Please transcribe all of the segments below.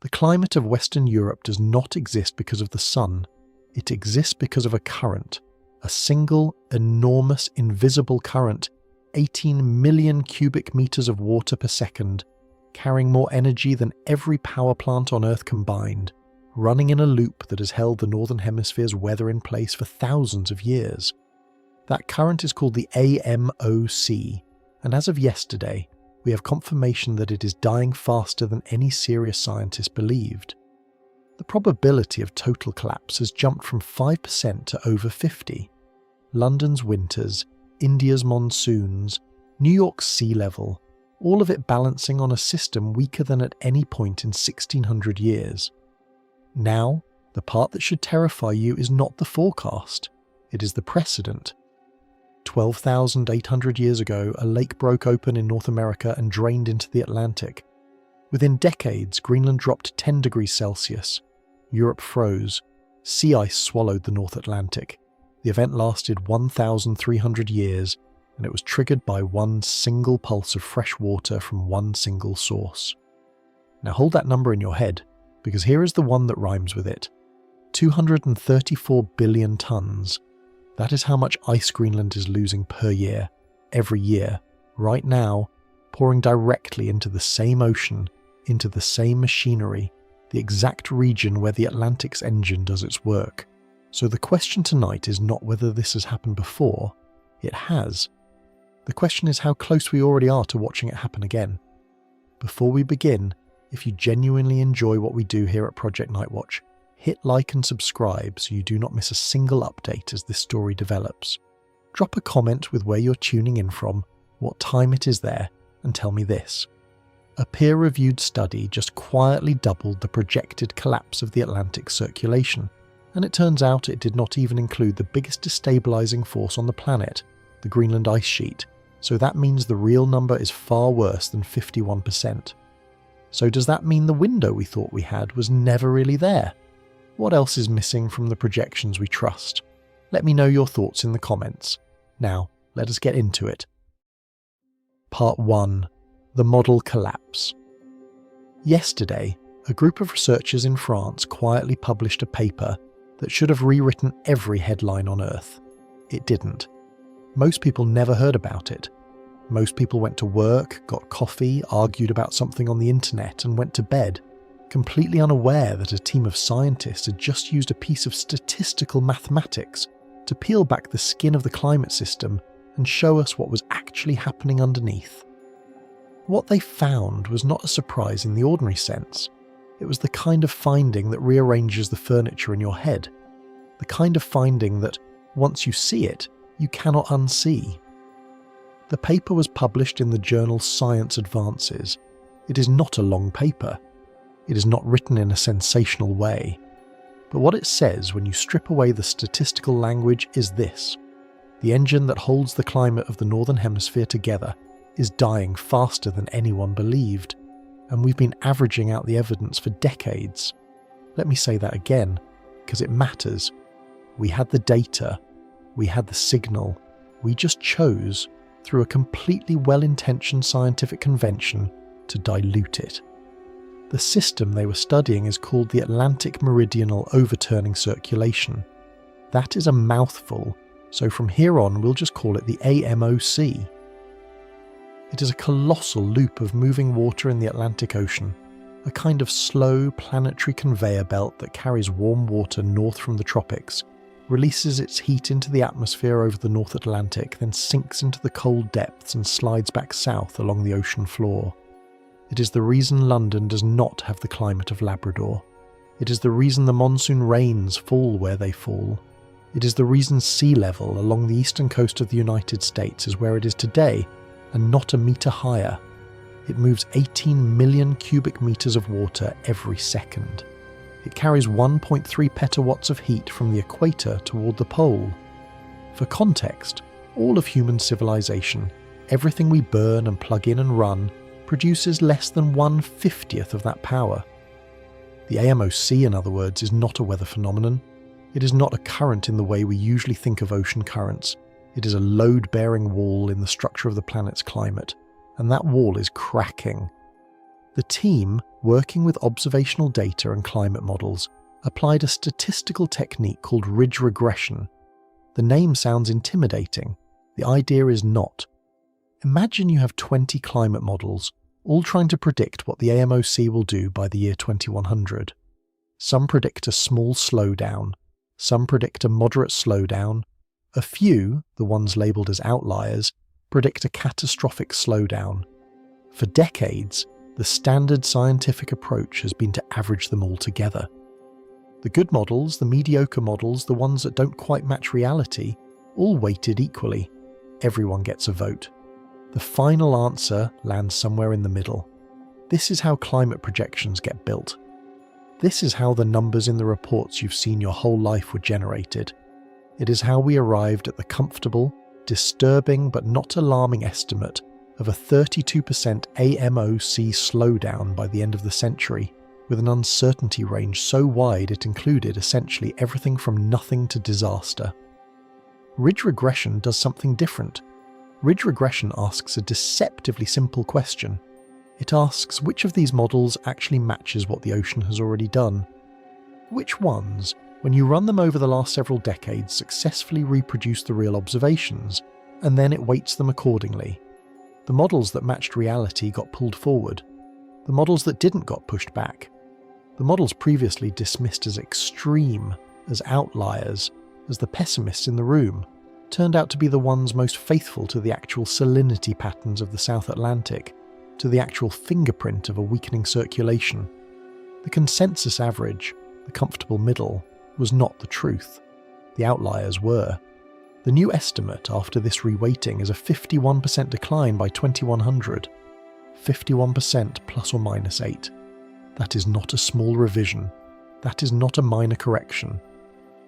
The climate of Western Europe does not exist because of the sun. It exists because of a current, a single, enormous, invisible current, 18 million cubic meters of water per second, carrying more energy than every power plant on Earth combined, running in a loop that has held the Northern Hemisphere's weather in place for thousands of years. That current is called the AMOC, and as of yesterday, we have confirmation that it is dying faster than any serious scientist believed. The probability of total collapse has jumped from 5% to over 50%. London's winters, India's monsoons, New York's sea level, all of it balancing on a system weaker than at any point in 1600 years. Now, the part that should terrify you is not the forecast, it is the precedent. 12,800 years ago, a lake broke open in North America and drained into the Atlantic. Within decades, Greenland dropped 10 degrees Celsius. Europe froze. Sea ice swallowed the North Atlantic. The event lasted 1,300 years, and it was triggered by one single pulse of fresh water from one single source. Now hold that number in your head, because here is the one that rhymes with it. 234 billion tons. That is how much ice Greenland is losing per year, every year, right now, pouring directly into the same ocean, into the same machinery, the exact region where the Atlantic's engine does its work. So the question tonight is not whether this has happened before, it has. The question is how close we already are to watching it happen again. Before we begin, if you genuinely enjoy what we do here at Project Nightwatch, hit like and subscribe so you do not miss a single update as this story develops. Drop a comment with where you're tuning in from, what time it is there, and tell me this. A peer-reviewed study just quietly doubled the projected collapse of the Atlantic circulation, and it turns out it did not even include the biggest destabilizing force on the planet, the Greenland ice sheet, so that means the real number is far worse than 51%. So does that mean the window we thought we had was never really there? What else is missing from the projections we trust? Let me know your thoughts in the comments. Now, let us get into it. Part 1. The Model Collapse. Yesterday, a group of researchers in France quietly published a paper that should have rewritten every headline on Earth. It didn't. Most people never heard about it. Most people went to work, got coffee, argued about something on the internet, and went to bed, completely unaware that a team of scientists had just used a piece of statistical mathematics to peel back the skin of the climate system and show us what was actually happening underneath. What they found was not a surprise in the ordinary sense. It was the kind of finding that rearranges the furniture in your head. The kind of finding that, once you see it, you cannot unsee. The paper was published in the journal Science Advances. It is not a long paper. It is not written in a sensational way. But what it says when you strip away the statistical language is this. The engine that holds the climate of the Northern Hemisphere together is dying faster than anyone believed, and we've been averaging out the evidence for decades. Let me say that again, because it matters. We had the data, we had the signal, we just chose, through a completely well-intentioned scientific convention, to dilute it. The system they were studying is called the Atlantic Meridional Overturning Circulation. That is a mouthful, so from here on we'll just call it the AMOC. It is a colossal loop of moving water in the Atlantic Ocean, a kind of slow planetary conveyor belt that carries warm water north from the tropics, releases its heat into the atmosphere over the North Atlantic, then sinks into the cold depths and slides back south along the ocean floor. It is the reason London does not have the climate of Labrador. It is the reason the monsoon rains fall where they fall. It is the reason sea level along the eastern coast of the United States is where it is today, and not a metre higher. It moves 18 million cubic metres of water every second. It carries 1.3 petawatts of heat from the equator toward the pole. For context, all of human civilization, everything we burn and plug in and run, produces less than 1/50th of that power. The AMOC, in other words, is not a weather phenomenon. It is not a current in the way we usually think of ocean currents. It is a load-bearing wall in the structure of the planet's climate, and that wall is cracking. The team, working with observational data and climate models, applied a statistical technique called ridge regression. The name sounds intimidating. The idea is not. Imagine you have 20 climate models, all trying to predict what the AMOC will do by the year 2100. Some predict a small slowdown, some predict a moderate slowdown. A few, the ones labelled as outliers, predict a catastrophic slowdown. For decades, the standard scientific approach has been to average them all together. The good models, the mediocre models, the ones that don't quite match reality, all weighted equally. Everyone gets a vote. The final answer lands somewhere in the middle. This is how climate projections get built. This is how the numbers in the reports you've seen your whole life were generated. It is how we arrived at the comfortable, disturbing but not alarming estimate of a 32% AMOC slowdown by the end of the century, with an uncertainty range so wide it included essentially everything from nothing to disaster. Ridge regression does something different. Ridge regression asks a deceptively simple question. It asks which of these models actually matches what the ocean has already done. Which ones, when you run them over the last several decades, successfully reproduce the real observations, and then it weights them accordingly. The models that matched reality got pulled forward. The models that didn't got pushed back. The models previously dismissed as extreme, as outliers, as the pessimists in the room, turned out to be the ones most faithful to the actual salinity patterns of the South Atlantic, to the actual fingerprint of a weakening circulation. The consensus average, the comfortable middle, was not the truth. The outliers were. The new estimate after this reweighting is a 51% decline by 2100. 51% plus or minus 8. That is not a small revision. That is not a minor correction.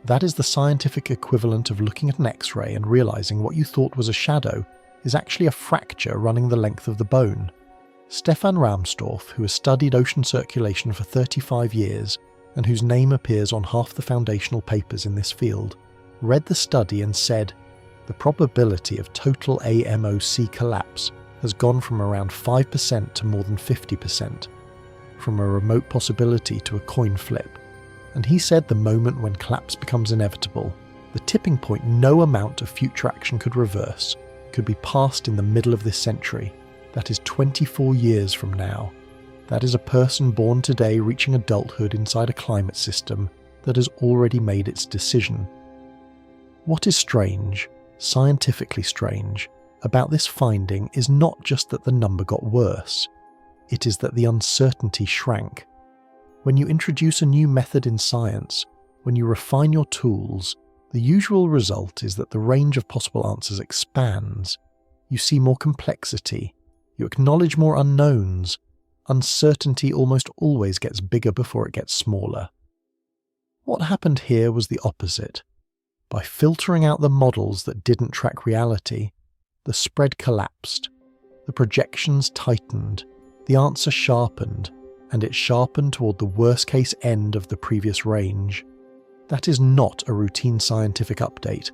That is the scientific equivalent of looking at an X-ray and realizing what you thought was a shadow is actually a fracture running the length of the bone. Stefan Rahmstorf, who has studied ocean circulation for 35 years and whose name appears on half the foundational papers in this field, read the study and said, the probability of total AMOC collapse has gone from around 5% to more than 50%, from a remote possibility to a coin flip. And he said the moment when collapse becomes inevitable, the tipping point no amount of future action could reverse, could be passed in the middle of this century. That is 24 years from now. That is a person born today reaching adulthood inside a climate system that has already made its decision. What is strange, scientifically strange, about this finding is not just that the number got worse. It is that the uncertainty shrank. When you introduce a new method in science, when you refine your tools, the usual result is that the range of possible answers expands. You see more complexity. You acknowledge more unknowns. Uncertainty almost always gets bigger before it gets smaller. What happened here was the opposite. By filtering out the models that didn't track reality, the spread collapsed. The projections tightened. The answer sharpened. And it sharpened toward the worst-case end of the previous range. That is not a routine scientific update.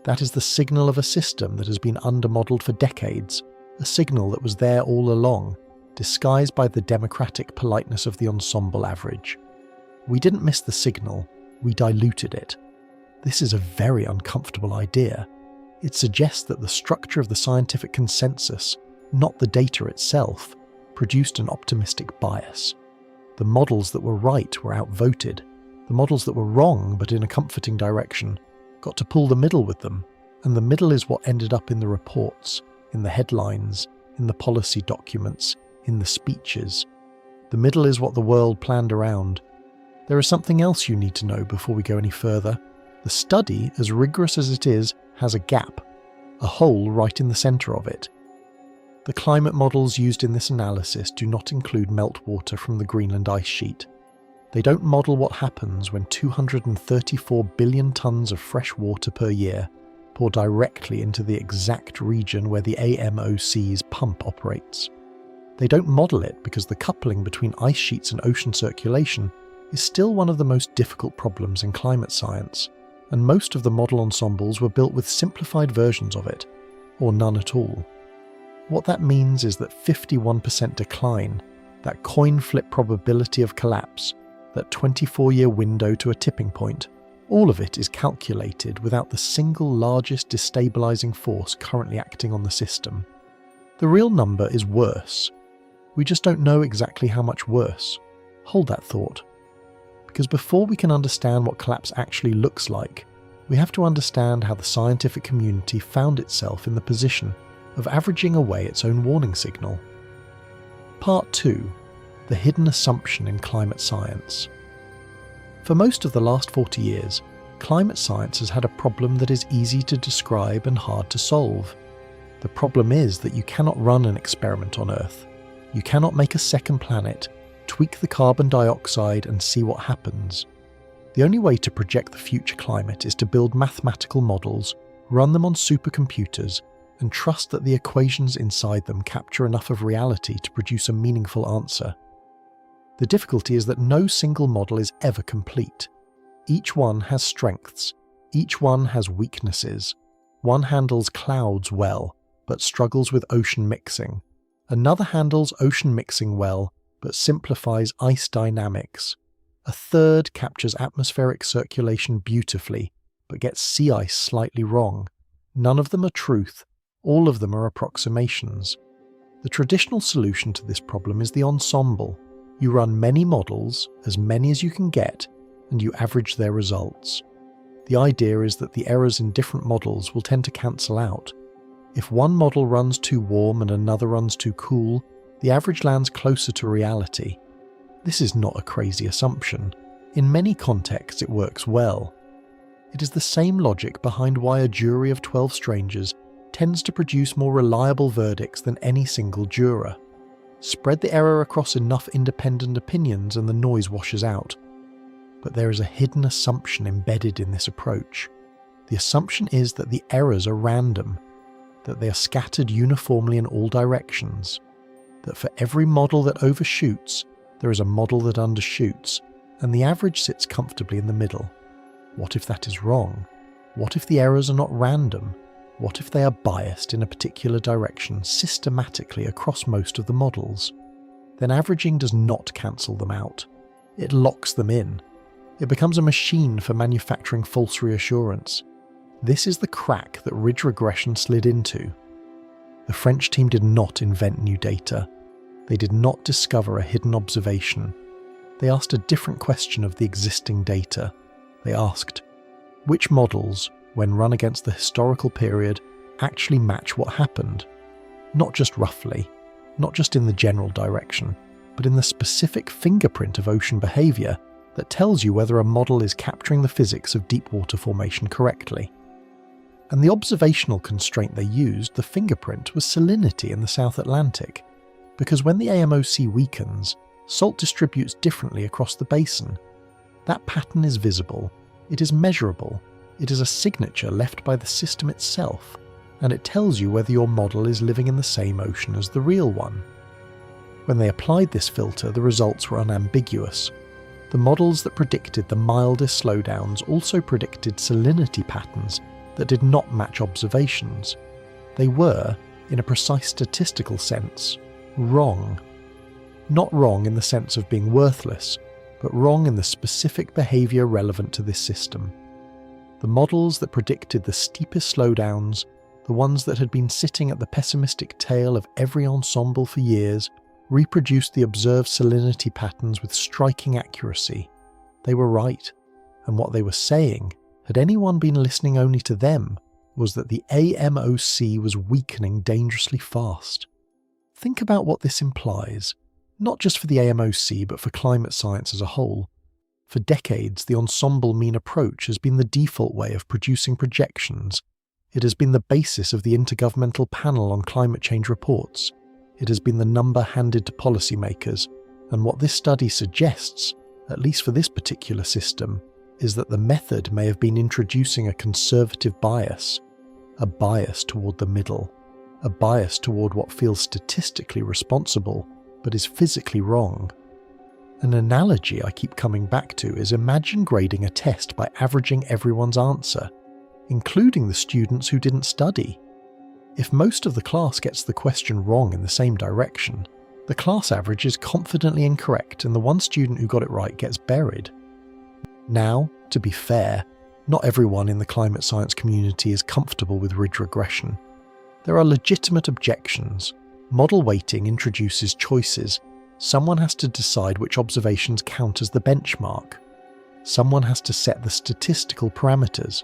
That is the signal of a system that has been undermodelled for decades, a signal that was there all along, disguised by the democratic politeness of the ensemble average. We didn't miss the signal, we diluted it. This is a very uncomfortable idea. It suggests that the structure of the scientific consensus, not the data itself, produced an optimistic bias. The models that were right were outvoted. The models that were wrong, but in a comforting direction, got to pull the middle with them, and the middle is what ended up in the reports, in the headlines, in the policy documents, in the speeches. The middle is what the world planned around. There is something else you need to know before we go any further. The study, as rigorous as it is, has a gap, a hole right in the centre of it. The climate models used in this analysis do not include meltwater from the Greenland ice sheet. They don't model what happens when 234 billion tonnes of fresh water per year pour directly into the exact region where the AMOC's pump operates. They don't model it because the coupling between ice sheets and ocean circulation is still one of the most difficult problems in climate science, and most of the model ensembles were built with simplified versions of it, or none at all. What that means is that 51% decline, that coin flip probability of collapse, that 24-year window to a tipping point, all of it is calculated without the single largest destabilizing force currently acting on the system. The real number is worse. We just don't know exactly how much worse. Hold that thought. Because before we can understand what collapse actually looks like, we have to understand how the scientific community found itself in the position of averaging away its own warning signal. Part 2. The hidden assumption in climate science. For most of the last 40 years, climate science has had a problem that is easy to describe and hard to solve. The problem is that you cannot run an experiment on Earth. You cannot make a second planet, tweak the carbon dioxide and see what happens. The only way to project the future climate is to build mathematical models, run them on supercomputers, and trust that the equations inside them capture enough of reality to produce a meaningful answer. The difficulty is that no single model is ever complete. Each one has strengths, each one has weaknesses. One handles clouds well, but struggles with ocean mixing. Another handles ocean mixing well, but simplifies ice dynamics. A third captures atmospheric circulation beautifully, but gets sea ice slightly wrong. None of them are truth, all of them are approximations. The traditional solution to this problem is the ensemble. You run many models, as many as you can get, and you average their results. The idea is that the errors in different models will tend to cancel out. If one model runs too warm and another runs too cool, the average lands closer to reality. This is not a crazy assumption. In many contexts it works well. It is the same logic behind why a jury of 12 strangers tends to produce more reliable verdicts than any single juror. Spread the error across enough independent opinions and the noise washes out. But there is a hidden assumption embedded in this approach. The assumption is that the errors are random, that they are scattered uniformly in all directions, that for every model that overshoots, there is a model that undershoots, and the average sits comfortably in the middle. What if that is wrong? What if the errors are not random? What if they are biased in a particular direction systematically across most of the models? Then averaging does not cancel them out. It locks them in. It becomes a machine for manufacturing false reassurance. This is the crack that ridge regression slid into. The French team did not invent new data. They did not discover a hidden observation. They asked a different question of the existing data. They asked, which models, when run against the historical period, actually match what happened? Not just roughly, not just in the general direction, but in the specific fingerprint of ocean behaviour that tells you whether a model is capturing the physics of deep water formation correctly. And the observational constraint they used, the fingerprint, was salinity in the South Atlantic, because when the AMOC weakens, salt distributes differently across the basin. That pattern is visible, it is measurable, it is a signature left by the system itself, and it tells you whether your model is living in the same ocean as the real one. When they applied this filter, the results were unambiguous. The models that predicted the mildest slowdowns also predicted salinity patterns that did not match observations. They were, in a precise statistical sense, wrong. Not wrong in the sense of being worthless, but wrong in the specific behaviour relevant to this system. The models that predicted the steepest slowdowns, the ones that had been sitting at the pessimistic tail of every ensemble for years, reproduced the observed salinity patterns with striking accuracy. They were right, and what they were saying, had anyone been listening only to them, was that the AMOC was weakening dangerously fast. Think about what this implies, not just for the AMOC but for climate science as a whole. For decades, the ensemble mean approach has been the default way of producing projections. It has been the basis of the Intergovernmental Panel on Climate Change reports. It has been the number handed to policymakers, and what this study suggests, at least for this particular system, is that the method may have been introducing a conservative bias, a bias toward the middle, a bias toward what feels statistically responsible but is physically wrong. An analogy I keep coming back to is imagine grading a test by averaging everyone's answer, including the students who didn't study. If most of the class gets the question wrong in the same direction, The class average is confidently incorrect, and the one student who got it right gets buried. Now, to be fair, not everyone in the climate science community is comfortable with ridge regression. There are legitimate objections. Model weighting introduces choices. Someone has to decide which observations count as the benchmark. Someone has to set the statistical parameters.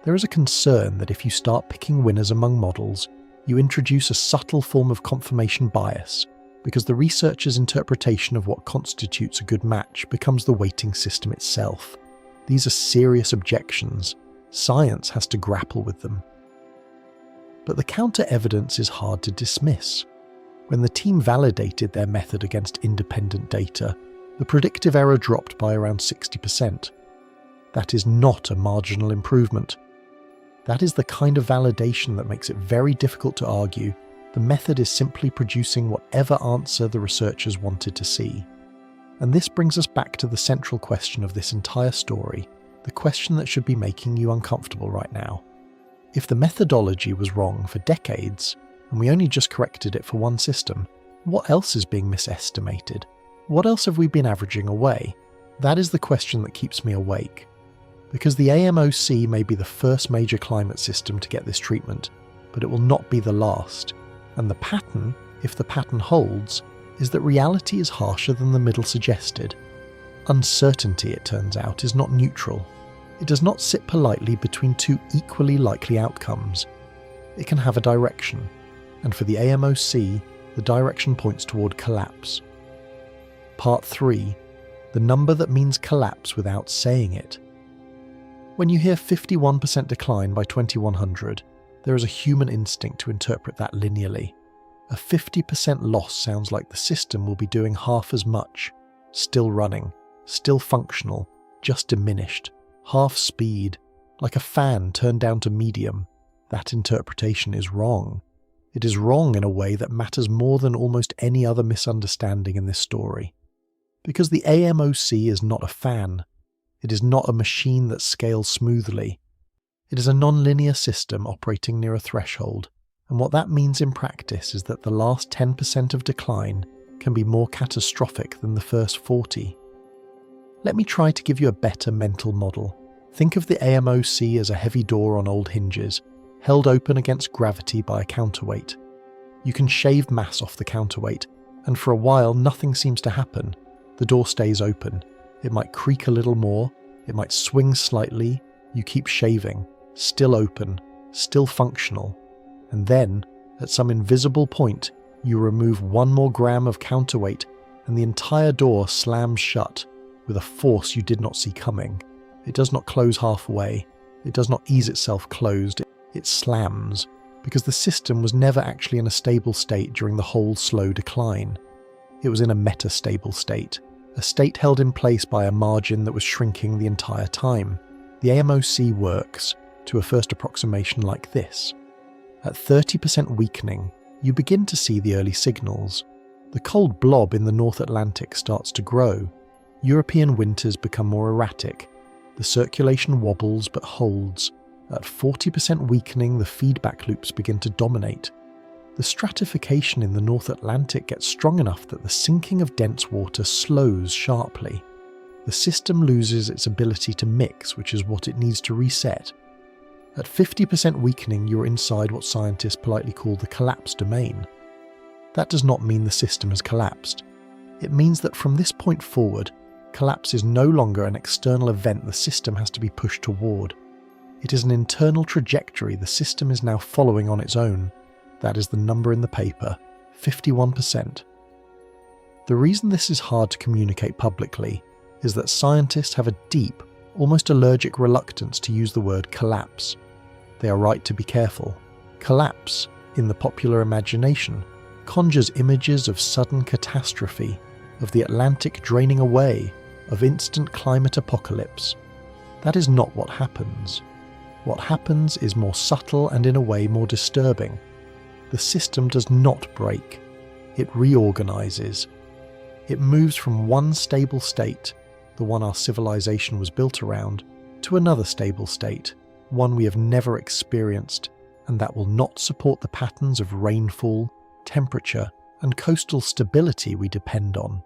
There is a concern that if you start picking winners among models, you introduce a subtle form of confirmation bias, because the researcher's interpretation of what constitutes a good match becomes the weighting system itself. These are serious objections. Science has to grapple with them. But the counter-evidence is hard to dismiss. When the team validated their method against independent data, the predictive error dropped by around 60%. That is not a marginal improvement. That is the kind of validation that makes it very difficult to argue the method is simply producing whatever answer the researchers wanted to see. And this brings us back to the central question of this entire story, the question that should be making you uncomfortable right now. If the methodology was wrong for decades, and we only just corrected it for one system, what else is being misestimated? What else have we been averaging away? That is the question that keeps me awake. Because the AMOC may be the first major climate system to get this treatment, but it will not be the last. And the pattern, if the pattern holds, is that reality is harsher than the middle suggested. Uncertainty, it turns out, is not neutral. It does not sit politely between two equally likely outcomes. It can have a direction, and for the AMOC, the direction points toward collapse. Part 3. The number that means collapse without saying it. When you hear 51% decline by 2100, there is a human instinct to interpret that linearly. A 50% loss sounds like the system will be doing half as much, still running, still functional, just diminished, half speed, like a fan turned down to medium. That interpretation is wrong. It is wrong in a way that matters more than almost any other misunderstanding in this story. Because the AMOC is not a fan. It is not a machine that scales smoothly. It is a non-linear system operating near a threshold, and what that means in practice is that the last 10% of decline can be more catastrophic than the first 40. Let me try to give you a better mental model. Think of the AMOC as a heavy door on old hinges, held open against gravity by a counterweight. You can shave mass off the counterweight, and for a while nothing seems to happen. The door stays open. It might creak a little more, it might swing slightly, you keep shaving, still open, still functional. And then, at some invisible point, you remove 1 more gram of counterweight and the entire door slams shut with a force you did not see coming. It does not close halfway. It does not ease itself closed. It slams, because the system was never actually in a stable state during the whole slow decline. It was in a metastable state, a state held in place by a margin that was shrinking the entire time. The AMOC works, to a first approximation like this. At 30% weakening, you begin to see the early signals. The cold blob in the North Atlantic starts to grow. European winters become more erratic. The circulation wobbles but holds. At 40% weakening, the feedback loops begin to dominate. The stratification in the North Atlantic gets strong enough that the sinking of dense water slows sharply. The system loses its ability to mix, which is what it needs to reset. At 50% weakening, you're inside what scientists politely call the collapse domain. That does not mean the system has collapsed. It means that from this point forward, collapse is no longer an external event the system has to be pushed toward. It is an internal trajectory the system is now following on its own. That is the number in the paper, 51%. The reason this is hard to communicate publicly is that scientists have a deep, almost allergic reluctance to use the word collapse. They are right to be careful. Collapse, in the popular imagination, conjures images of sudden catastrophe, of the Atlantic draining away, of instant climate apocalypse. That is not what happens. What happens is more subtle and in a way more disturbing. The system does not break. It reorganizes. It moves from one stable state, the one our civilization was built around, to another stable state, one we have never experienced, and that will not support the patterns of rainfall, temperature, and coastal stability we depend on.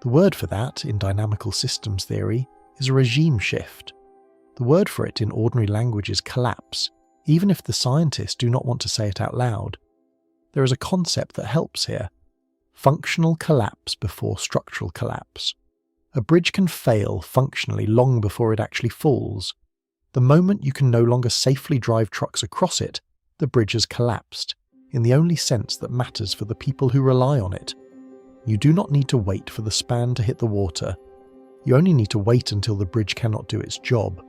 The word for that, in dynamical systems theory, is a regime shift. The word for it in ordinary language is collapse, even if the scientists do not want to say it out loud. There is a concept that helps here: functional collapse before structural collapse. A bridge can fail functionally long before it actually falls. The moment you can no longer safely drive trucks across it, the bridge has collapsed, in the only sense that matters for the people who rely on it. You do not need to wait for the span to hit the water. You only need to wait until the bridge cannot do its job.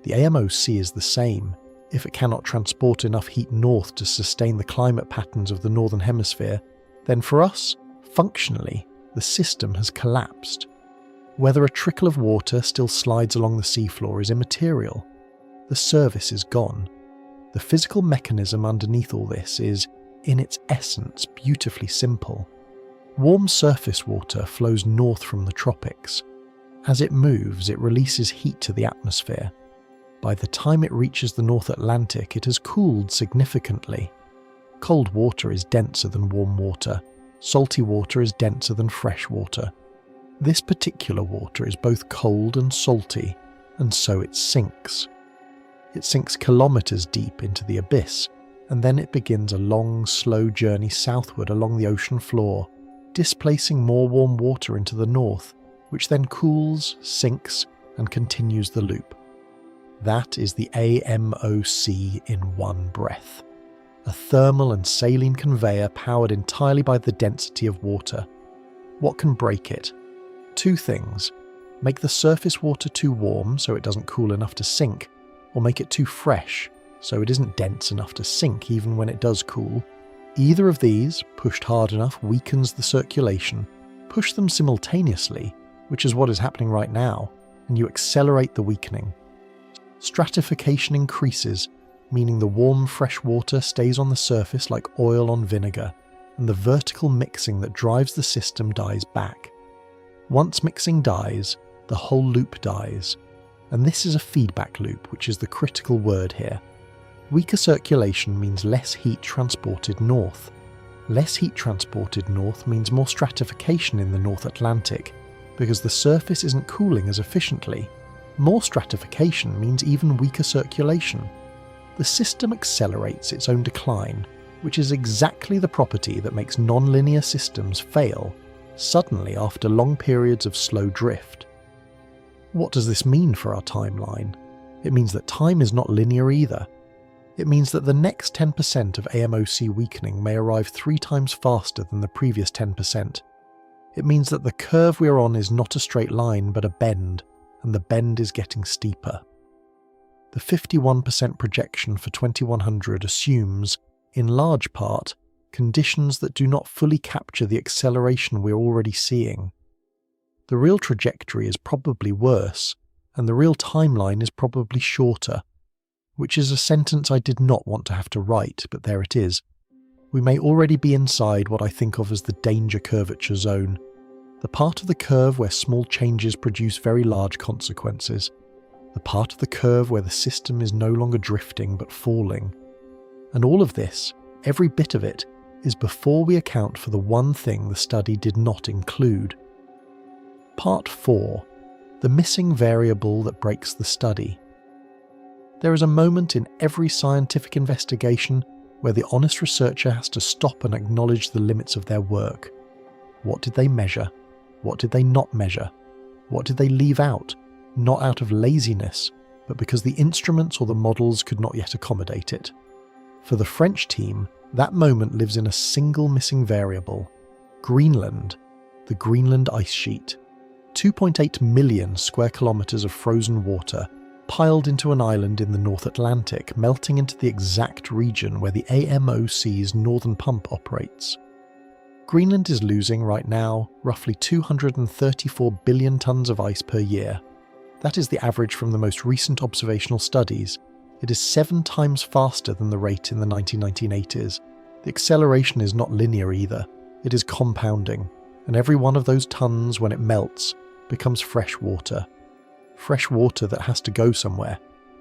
The AMOC is the same. If it cannot transport enough heat north to sustain the climate patterns of the northern hemisphere, then for us, functionally, the system has collapsed. Whether a trickle of water still slides along the seafloor is immaterial. The service is gone. The physical mechanism underneath all this is, in its essence, beautifully simple. Warm surface water flows north from the tropics. As it moves, it releases heat to the atmosphere. By the time it reaches the North Atlantic, it has cooled significantly. Cold water is denser than warm water. Salty water is denser than fresh water. This particular water is both cold and salty, and so it sinks. It sinks kilometers deep into the abyss, and then it begins a long, slow journey southward along the ocean floor, displacing more warm water into the north, which then cools, sinks, and continues the loop. That is the AMOC in one breath. A thermal and saline conveyor powered entirely by the density of water. What can break it? Two things: make the surface water too warm so it doesn't cool enough to sink, or make it too fresh so it isn't dense enough to sink even when it does cool. Either of these, pushed hard enough, weakens the circulation. Push them simultaneously, which is what is happening right now, and you accelerate the weakening. Stratification increases, meaning the warm fresh water stays on the surface like oil on vinegar, and the vertical mixing that drives the system dies back. Once mixing dies, the whole loop dies, and this is a feedback loop, which is the critical word here. Weaker circulation means less heat transported north. Less heat transported north means more stratification in the North Atlantic, because the surface isn't cooling as efficiently. More stratification means even weaker circulation. The system accelerates its own decline, which is exactly the property that makes nonlinear systems fail, suddenly after long periods of slow drift. What does this mean for our timeline? It means that time is not linear either. It means that the next 10% of AMOC weakening may arrive 3 times faster than the previous 10%. It means that the curve we're on is not a straight line but a bend, and the bend is getting steeper. The 51% projection for 2100 assumes, in large part, conditions that do not fully capture the acceleration we're already seeing. The real trajectory is probably worse, and the real timeline is probably shorter, which is a sentence I did not want to have to write, but there it is. We may already be inside what I think of as the danger curvature zone, the part of the curve where small changes produce very large consequences, the part of the curve where the system is no longer drifting but falling. And all of this, every bit of it, is before we account for the one thing the study did not include. Part 4. The missing variable that breaks the study. There is a moment in every scientific investigation where the honest researcher has to stop and acknowledge the limits of their work. What did they measure? What did they not measure? What did they leave out? Not out of laziness, but because the instruments or the models could not yet accommodate it. For the French team, that moment lives in a single missing variable: Greenland, the Greenland ice sheet. 2.8 million square kilometers of frozen water piled into an island in the North Atlantic, melting into the exact region where the AMOC's northern pump operates. Greenland is losing, right now, roughly 234 billion tons of ice per year. That is the average from the most recent observational studies. It is 7 times faster than the rate in the 1980s. The acceleration is not linear either. It is compounding, and every one of those tons, when it melts, becomes fresh water. Fresh water that has to go somewhere,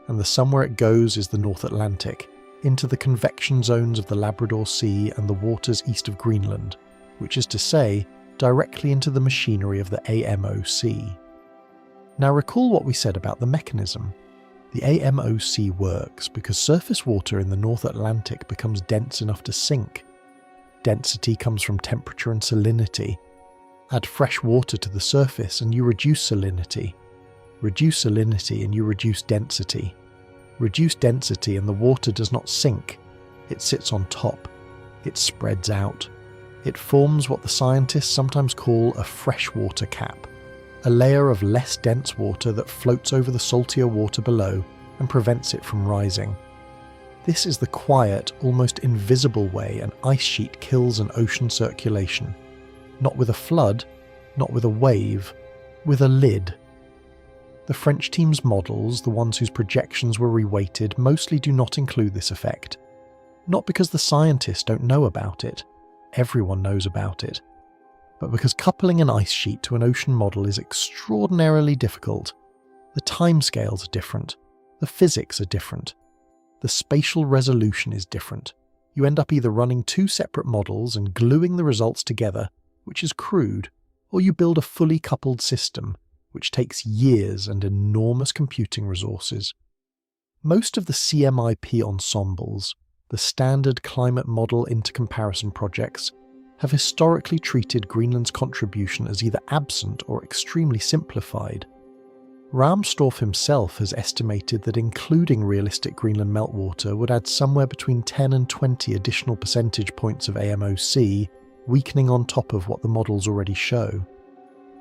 and the somewhere it goes is the North Atlantic, into the convection zones of the Labrador Sea and the waters east of Greenland, which is to say, directly into the machinery of the AMOC. Now recall what we said about the mechanism. The AMOC works because surface water in the North Atlantic becomes dense enough to sink. Density comes from temperature and salinity. Add fresh water to the surface and you reduce salinity. Reduce salinity and you reduce density. Reduce density and the water does not sink. It sits on top. It spreads out. It forms what the scientists sometimes call a freshwater cap, a layer of less dense water that floats over the saltier water below and prevents it from rising. This is the quiet, almost invisible way an ice sheet kills an ocean circulation. Not with a flood, not with a wave, with a lid. The French team's models, the ones whose projections were reweighted, mostly do not include this effect. Not because the scientists don't know about it. Everyone knows about it. But because coupling an ice sheet to an ocean model is extraordinarily difficult. The timescales are different. The physics are different. The spatial resolution is different. You end up either running two separate models and gluing the results together, which is crude, or you build a fully coupled system, which takes years and enormous computing resources. Most of the CMIP ensembles, the standard climate model intercomparison projects, have historically treated Greenland's contribution as either absent or extremely simplified. Raumstorff himself has estimated that including realistic Greenland meltwater would add somewhere between 10 and 20 additional percentage points of AMOC, weakening on top of what the models already show.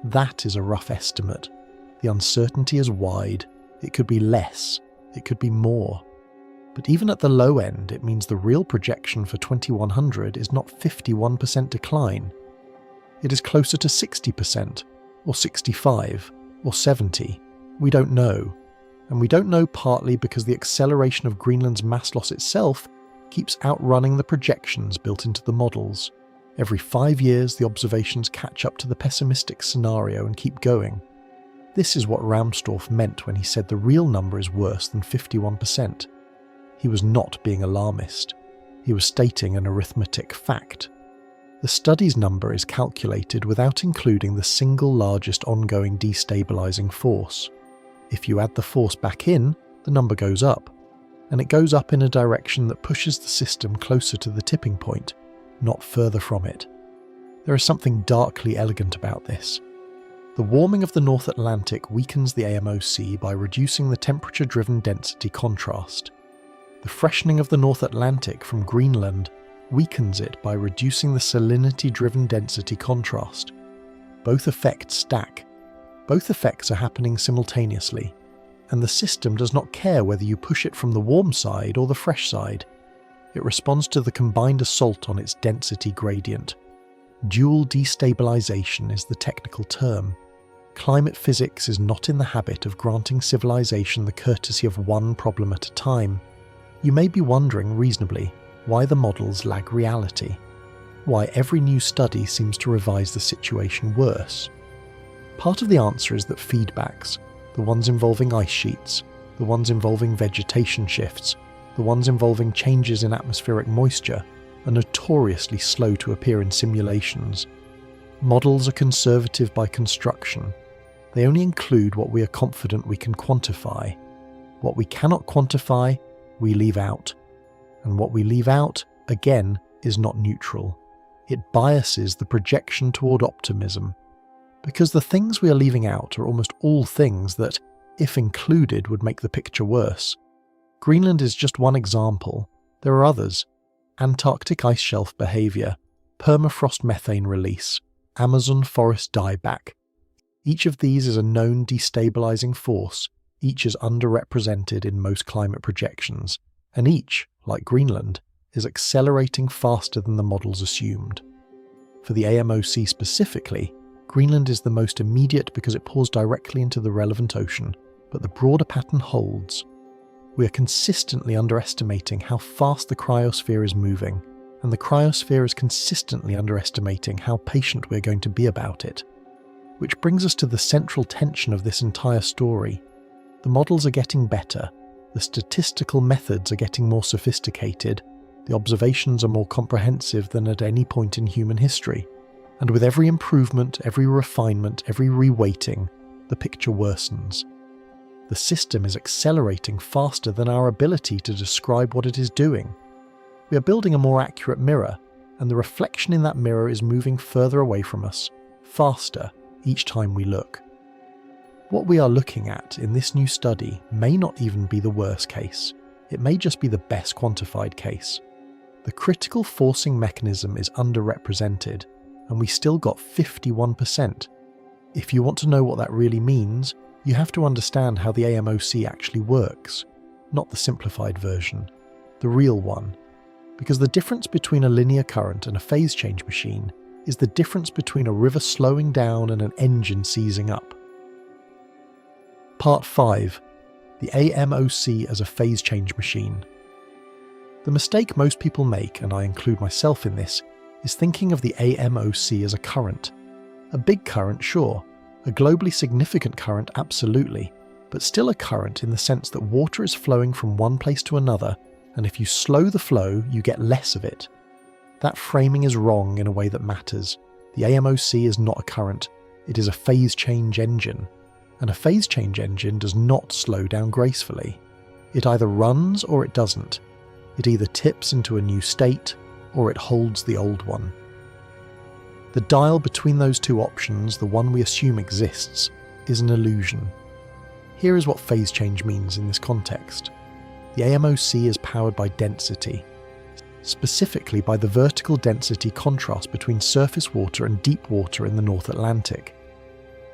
That is a rough estimate. The uncertainty is wide. It could be less. It could be more. But even at the low end, it means the real projection for 2100 is not 51% decline. It is closer to 60%, or 65, or 70. We don't know. And we don't know partly because the acceleration of Greenland's mass loss itself keeps outrunning the projections built into the models. Every 5 years, the observations catch up to the pessimistic scenario and keep going. This is what Raumstorff meant when he said the real number is worse than 51%. He was not being alarmist. He was stating an arithmetic fact. The study's number is calculated without including the single largest ongoing destabilizing force. If you add the force back in, the number goes up. And it goes up in a direction that pushes the system closer to the tipping point, not further from it. There is something darkly elegant about this. The warming of the North Atlantic weakens the AMOC by reducing the temperature-driven density contrast. The freshening of the North Atlantic from Greenland weakens it by reducing the salinity-driven density contrast. Both effects stack. Both effects are happening simultaneously, and the system does not care whether you push it from the warm side or the fresh side. It responds to the combined assault on its density gradient. Dual destabilization is the technical term. Climate physics is not in the habit of granting civilization the courtesy of one problem at a time. You may be wondering reasonably why the models lag reality, why every new study seems to revise the situation worse. Part of the answer is that feedbacks, the ones involving ice sheets, the ones involving vegetation shifts, the ones involving changes in atmospheric moisture, are notoriously slow to appear in simulations. Models are conservative by construction. They only include what we are confident we can quantify. What we cannot quantify, we leave out. And what we leave out, again, is not neutral. It biases the projection toward optimism. Because the things we are leaving out are almost all things that, if included, would make the picture worse. Greenland is just one example. There are others. Antarctic ice shelf behaviour, permafrost methane release, Amazon forest dieback. Each of these is a known destabilising force. Each is underrepresented in most climate projections, and each, like Greenland, is accelerating faster than the models assumed. For the AMOC specifically, Greenland is the most immediate because it pours directly into the relevant ocean, but the broader pattern holds. We are consistently underestimating how fast the cryosphere is moving, and the cryosphere is consistently underestimating how patient we're going to be about it. Which brings us to the central tension of this entire story. The models are getting better, the statistical methods are getting more sophisticated, the observations are more comprehensive than at any point in human history. And with every improvement, every refinement, every reweighting, the picture worsens. The system is accelerating faster than our ability to describe what it is doing. We are building a more accurate mirror, and the reflection in that mirror is moving further away from us, faster, each time we look. What we are looking at in this new study may not even be the worst case. It may just be the best quantified case. The critical forcing mechanism is underrepresented, and we still got 51%. If you want to know what that really means, you have to understand how the AMOC actually works, not the simplified version, the real one. Because the difference between a linear current and a phase change machine is the difference between a river slowing down and an engine seizing up. Part 5. The AMOC as a phase change machine. The mistake most people make, and I include myself in this, is thinking of the AMOC as a current. A big current, sure. A globally significant current, absolutely. But still a current in the sense that water is flowing from one place to another, and if you slow the flow, you get less of it. That framing is wrong in a way that matters. The AMOC is not a current. It is a phase change engine. And a phase change engine does not slow down gracefully. It either runs or it doesn't. It either tips into a new state, or it holds the old one. The dial between those two options, the one we assume exists, is an illusion. Here is what phase change means in this context. The AMOC is powered by density, specifically by the vertical density contrast between surface water and deep water in the North Atlantic.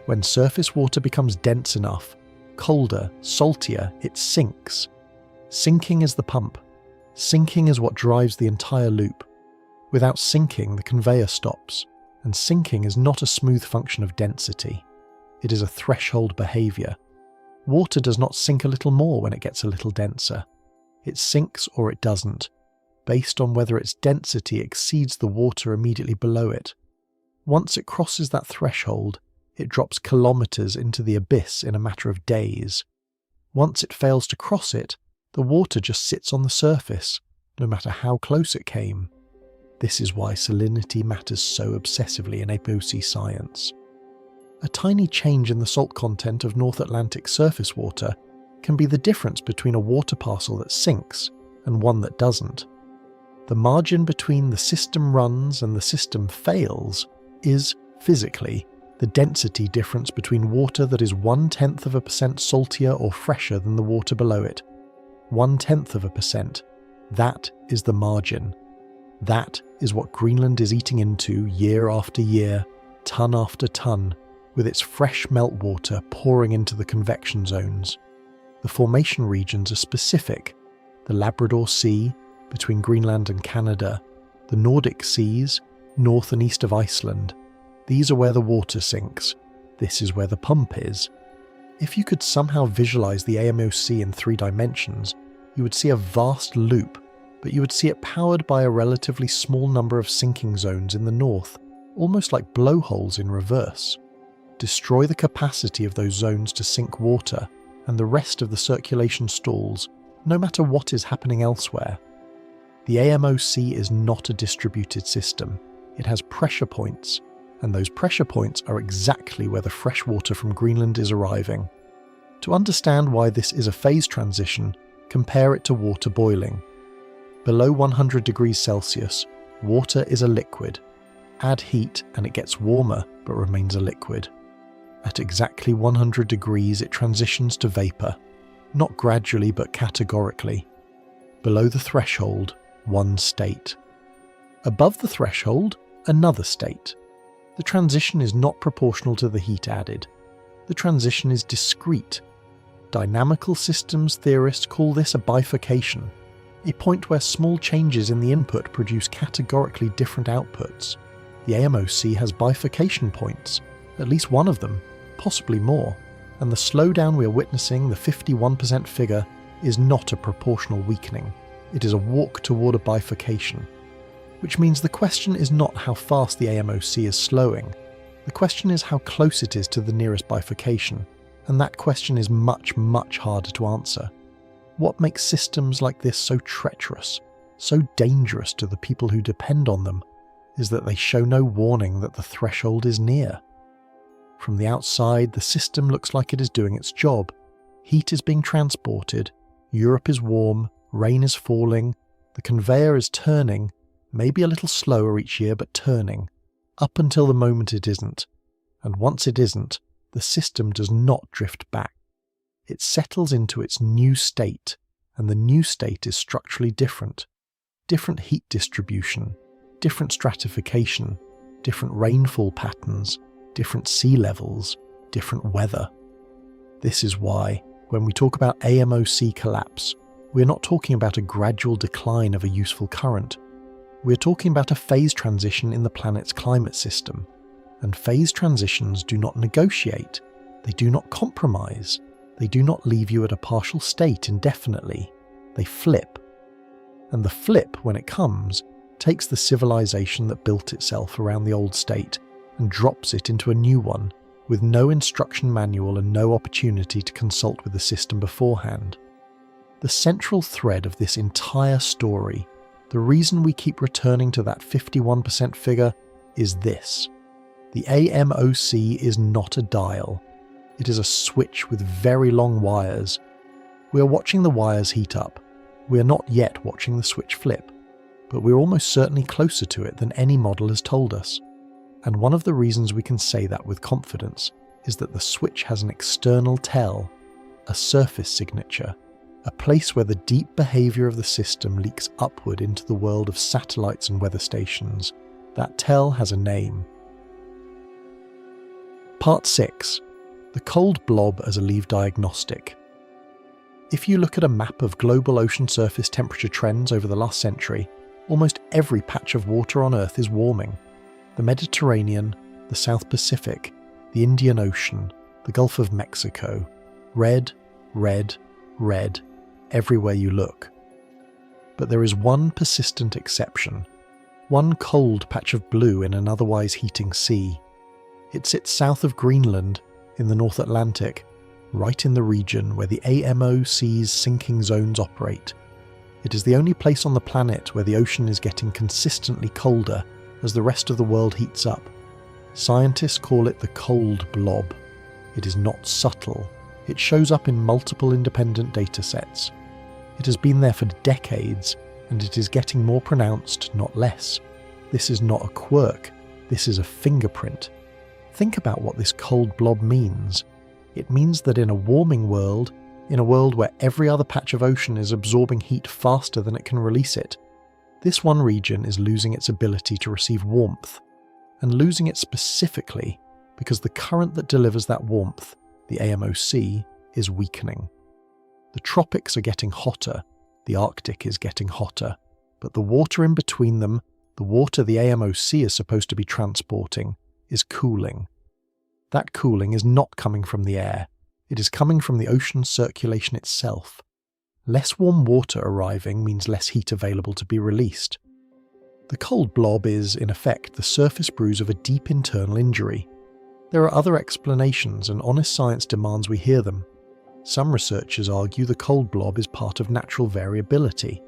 When surface water becomes dense enough, colder, saltier, it sinks. Sinking is the pump. Sinking is what drives the entire loop. Without sinking, the conveyor stops. And sinking is not a smooth function of density. It is a threshold behaviour. Water does not sink a little more when it gets a little denser. It sinks or it doesn't, based on whether its density exceeds the water immediately below it. Once it crosses that threshold, it drops kilometres into the abyss in a matter of days. Once it fails to cross it, the water just sits on the surface, no matter how close it came. This is why salinity matters so obsessively in AMOC science. A tiny change in the salt content of North Atlantic surface water can be the difference between a water parcel that sinks and one that doesn't. The margin between the system runs and the system fails is, physically, the density difference between water that is 0.1% saltier or fresher than the water below it. 0.1%. That is the margin. That is what Greenland is eating into year after year, ton after ton, with its fresh meltwater pouring into the convection zones. The formation regions are specific. The Labrador Sea, between Greenland and Canada, the Nordic Seas, north and east of Iceland. These are where the water sinks. This is where the pump is. If you could somehow visualize the AMOC in 3 dimensions, you would see a vast loop, but you would see it powered by a relatively small number of sinking zones in the north, almost like blowholes in reverse. Destroy the capacity of those zones to sink water, and the rest of the circulation stalls, no matter what is happening elsewhere. The AMOC is not a distributed system. It has pressure points, and those pressure points are exactly where the fresh water from Greenland is arriving. To understand why this is a phase transition, compare it to water boiling. Below 100 degrees Celsius, water is a liquid. Add heat and it gets warmer but remains a liquid. At exactly 100 degrees it transitions to vapour, not gradually but categorically. Below the threshold, one state. Above the threshold, another state. The transition is not proportional to the heat added. The transition is discrete. Dynamical systems theorists call this a bifurcation, a point where small changes in the input produce categorically different outputs. The AMOC has bifurcation points, at least one of them, possibly more, and the slowdown we are witnessing, the 51% figure, is not a proportional weakening. It is a walk toward a bifurcation. Which means the question is not how fast the AMOC is slowing. The question is how close it is to the nearest bifurcation, and that question is much, much harder to answer. What makes systems like this so treacherous, so dangerous to the people who depend on them, is that they show no warning that the threshold is near. From the outside, the system looks like it is doing its job. Heat is being transported, Europe is warm, rain is falling, the conveyor is turning, maybe a little slower each year, but turning, up until the moment it isn't. And once it isn't, the system does not drift back. It settles into its new state, and the new state is structurally different. Different heat distribution, different stratification, different rainfall patterns, different sea levels, different weather. This is why, when we talk about AMOC collapse, we're not talking about a gradual decline of a useful current. We're talking about a phase transition in the planet's climate system. And phase transitions do not negotiate, they do not compromise, they do not leave you at a partial state indefinitely, they flip. And the flip, when it comes, takes the civilization that built itself around the old state and drops it into a new one, with no instruction manual and no opportunity to consult with the system beforehand. The central thread of this entire story, the reason we keep returning to that 51% figure, is this. The AMOC is not a dial. It is a switch with very long wires. We are watching the wires heat up. We are not yet watching the switch flip, but we're almost certainly closer to it than any model has told us. And one of the reasons we can say that with confidence is that the switch has an external tell, a surface signature, a place where the deep behaviour of the system leaks upward into the world of satellites and weather stations. That tell has a name. Part 6. The cold blob as a leave diagnostic. If you look at a map of global ocean surface temperature trends over the last century, almost every patch of water on Earth is warming. The Mediterranean, the South Pacific, the Indian Ocean, the Gulf of Mexico. Red, red, red, everywhere you look. But there is one persistent exception. One cold patch of blue in an otherwise heating sea. It sits south of Greenland, in the North Atlantic, right in the region where the AMOC's sinking zones operate. It is the only place on the planet where the ocean is getting consistently colder as the rest of the world heats up. Scientists call it the cold blob. It is not subtle. It shows up in multiple independent datasets. It has been there for decades, and it is getting more pronounced, not less. This is not a quirk. This is a fingerprint. Think about what this cold blob means. It means that in a warming world, in a world where every other patch of ocean is absorbing heat faster than it can release it, this one region is losing its ability to receive warmth, and losing it specifically because the current that delivers that warmth, the AMOC, is weakening. The tropics are getting hotter, the Arctic is getting hotter, but the water in between them, the water the AMOC is supposed to be transporting, is cooling. That cooling is not coming from the air, it is coming from the ocean circulation itself. Less warm water arriving means less heat available to be released. The cold blob is, in effect, the surface bruise of a deep internal injury. There are other explanations, and honest science demands we hear them. Some researchers argue the cold blob is part of natural variability,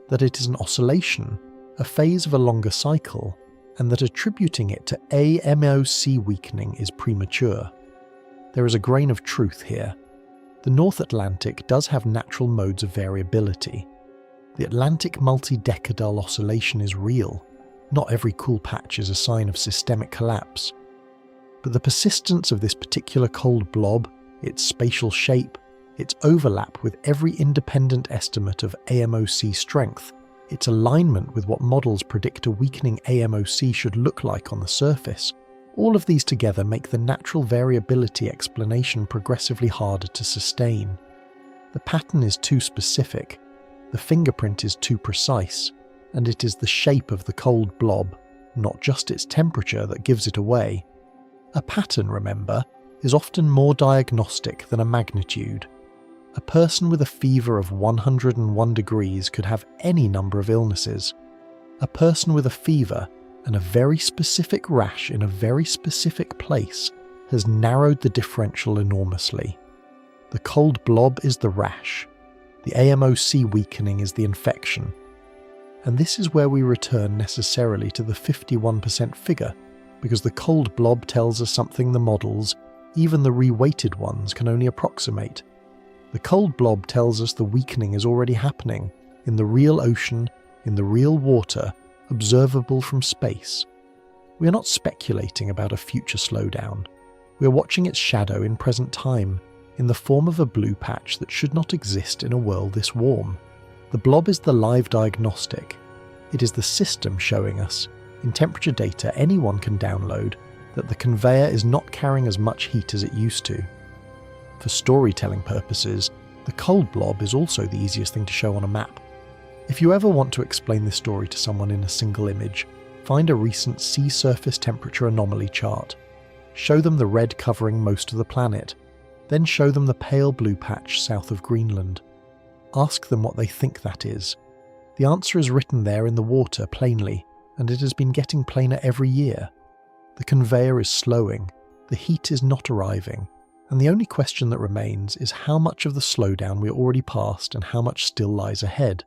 that it is an oscillation, a phase of a longer cycle, and that attributing it to AMOC weakening is premature. There is a grain of truth here. The North Atlantic does have natural modes of variability. The Atlantic multi-decadal oscillation is real. Not every cool patch is a sign of systemic collapse. But the persistence of this particular cold blob, its spatial shape, its overlap with every independent estimate of AMOC strength, its alignment with what models predict a weakening AMOC should look like on the surface, all of these together make the natural variability explanation progressively harder to sustain. The pattern is too specific, the fingerprint is too precise, and it is the shape of the cold blob, not just its temperature, that gives it away. A pattern, remember, is often more diagnostic than a magnitude. A person with a fever of 101 degrees could have any number of illnesses. A person with a fever and a very specific rash in a very specific place has narrowed the differential enormously. The cold blob is the rash. The AMOC weakening is the infection. And this is where we return necessarily to the 51% figure, because the cold blob tells us something the models, even the reweighted ones, can only approximate. The cold blob tells us the weakening is already happening in the real ocean, in the real water, observable from space. We are not speculating about a future slowdown. We are watching its shadow in present time, in the form of a blue patch that should not exist in a world this warm. The blob is the live diagnostic. It is the system showing us, in temperature data anyone can download, that the conveyor is not carrying as much heat as it used to. For storytelling purposes, the cold blob is also the easiest thing to show on a map. If you ever want to explain this story to someone in a single image, find a recent sea surface temperature anomaly chart. Show them the red covering most of the planet, then show them the pale blue patch south of Greenland. Ask them what they think that is. The answer is written there in the water plainly, and it has been getting plainer every year. The conveyor is slowing, the heat is not arriving, and the only question that remains is how much of the slowdown we are already past and how much still lies ahead.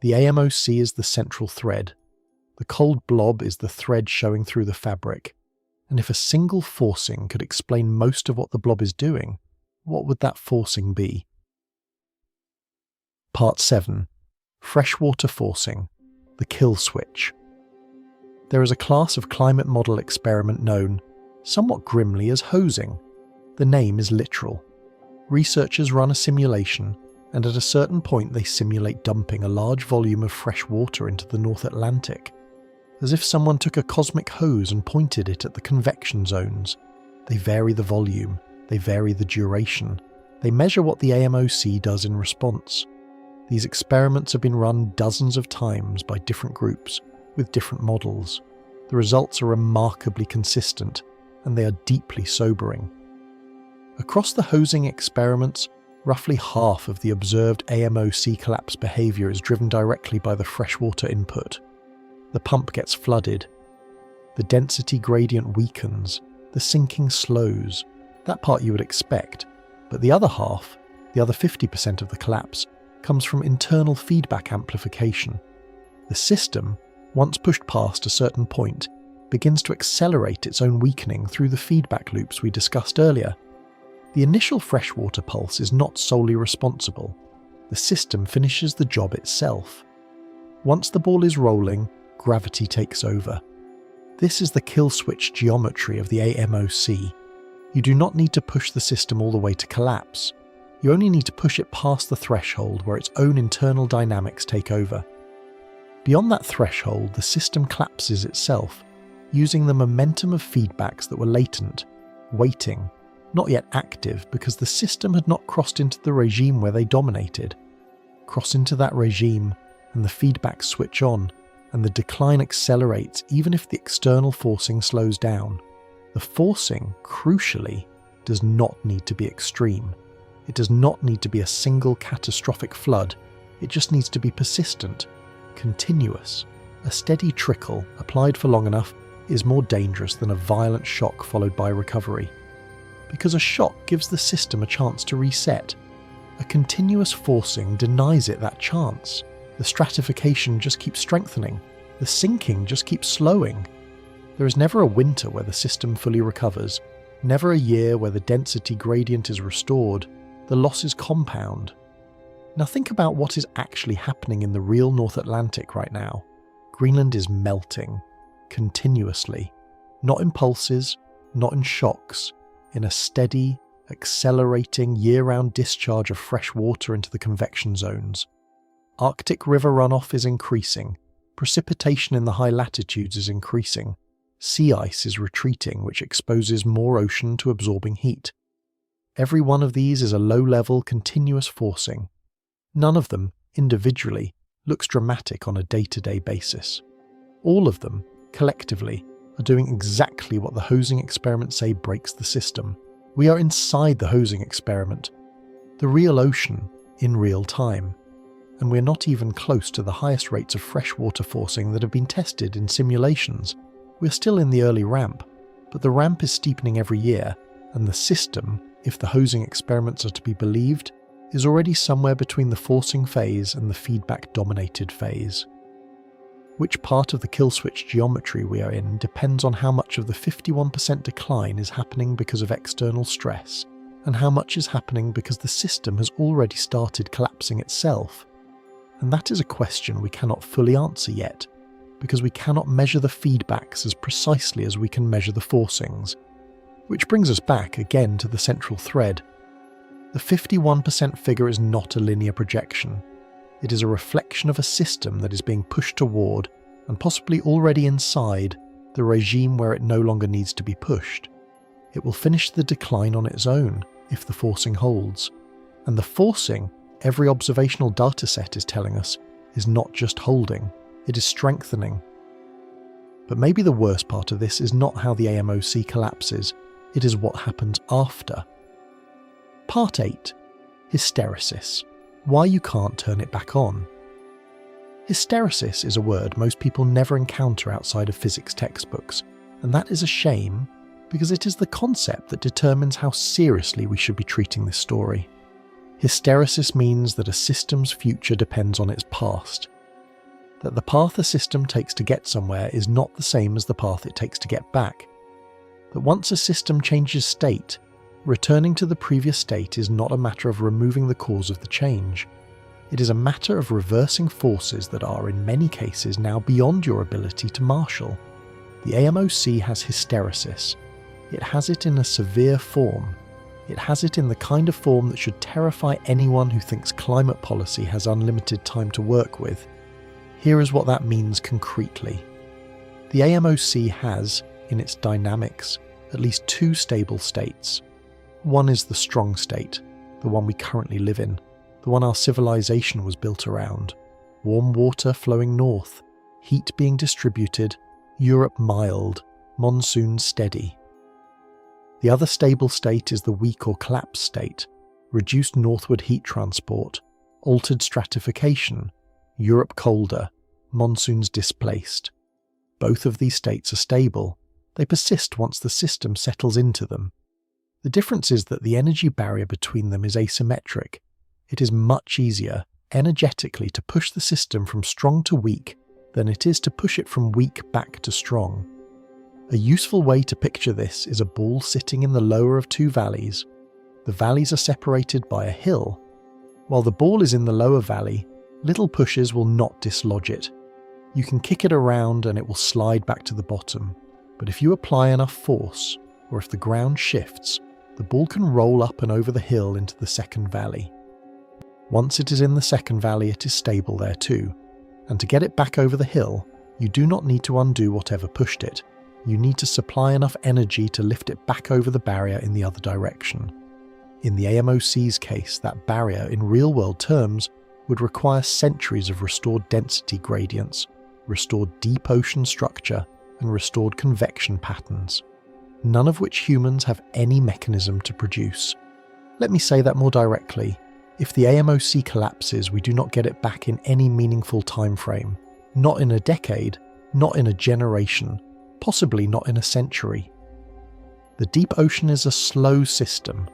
The AMOC is the central thread. The cold blob is the thread showing through the fabric. And if a single forcing could explain most of what the blob is doing, what would that forcing be? Part 7. Freshwater Forcing, the Kill Switch. There is a class of climate model experiment known, somewhat grimly, as hosing. The name is literal. Researchers run a simulation, and at a certain point they simulate dumping a large volume of fresh water into the North Atlantic. As if someone took a cosmic hose and pointed it at the convection zones. They vary the volume, they vary the duration, they measure what the AMOC does in response. These experiments have been run dozens of times by different groups, with different models. The results are remarkably consistent, and they are deeply sobering. Across the hosing experiments, roughly half of the observed AMOC collapse behaviour is driven directly by the freshwater input. The pump gets flooded. The density gradient weakens. The sinking slows. That part you would expect. But the other half, the other 50% of the collapse, comes from internal feedback amplification. The system, once pushed past a certain point, begins to accelerate its own weakening through the feedback loops we discussed earlier. The initial freshwater pulse is not solely responsible. The system finishes the job itself. Once the ball is rolling, gravity takes over. This is the kill switch geometry of the AMOC. You do not need to push the system all the way to collapse. You only need to push it past the threshold where its own internal dynamics take over. Beyond that threshold, the system collapses itself, using the momentum of feedbacks that were latent, waiting, not yet active because the system had not crossed into the regime where they dominated. Cross into that regime, and the feedbacks switch on, and the decline accelerates even if the external forcing slows down. The forcing, crucially, does not need to be extreme. It does not need to be a single catastrophic flood. It just needs to be persistent, continuous. A steady trickle, applied for long enough, is more dangerous than a violent shock followed by recovery. Because a shock gives the system a chance to reset. A continuous forcing denies it that chance. The stratification just keeps strengthening. The sinking just keeps slowing. There is never a winter where the system fully recovers, never a year where the density gradient is restored. The losses compound. Now think about what is actually happening in the real North Atlantic right now. Greenland is melting, continuously. Not in pulses, not in shocks, in a steady, accelerating year-round discharge of fresh water into the convection zones. Arctic river runoff is increasing. Precipitation in the high latitudes is increasing. Sea ice is retreating, which exposes more ocean to absorbing heat. Every one of these is a low-level, continuous forcing. None of them, individually, looks dramatic on a day-to-day basis. All of them, collectively, are doing exactly what the hosing experiments say breaks the system. We are inside the hosing experiment, the real ocean, in real time. And we're not even close to the highest rates of freshwater forcing that have been tested in simulations. We're still in the early ramp, but the ramp is steepening every year, and the system, if the hosing experiments are to be believed, is already somewhere between the forcing phase and the feedback-dominated phase. Which part of the kill switch geometry we are in depends on how much of the 51% decline is happening because of external stress, and how much is happening because the system has already started collapsing itself. And that is a question we cannot fully answer yet, because we cannot measure the feedbacks as precisely as we can measure the forcings. Which brings us back again to the central thread. The 51% figure is not a linear projection. It is a reflection of a system that is being pushed toward, and possibly already inside, the regime where it no longer needs to be pushed. It will finish the decline on its own if the forcing holds. And the forcing, every observational dataset is telling us, is not just holding, it is strengthening. But maybe the worst part of this is not how the AMOC collapses, it is what happens after. Part 8. Hysteresis. Why you can't turn it back on. Hysteresis is a word most people never encounter outside of physics textbooks, and that is a shame, because it is the concept that determines how seriously we should be treating this story. Hysteresis means that a system's future depends on its past. That the path a system takes to get somewhere is not the same as the path it takes to get back. That once a system changes state, returning to the previous state is not a matter of removing the cause of the change. It is a matter of reversing forces that are, in many cases, now beyond your ability to marshal. The AMOC has hysteresis. It has it in a severe form. It has it in the kind of form that should terrify anyone who thinks climate policy has unlimited time to work with. Here is what that means concretely. The AMOC has, in its dynamics, at least two stable states. One is the strong state, the one we currently live in, the one our civilization was built around. Warm water flowing north, heat being distributed, Europe mild, monsoons steady. The other stable state is the weak or collapsed state, reduced northward heat transport, altered stratification, Europe colder, monsoons displaced. Both of these states are stable. They persist once the system settles into them. The difference is that the energy barrier between them is asymmetric. It is much easier, energetically, to push the system from strong to weak than it is to push it from weak back to strong. A useful way to picture this is a ball sitting in the lower of two valleys. The valleys are separated by a hill. While the ball is in the lower valley, little pushes will not dislodge it. You can kick it around and it will slide back to the bottom. But if you apply enough force, or if the ground shifts, the ball can roll up and over the hill into the second valley. Once it is in the second valley, it is stable there too, and to get it back over the hill, you do not need to undo whatever pushed it. You need to supply enough energy to lift it back over the barrier in the other direction. In the AMOC's case, that barrier in real-world terms would require centuries of restored density gradients, restored deep ocean structure, and restored convection patterns, none of which humans have any mechanism to produce. Let me say that more directly. If the AMOC collapses, we do not get it back in any meaningful time frame. Not in a decade, not in a generation, possibly not in a century. The deep ocean is a slow system.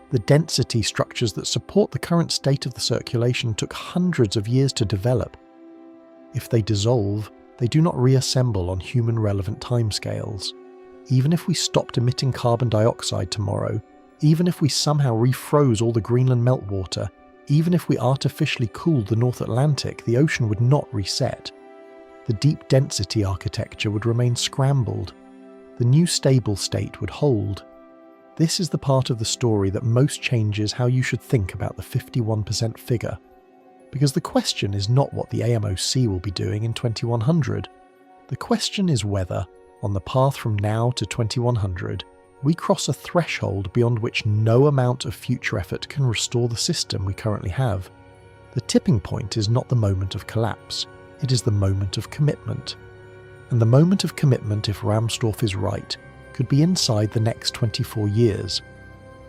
The density structures that support the current state of the circulation took hundreds of years to develop. If they dissolve, they do not reassemble on human-relevant timescales. Even if we stopped emitting carbon dioxide tomorrow, even if we somehow refroze all the Greenland meltwater, even if we artificially cooled the North Atlantic, the ocean would not reset. The deep density architecture would remain scrambled. The new stable state would hold. This is the part of the story that most changes how you should think about the 51% figure. Because the question is not what the AMOC will be doing in 2100. The question is whether, on the path from now to 2100, we cross a threshold beyond which no amount of future effort can restore the system we currently have. The tipping point is not the moment of collapse, it is the moment of commitment. And the moment of commitment, if Ramstorff is right, could be inside the next 24 years.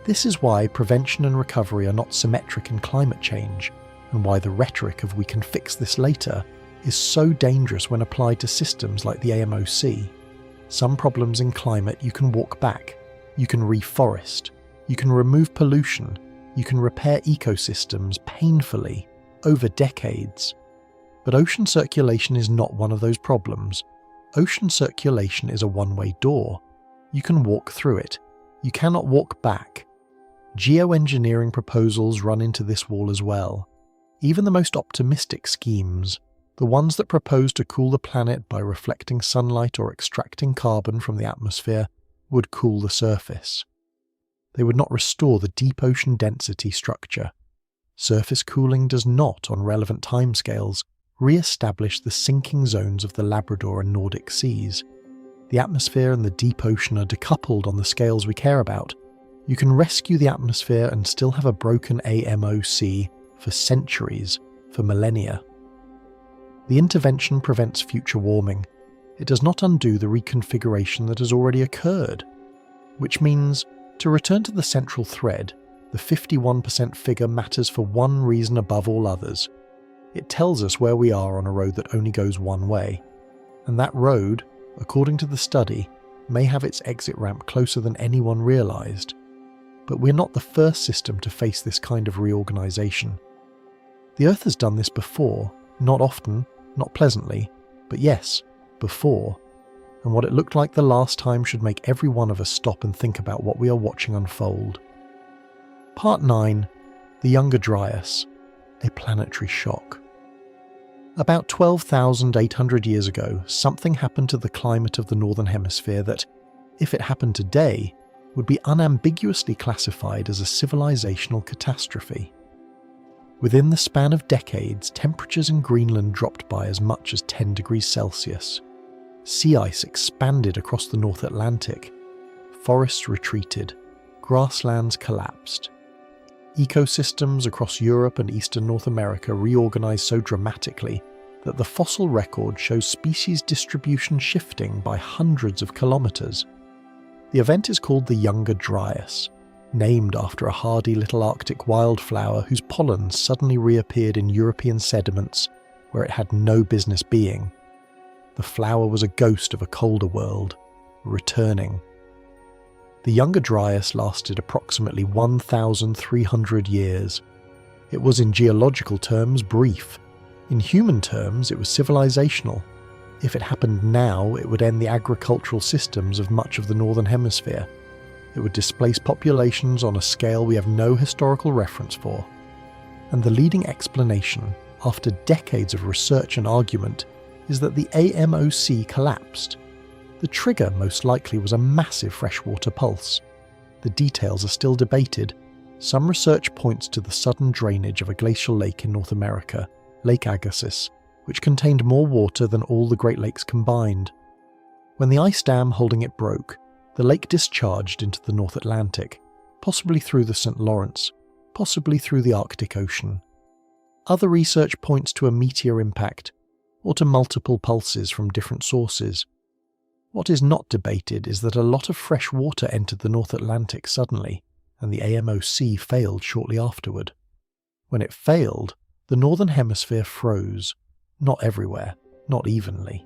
This is why prevention and recovery are not symmetric in climate change, and why the rhetoric of "we can fix this later" is so dangerous when applied to systems like the AMOC. Some problems in climate you can walk back, you can reforest, you can remove pollution, you can repair ecosystems painfully, over decades. But ocean circulation is not one of those problems. Ocean circulation is a one-way door. You can walk through it. You cannot walk back. Geoengineering proposals run into this wall as well. Even the most optimistic schemes, the ones that propose to cool the planet by reflecting sunlight or extracting carbon from the atmosphere, would cool the surface. They would not restore the deep ocean density structure. Surface cooling does not, on relevant timescales, re-establish the sinking zones of the Labrador and Nordic seas. The atmosphere and the deep ocean are decoupled on the scales we care about. You can rescue the atmosphere and still have a broken AMOC for centuries, for millennia. The intervention prevents future warming. It does not undo the reconfiguration that has already occurred. Which means, to return to the central thread, the 51% figure matters for one reason above all others. It tells us where we are on a road that only goes one way. And that road, according to the study, may have its exit ramp closer than anyone realised. But we're not the first system to face this kind of reorganisation. The Earth has done this before, not often, not pleasantly, but yes, before. And what it looked like the last time should make every one of us stop and think about what we are watching unfold. Part 9. The Younger Dryas. A planetary shock. About 12,800 years ago, something happened to the climate of the Northern Hemisphere that, if it happened today, would be unambiguously classified as a civilizational catastrophe. Within the span of decades, temperatures in Greenland dropped by as much as 10 degrees Celsius. Sea ice expanded across the North Atlantic. Forests retreated. Grasslands collapsed. Ecosystems across Europe and eastern North America reorganized so dramatically that the fossil record shows species distribution shifting by hundreds of kilometers. The event is called the Younger Dryas, named after a hardy little Arctic wildflower whose pollen suddenly reappeared in European sediments where it had no business being. The flower was a ghost of a colder world, returning. The Younger Dryas lasted approximately 1,300 years. It was in geological terms brief. In human terms, it was civilizational. If it happened now, it would end the agricultural systems of much of the Northern Hemisphere. It would displace populations on a scale we have no historical reference for. And the leading explanation, after decades of research and argument, is that the AMOC collapsed. The trigger most likely was a massive freshwater pulse. The details are still debated. Some research points to the sudden drainage of a glacial lake in North America, Lake Agassiz, which contained more water than all the Great Lakes combined. When the ice dam holding it broke, the lake discharged into the North Atlantic, possibly through the St. Lawrence, possibly through the Arctic Ocean. Other research points to a meteor impact, or to multiple pulses from different sources. What is not debated is that a lot of fresh water entered the North Atlantic suddenly, and the AMOC failed shortly afterward. When it failed, the Northern Hemisphere froze, not everywhere, not evenly.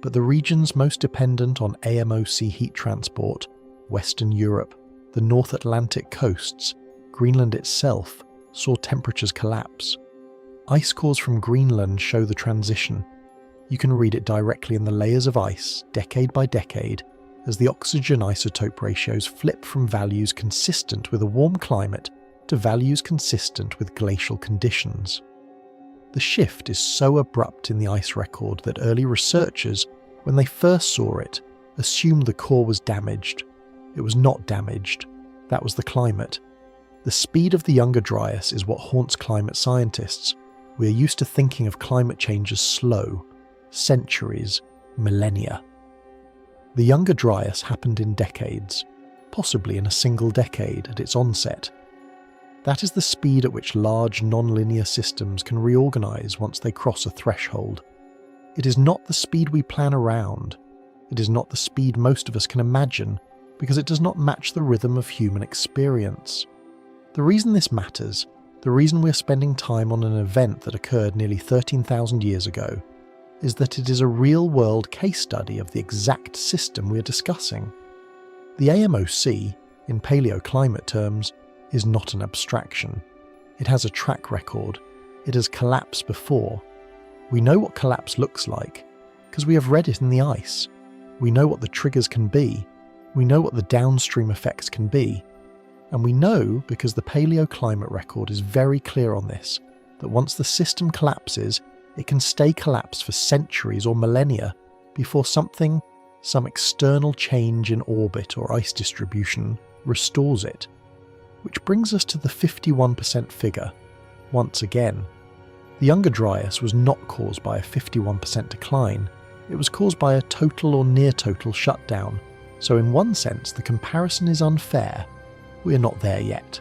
But the regions most dependent on AMOC heat transport, Western Europe, the North Atlantic coasts, Greenland itself, saw temperatures collapse. Ice cores from Greenland show the transition. You can read it directly in the layers of ice, decade by decade, as the oxygen isotope ratios flip from values consistent with a warm climate to values consistent with glacial conditions. The shift is so abrupt in the ice record that early researchers, when they first saw it, assumed the core was damaged. It was not damaged. That was the climate. The speed of the Younger Dryas is what haunts climate scientists. We are used to thinking of climate change as slow, centuries, millennia. The Younger Dryas happened in decades, possibly in a single decade at its onset. That is the speed at which large non-linear systems can reorganize once they cross a threshold. It is not the speed we plan around. It is not the speed most of us can imagine, because it does not match the rhythm of human experience. The reason this matters, the reason we are spending time on an event that occurred nearly 13,000 years ago, is that it is a real-world case study of the exact system we are discussing. The AMOC, in paleoclimate terms, is not an abstraction. It has a track record. It has collapsed before. We know what collapse looks like, because we have read it in the ice. We know what the triggers can be. We know what the downstream effects can be. And we know, because the paleoclimate record is very clear on this, that once the system collapses, it can stay collapsed for centuries or millennia before some external change in orbit or ice distribution restores it. Which brings us to the 51% figure. Once again, the Younger Dryas was not caused by a 51% decline. It was caused by a total or near total shutdown. So in one sense, the comparison is unfair. We're not there yet.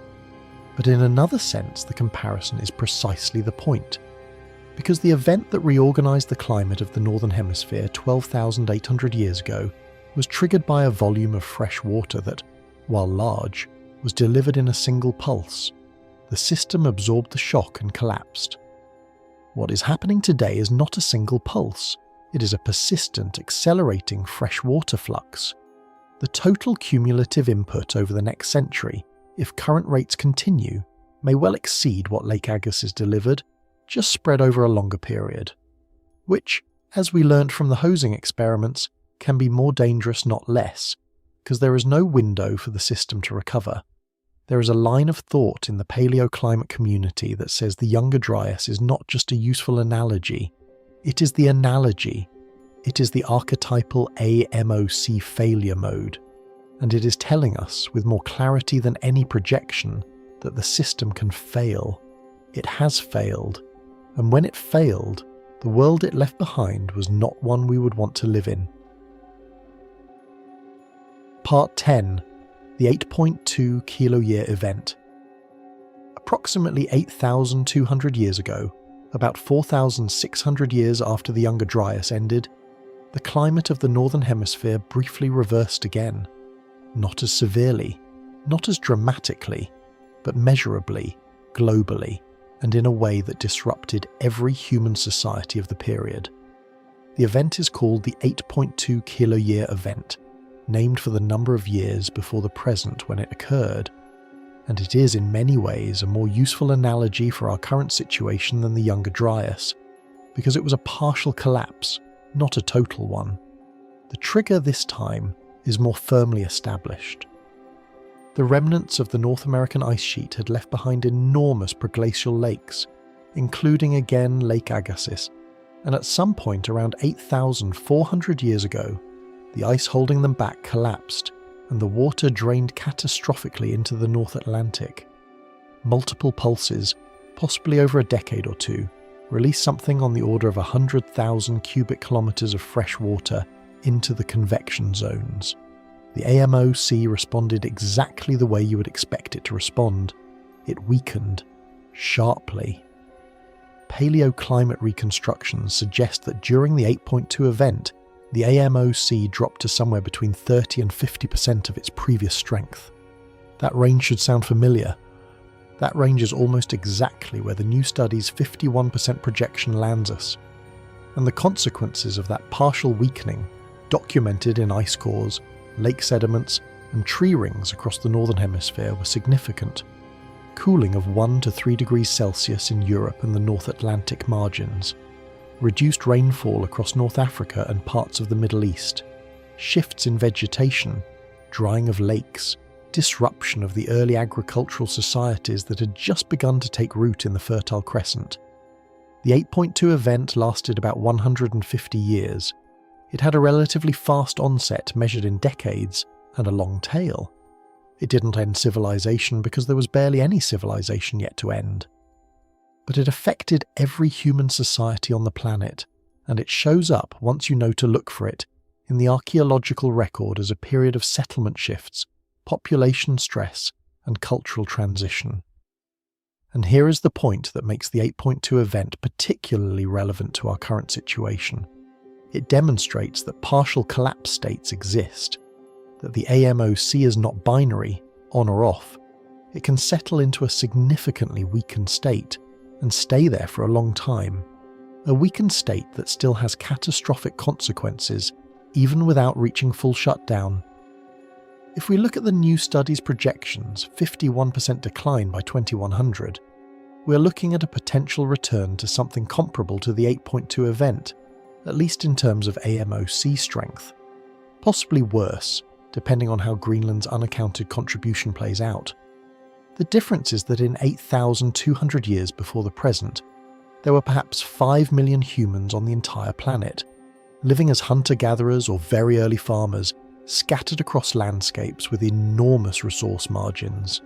But in another sense, the comparison is precisely the point. Because the event that reorganised the climate of the Northern Hemisphere 12,800 years ago was triggered by a volume of fresh water that, while large, was delivered in a single pulse. The system absorbed the shock and collapsed. What is happening today is not a single pulse. It is a persistent, accelerating freshwater flux. The total cumulative input over the next century, if current rates continue, may well exceed what Lake Agassiz delivered, just spread over a longer period. Which, as we learnt from the hosing experiments, can be more dangerous, not less, because there is no window for the system to recover. There is a line of thought in the paleoclimate community that says the Younger Dryas is not just a useful analogy, it is the analogy. It is the archetypal AMOC failure mode, and it is telling us with more clarity than any projection that the system can fail. It has failed, and when it failed, the world it left behind was not one we would want to live in. Part 10. The 8.2 kiloyear event. Approximately 8,200 years ago, about 4,600 years after the Younger Dryas ended, the climate of the Northern Hemisphere briefly reversed again. Not as severely, not as dramatically, but measurably, globally, and in a way that disrupted every human society of the period. The event is called the 8.2 kiloyear event, named for the number of years before the present when it occurred, and it is in many ways a more useful analogy for our current situation than the Younger Dryas, because it was a partial collapse, not a total one. The trigger this time is more firmly established. The remnants of the North American ice sheet had left behind enormous proglacial lakes, including again Lake Agassiz, and at some point around 8,400 years ago, the ice holding them back collapsed, and the water drained catastrophically into the North Atlantic. Multiple pulses, possibly over a decade or two, released something on the order of 100,000 cubic kilometres of fresh water into the convection zones. The AMOC responded exactly the way you would expect it to respond. It weakened, sharply. Paleoclimate reconstructions suggest that during the 8.2 event, the AMOC dropped to somewhere between 30 and 50% of its previous strength. That range should sound familiar. That range is almost exactly where the new study's 51% projection lands us. And the consequences of that partial weakening, documented in ice cores, lake sediments, and tree rings across the Northern Hemisphere, were significant. Cooling of 1 to 3 degrees Celsius in Europe and the North Atlantic margins, reduced rainfall across North Africa and parts of the Middle East, shifts in vegetation, drying of lakes, disruption of the early agricultural societies that had just begun to take root in the Fertile Crescent. The 8.2 event lasted about 150 years. It had a relatively fast onset measured in decades and a long tail. It didn't end civilization because there was barely any civilization yet to end. But it affected every human society on the planet, and it shows up, once you know to look for it, in the archaeological record as a period of settlement shifts, population stress, and cultural transition. And here is the point that makes the 8.2 event particularly relevant to our current situation. It demonstrates that partial collapse states exist, that the AMOC is not binary, on or off. It can settle into a significantly weakened state, and stay there for a long time. A weakened state that still has catastrophic consequences, even without reaching full shutdown. If we look at the new study's projections, 51% decline by 2100, we're looking at a potential return to something comparable to the 8.2 event, at least in terms of AMO sea strength. Possibly worse, depending on how Greenland's unaccounted contribution plays out. The difference is that in 8,200 years before the present, there were perhaps 5 million humans on the entire planet, living as hunter-gatherers or very early farmers, scattered across landscapes with enormous resource margins.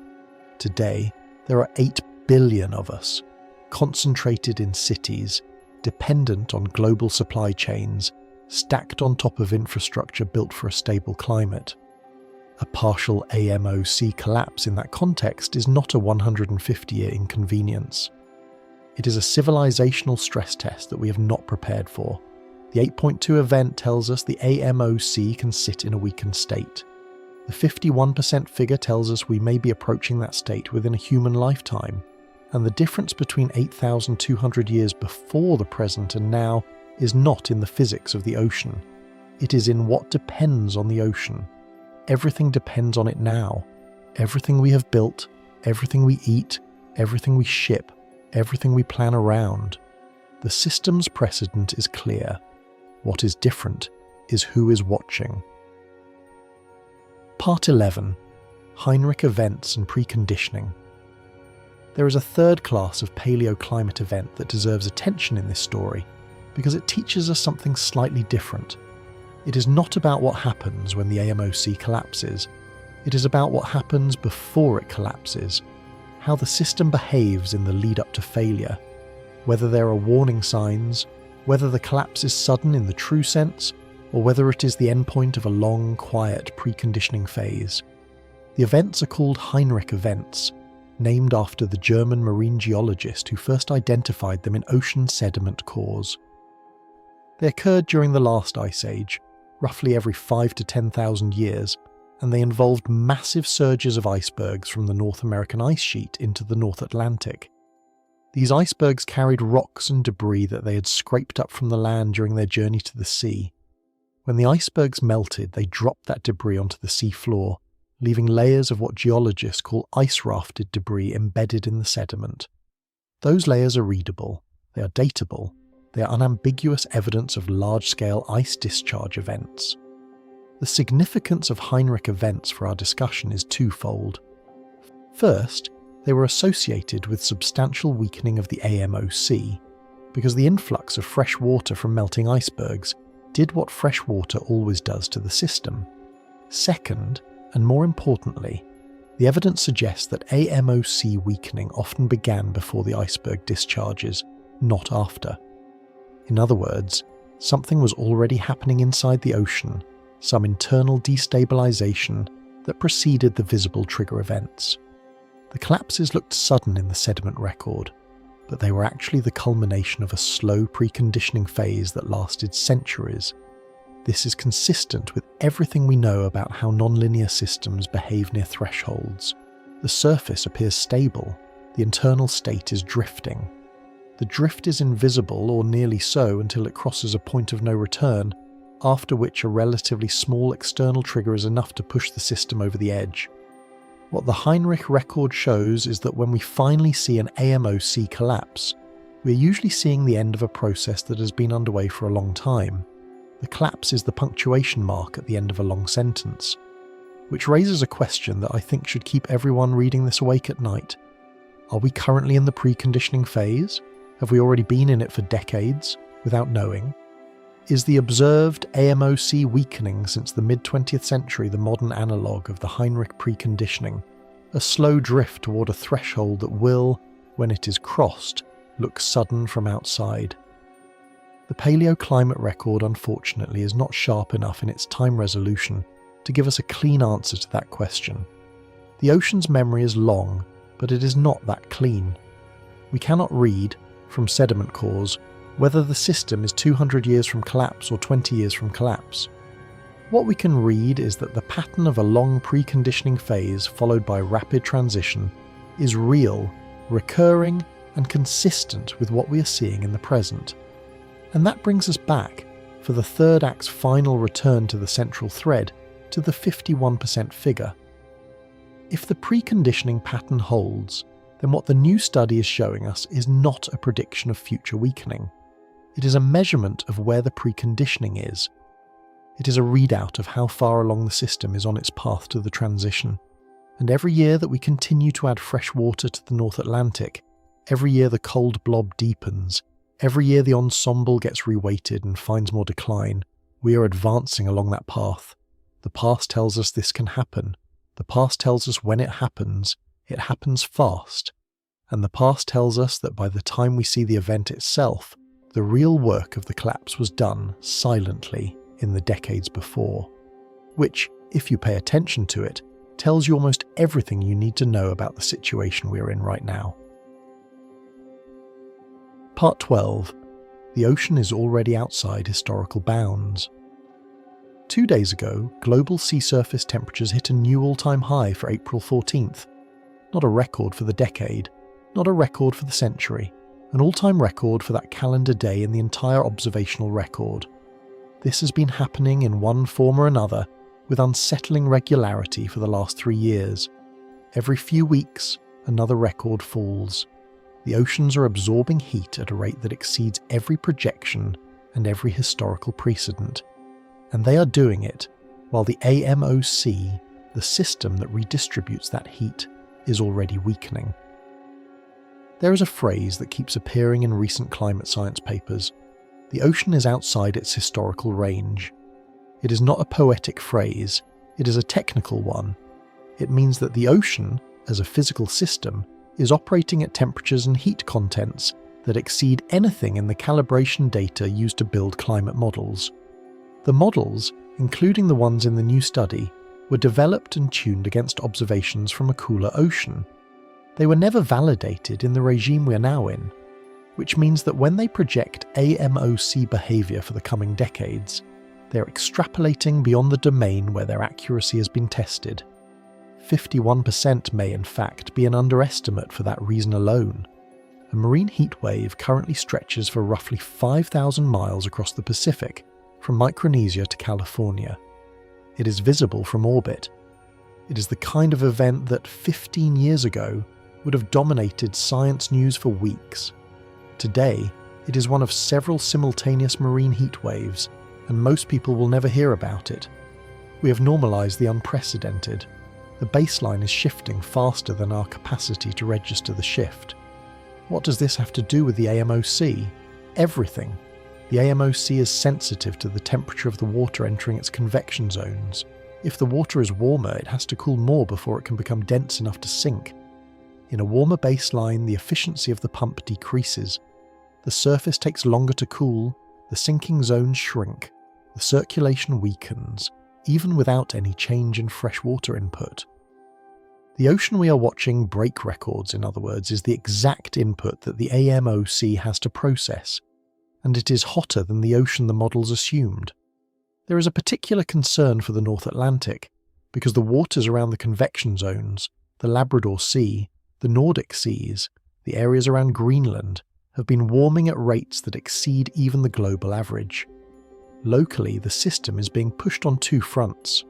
Today, there are 8 billion of us, concentrated in cities, dependent on global supply chains, stacked on top of infrastructure built for a stable climate. A partial AMO sea collapse in that context is not a 150-year inconvenience. It is a civilizational stress test that we have not prepared for. The 8.2 event tells us the AMOC can sit in a weakened state. The 51% figure tells us we may be approaching that state within a human lifetime, and the difference between 8,200 years before the present and now is not in the physics of the ocean. It is in what depends on the ocean. Everything depends on it now. Everything we have built, everything we eat, everything we ship, everything we plan around. The system's precedent is clear. What is different is who is watching. Part 11. Heinrich Events and Preconditioning. There is a third class of paleoclimate event that deserves attention in this story because it teaches us something slightly different. It is not about what happens when the AMOC collapses. It is about what happens before it collapses, how the system behaves in the lead up to failure, whether there are warning signs, whether the collapse is sudden in the true sense, or whether it is the endpoint of a long, quiet preconditioning phase. The events are called Heinrich events, named after the German marine geologist who first identified them in ocean sediment cores. They occurred during the last ice age, roughly every 5 to 10,000 years, and they involved massive surges of icebergs from the North American ice sheet into the North Atlantic. These icebergs carried rocks and debris that they had scraped up from the land during their journey to the sea. When the icebergs melted, they dropped that debris onto the sea floor, leaving layers of what geologists call ice-rafted debris embedded in the sediment. Those layers are readable, they are datable, they are unambiguous evidence of large-scale ice discharge events. The significance of Heinrich events for our discussion is twofold. First, they were associated with substantial weakening of the AMOC, because the influx of fresh water from melting icebergs did what fresh water always does to the system. Second, and more importantly, the evidence suggests that AMOC weakening often began before the iceberg discharges, not after. In other words, something was already happening inside the ocean, some internal destabilization that preceded the visible trigger events. The collapses looked sudden in the sediment record, but they were actually the culmination of a slow preconditioning phase that lasted centuries. This is consistent with everything we know about how nonlinear systems behave near thresholds. The surface appears stable, the internal state is drifting. The drift is invisible or nearly so until it crosses a point of no return, after which a relatively small external trigger is enough to push the system over the edge. What the Heinrich record shows is that when we finally see an AMOC collapse, we're usually seeing the end of a process that has been underway for a long time. The collapse is the punctuation mark at the end of a long sentence, which raises a question that I think should keep everyone reading this awake at night. Are we currently in the preconditioning phase? Have we already been in it for decades, without knowing? Is the observed AMOC weakening since the mid-20th century the modern analogue of the Heinrich preconditioning, a slow drift toward a threshold that will, when it is crossed, look sudden from outside? The paleoclimate record, unfortunately, is not sharp enough in its time resolution to give us a clean answer to that question. The ocean's memory is long, but it is not that clean. We cannot read, from sediment cores, whether the system is 200 years from collapse or 20 years from collapse. What we can read is that the pattern of a long preconditioning phase followed by rapid transition is real, recurring, and consistent with what we are seeing in the present. And that brings us back, for the third act's final return to the central thread, to the 51% figure. If the preconditioning pattern holds, then what the new study is showing us is not a prediction of future weakening. It is a measurement of where the preconditioning is. It is a readout of how far along the system is on its path to the transition. And every year that we continue to add fresh water to the North Atlantic, every year the cold blob deepens, every year the ensemble gets reweighted and finds more decline, we are advancing along that path. The past tells us this can happen. The past tells us when it happens fast. And the past tells us that by the time we see the event itself, the real work of the collapse was done silently in the decades before. Which, if you pay attention to it, tells you almost everything you need to know about the situation we are in right now. Part 12. The ocean is already outside historical bounds. 2 days ago, global sea surface temperatures hit a new all-time high for April 14th. Not a record for the decade, not a record for the century, an all-time record for that calendar day in the entire observational record. This has been happening in one form or another with unsettling regularity for the last 3 years. Every few weeks, another record falls. The oceans are absorbing heat at a rate that exceeds every projection and every historical precedent. And they are doing it while the AMOC, the system that redistributes that heat, is already weakening. There is a phrase that keeps appearing in recent climate science papers. The ocean is outside its historical range. It is not a poetic phrase, it is a technical one. It means that the ocean, as a physical system, is operating at temperatures and heat contents that exceed anything in the calibration data used to build climate models. The models, including the ones in the new study, were developed and tuned against observations from a cooler ocean. They were never validated in the regime we are now in, which means that when they project AMOC behaviour for the coming decades, they're extrapolating beyond the domain where their accuracy has been tested. 51% may in fact be an underestimate for that reason alone. A marine heat wave currently stretches for roughly 5,000 miles across the Pacific, from Micronesia to California. It is visible from orbit. It is the kind of event that 15 years ago would have dominated science news for weeks. Today, it is one of several simultaneous marine heat waves, and most people will never hear about it. We have normalized the unprecedented. The baseline is shifting faster than our capacity to register the shift. What does this have to do with the AMOC? Everything. The AMOC is sensitive to the temperature of the water entering its convection zones. If the water is warmer, it has to cool more before it can become dense enough to sink. In a warmer baseline, the efficiency of the pump decreases. The surface takes longer to cool, the sinking zones shrink, the circulation weakens, even without any change in freshwater input. The ocean we are watching break records, in other words, is the exact input that the AMOC has to process, and it is hotter than the ocean the models assumed. There is a particular concern for the North Atlantic, because the waters around the convection zones, the Labrador Sea, the Nordic seas, the areas around Greenland, have been warming at rates that exceed even the global average. Locally, the system is being pushed on 2 fronts: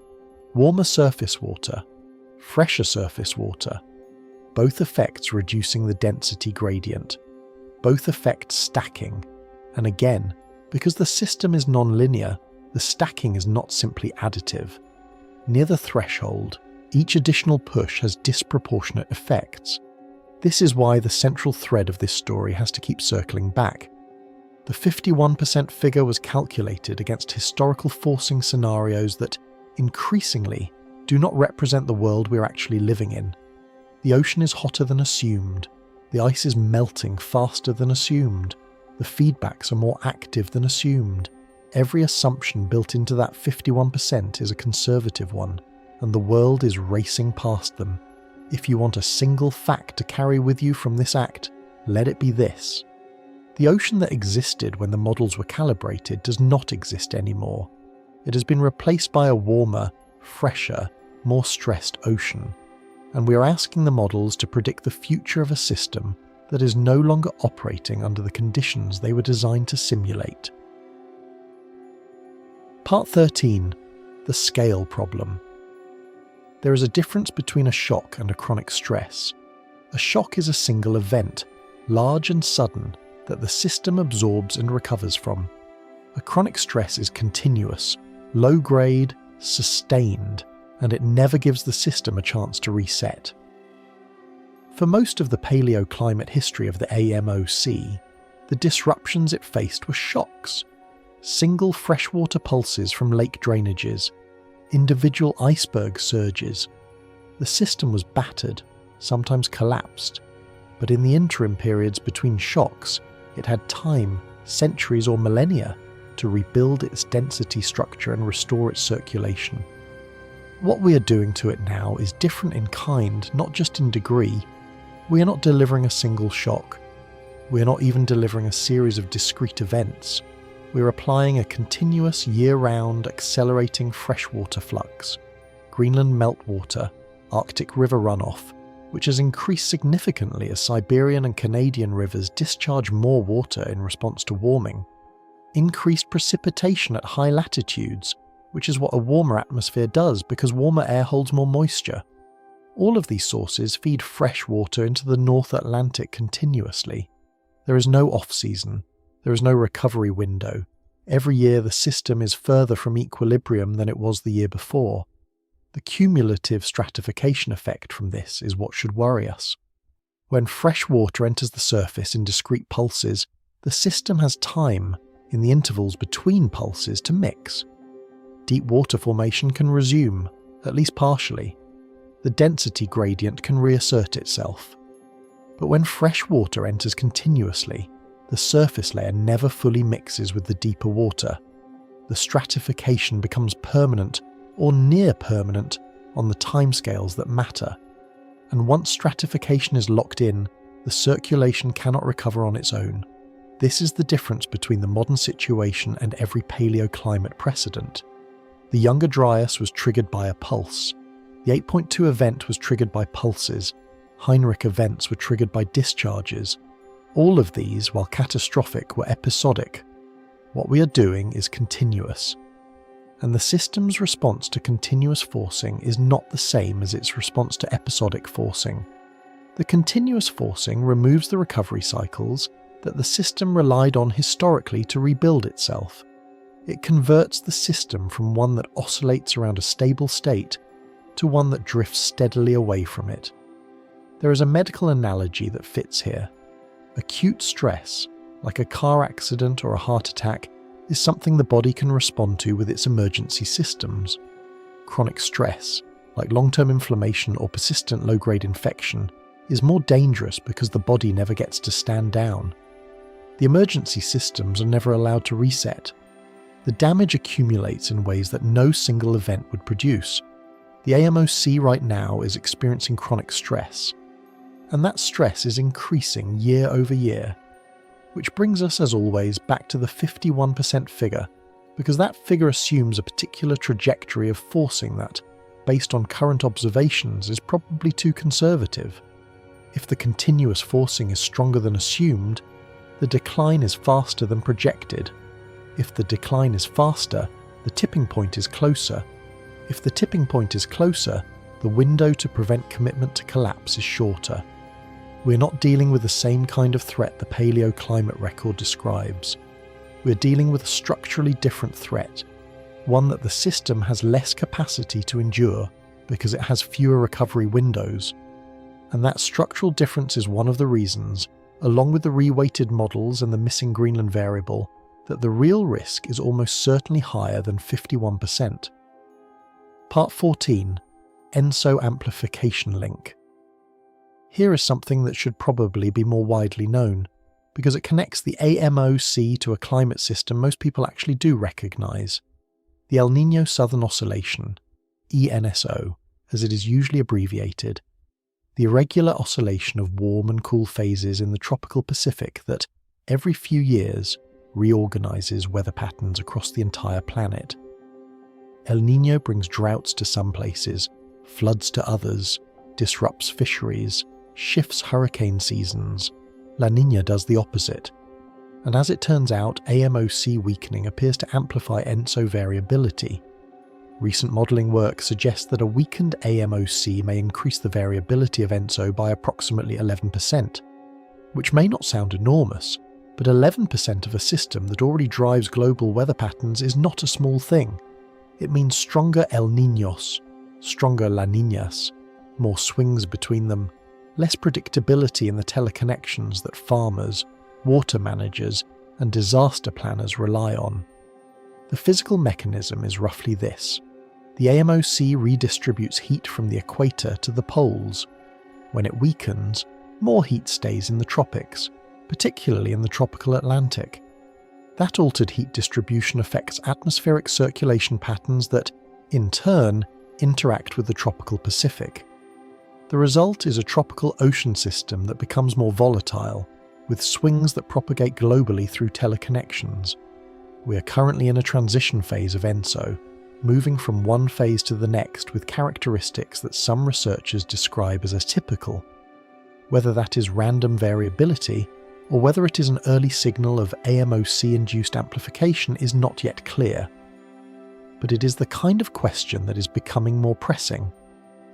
warmer surface water, fresher surface water. Both effects reducing the density gradient. Both effects stacking. And again, because the system is non-linear, the stacking is not simply additive. Near the threshold, each additional push has disproportionate effects. This is why the central thread of this story has to keep circling back. The 51% figure was calculated against historical forcing scenarios that, increasingly, do not represent the world we're actually living in. The ocean is hotter than assumed. The ice is melting faster than assumed. The feedbacks are more active than assumed. Every assumption built into that 51% is a conservative one, and the world is racing past them. If you want a single fact to carry with you from this act, let it be this. The ocean that existed when the models were calibrated does not exist anymore. It has been replaced by a warmer, fresher, more stressed ocean, and we are asking the models to predict the future of a system that is no longer operating under the conditions they were designed to simulate. Part 13. The scale problem. There is a difference between a shock and a chronic stress. A shock is a single event, large and sudden, that the system absorbs and recovers from. A chronic stress is continuous, low-grade, sustained, and it never gives the system a chance to reset. For most of the paleoclimate history of the AMOC, the disruptions it faced were shocks. Single freshwater pulses from lake drainages, individual iceberg surges. The system was battered, sometimes collapsed, but in the interim periods between shocks, it had time, centuries or millennia, to rebuild its density structure and restore its circulation. What we are doing to it now is different in kind, not just in degree. We are not delivering a single shock. We are not even delivering a series of discrete events. We are applying a continuous year-round accelerating freshwater flux, Greenland meltwater, Arctic river runoff, which has increased significantly as Siberian and Canadian rivers discharge more water in response to warming, increased precipitation at high latitudes, which is what a warmer atmosphere does because warmer air holds more moisture. All of these sources feed fresh water into the North Atlantic continuously. There is no off-season. There is no recovery window. Every year the system is further from equilibrium than it was the year before. The cumulative stratification effect from this is what should worry us. When fresh water enters the surface in discrete pulses, the system has time, in the intervals between pulses, to mix. Deep water formation can resume, at least partially. The density gradient can reassert itself. But when fresh water enters continuously, the surface layer never fully mixes with the deeper water. The stratification becomes permanent or near permanent on the timescales that matter. And once stratification is locked in, the circulation cannot recover on its own. This is the difference between the modern situation and every paleoclimate precedent. The Younger Dryas was triggered by a pulse. The 8.2 event was triggered by pulses. Heinrich events were triggered by discharges. All of these, while catastrophic, were episodic. What we are doing is continuous. And the system's response to continuous forcing is not the same as its response to episodic forcing. The continuous forcing removes the recovery cycles that the system relied on historically to rebuild itself. It converts the system from one that oscillates around a stable state to one that drifts steadily away from it. There is a medical analogy that fits here. Acute stress, like a car accident or a heart attack, is something the body can respond to with its emergency systems. Chronic stress, like long-term inflammation or persistent low-grade infection, is more dangerous because the body never gets to stand down. The emergency systems are never allowed to reset. The damage accumulates in ways that no single event would produce. The AMOC right now is experiencing chronic stress, and that stress is increasing year over year, which brings us, as always, back to the 51% figure, because that figure assumes a particular trajectory of forcing that, based on current observations, is probably too conservative. If the continuous forcing is stronger than assumed, the decline is faster than projected. If the decline is faster, the tipping point is closer. If the tipping point is closer, the window to prevent commitment to collapse is shorter. We're not dealing with the same kind of threat the paleoclimate record describes. We're dealing with a structurally different threat, one that the system has less capacity to endure because it has fewer recovery windows. And that structural difference is one of the reasons, along with the reweighted models and the missing Greenland variable, that the real risk is almost certainly higher than 51%. Part 14. ENSO Amplification Link. Here is something that should probably be more widely known, because it connects the AMOC to a climate system most people actually do recognise. The El Niño Southern Oscillation, ENSO, as it is usually abbreviated, the irregular oscillation of warm and cool phases in the tropical Pacific that, every few years, reorganises weather patterns across the entire planet. El Niño brings droughts to some places, floods to others, disrupts fisheries, shifts hurricane seasons. La Niña does the opposite. And as it turns out, AMOC weakening appears to amplify ENSO variability. Recent modelling work suggests that a weakened AMOC may increase the variability of ENSO by approximately 11%, which may not sound enormous, but 11% of a system that already drives global weather patterns is not a small thing. It means stronger El Niños, stronger La Niñas, more swings between them, less predictability in the teleconnections that farmers, water managers, and disaster planners rely on. The physical mechanism is roughly this. The AMOC redistributes heat from the equator to the poles. When it weakens, more heat stays in the tropics, particularly in the tropical Atlantic. That altered heat distribution affects atmospheric circulation patterns that, in turn, interact with the tropical Pacific. The result is a tropical ocean system that becomes more volatile, with swings that propagate globally through teleconnections. We are currently in a transition phase of ENSO, moving from one phase to the next with characteristics that some researchers describe as atypical. Whether that is random variability, or whether it is an early signal of AMOC-induced amplification is not yet clear. But it is the kind of question that is becoming more pressing,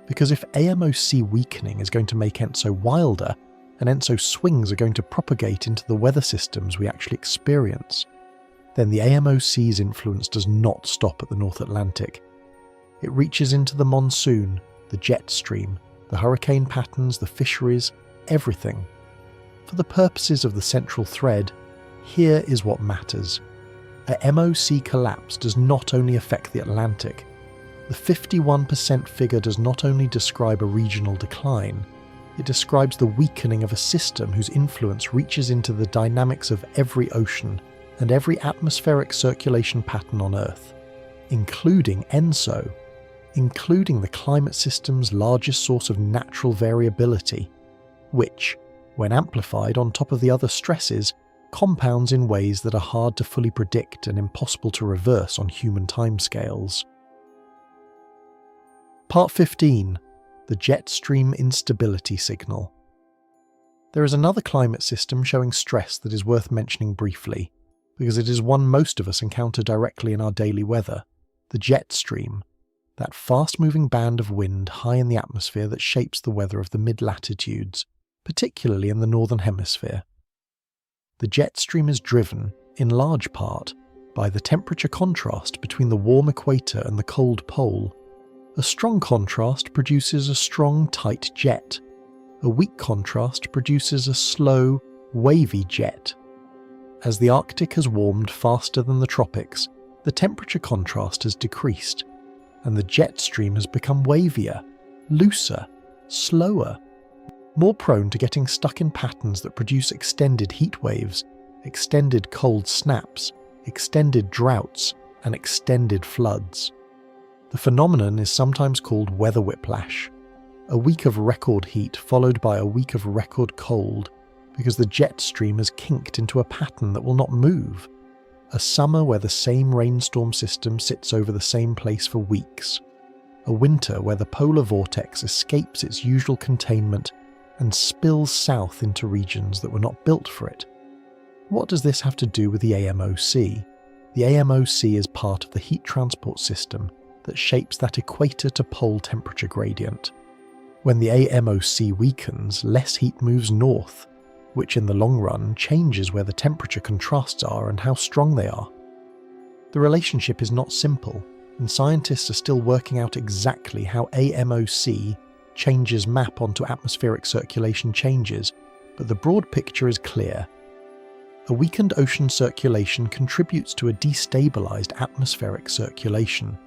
because if AMOC weakening is going to make ENSO wilder, and ENSO swings are going to propagate into the weather systems we actually experience, then the AMOC's influence does not stop at the North Atlantic. It reaches into the monsoon, the jet stream, the hurricane patterns, the fisheries, everything. For the purposes of the central thread, here is what matters. A MOC collapse does not only affect the Atlantic. The 51% figure does not only describe a regional decline, it describes the weakening of a system whose influence reaches into the dynamics of every ocean and every atmospheric circulation pattern on Earth, including ENSO, including the climate system's largest source of natural variability, which, when amplified on top of the other stresses, compounds in ways that are hard to fully predict and impossible to reverse on human timescales. Part 15. The jet stream instability signal. There is another climate system showing stress that is worth mentioning briefly, because it is one most of us encounter directly in our daily weather: the jet stream, that fast-moving band of wind high in the atmosphere that shapes the weather of the mid-latitudes, particularly in the northern hemisphere. The jet stream is driven, in large part, by the temperature contrast between the warm equator and the cold pole. A strong contrast produces a strong, tight jet. A weak contrast produces a slow, wavy jet. As the Arctic has warmed faster than the tropics, the temperature contrast has decreased, and the jet stream has become wavier, looser, slower, more prone to getting stuck in patterns that produce extended heat waves, extended cold snaps, extended droughts, and extended floods. The phenomenon is sometimes called weather whiplash, a week of record heat followed by a week of record cold, because the jet stream has kinked into a pattern that will not move. A summer where the same rainstorm system sits over the same place for weeks. A winter where the polar vortex escapes its usual containment and spills south into regions that were not built for it. What does this have to do with the AMOC? The AMOC is part of the heat transport system that shapes that equator to pole temperature gradient. When the AMOC weakens, less heat moves north, which in the long run changes where the temperature contrasts are and how strong they are. The relationship is not simple, and scientists are still working out exactly how AMOC changes map onto atmospheric circulation changes, but the broad picture is clear. A weakened ocean circulation contributes to a destabilized atmospheric circulation.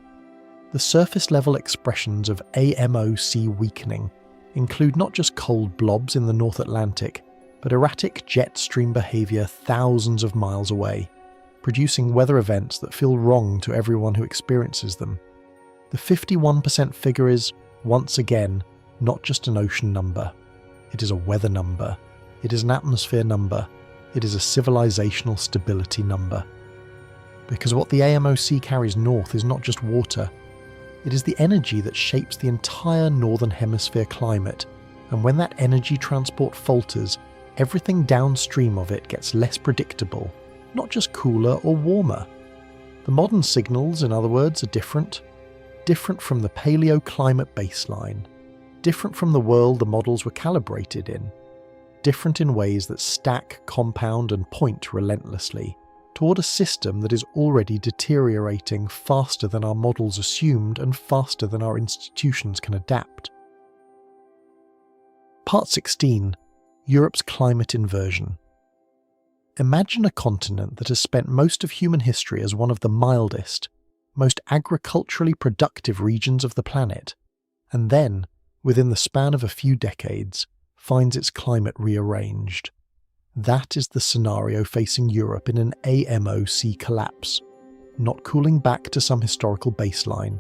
The surface-level expressions of AMOC weakening include not just cold blobs in the North Atlantic, but erratic jet stream behaviour thousands of miles away, producing weather events that feel wrong to everyone who experiences them. The 51% figure is, once again, not just an ocean number. It is a weather number. It is an atmosphere number. It is a civilizational stability number. Because what the AMOC carries north is not just water. It is the energy that shapes the entire northern hemisphere climate, and when that energy transport falters, everything downstream of it gets less predictable, not just cooler or warmer. The modern signals, in other words, are different. different from the paleoclimate baseline, different from the world the models were calibrated in, different in ways that stack, compound and point relentlessly toward a system that is already deteriorating faster than our models assumed and faster than our institutions can adapt. Part 16. Europe's climate inversion. Imagine a continent that has spent most of human history as one of the mildest, most agriculturally productive regions of the planet, and then, within the span of a few decades, finds its climate rearranged. That is the scenario facing Europe in an AMOC collapse. Not cooling back to some historical baseline,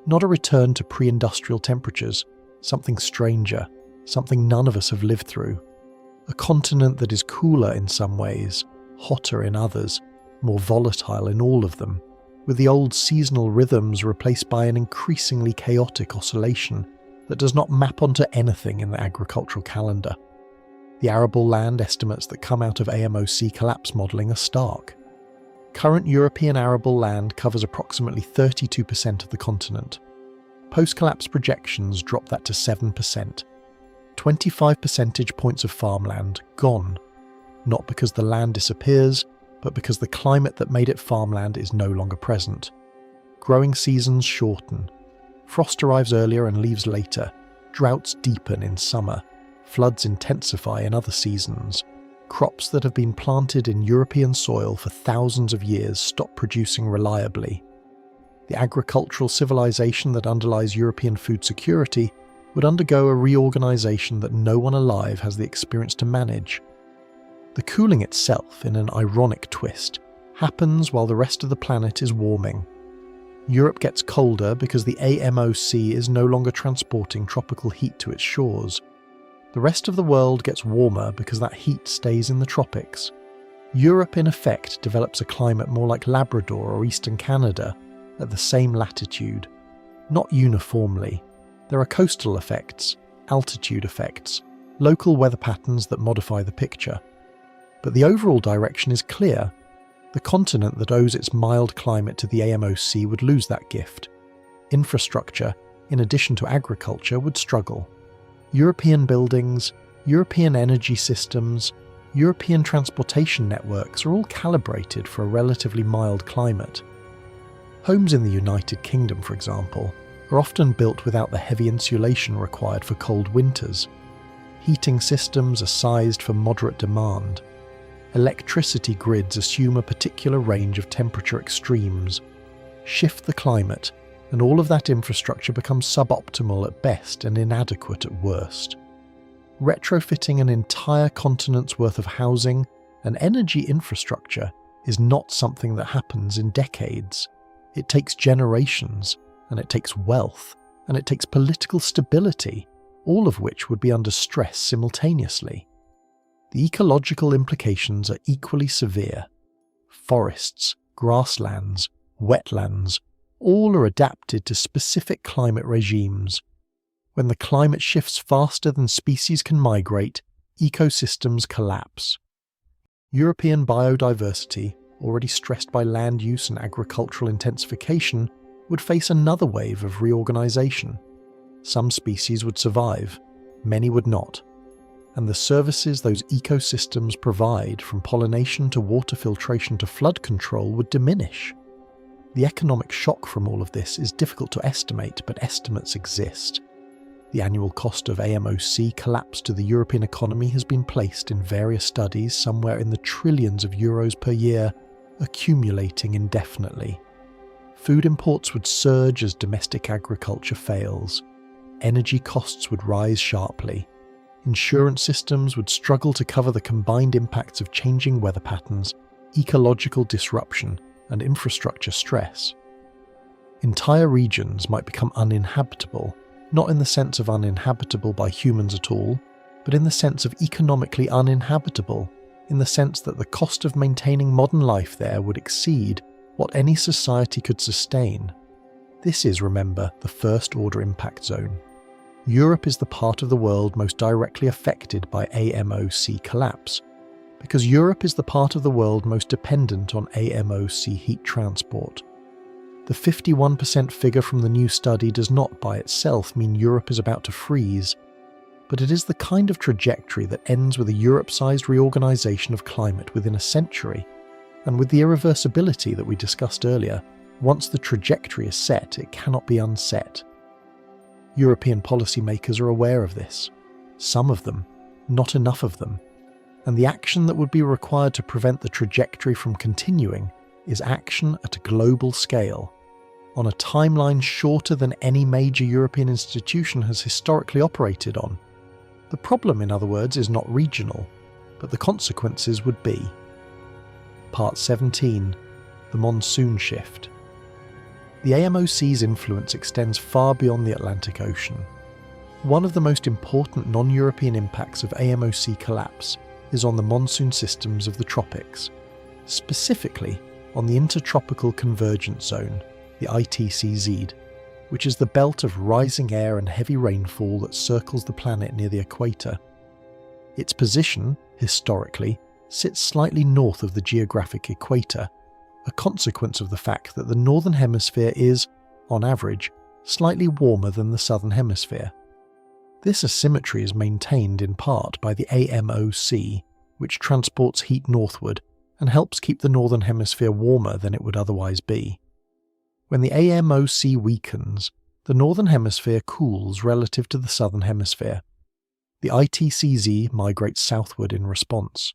not a return to pre-industrial temperatures, something stranger, something none of us have lived through. A continent that is cooler in some ways, hotter in others, more volatile in all of them, with the old seasonal rhythms replaced by an increasingly chaotic oscillation that does not map onto anything in the agricultural calendar. The arable land estimates that come out of AMOC collapse modelling are stark. Current European arable land covers approximately 32% of the continent. Post-collapse projections drop that to 7%. 25 percentage points of farmland gone, not because the land disappears, but because the climate that made it farmland is no longer present. Growing seasons shorten. Frost arrives earlier and leaves later. Droughts deepen in summer. Floods intensify in other seasons. Crops that have been planted in European soil for thousands of years stop producing reliably. The agricultural civilization that underlies European food security would undergo a reorganization that no one alive has the experience to manage. The cooling itself, in an ironic twist, happens while the rest of the planet is warming. Europe gets colder because the AMOC is no longer transporting tropical heat to its shores. The rest of the world gets warmer because that heat stays in the tropics. Europe, in effect, develops a climate more like Labrador or eastern Canada, at the same latitude. Not uniformly. There are coastal effects, altitude effects, local weather patterns that modify the picture. But the overall direction is clear. The continent that owes its mild climate to the AMOC would lose that gift. Infrastructure, in addition to agriculture, would struggle. European buildings, European energy systems, European transportation networks are all calibrated for a relatively mild climate. Homes in the United Kingdom, for example, are often built without the heavy insulation required for cold winters. Heating systems are sized for moderate demand. Electricity grids assume a particular range of temperature extremes. Shift the climate, and all of that infrastructure becomes suboptimal at best and inadequate at worst. Retrofitting an entire continent's worth of housing and energy infrastructure is not something that happens in decades. It takes generations, and it takes wealth, and it takes political stability, all of which would be under stress simultaneously. The ecological implications are equally severe. Forests, grasslands, wetlands, all are adapted to specific climate regimes. When the climate shifts faster than species can migrate, ecosystems collapse. European biodiversity, already stressed by land use and agricultural intensification, would face another wave of reorganization. Some species would survive, many would not. And the services those ecosystems provide, from pollination to water filtration to flood control, would diminish. The economic shock from all of this is difficult to estimate, but estimates exist. The annual cost of AMOC collapse to the European economy has been placed in various studies somewhere in the trillions of euros per year, accumulating indefinitely. Food imports would surge as domestic agriculture fails. Energy costs would rise sharply. Insurance systems would struggle to cover the combined impacts of changing weather patterns, ecological disruption, and infrastructure stress. Entire regions might become uninhabitable, not in the sense of uninhabitable by humans at all, but in the sense of economically uninhabitable, in the sense that the cost of maintaining modern life there would exceed what any society could sustain. This is, remember, the first-order impact zone. Europe is the part of the world most directly affected by AMOC collapse, because Europe is the part of the world most dependent on AMOC heat transport. The 51% figure from the new study does not by itself mean Europe is about to freeze, but it is the kind of trajectory that ends with a Europe-sized reorganisation of climate within a century, and with the irreversibility that we discussed earlier, once the trajectory is set, it cannot be unset. European policymakers are aware of this. Some of them, not enough of them, and the action that would be required to prevent the trajectory from continuing is action at a global scale, on a timeline shorter than any major European institution has historically operated on. The problem, in other words, is not regional, but the consequences would be. Part 17. The monsoon shift. The AMOC's influence extends far beyond the Atlantic Ocean. One of the most important non-European impacts of AMOC collapse is on the monsoon systems of the tropics, specifically on the Intertropical Convergence Zone, the ITCZ, which is the belt of rising air and heavy rainfall that circles the planet near the equator. Its position, historically, sits slightly north of the geographic equator, a consequence of the fact that the northern hemisphere is, on average, slightly warmer than the southern hemisphere. This asymmetry is maintained in part by the AMOC, which transports heat northward and helps keep the northern hemisphere warmer than it would otherwise be. When the AMOC weakens, the northern hemisphere cools relative to the southern hemisphere. The ITCZ migrates southward in response,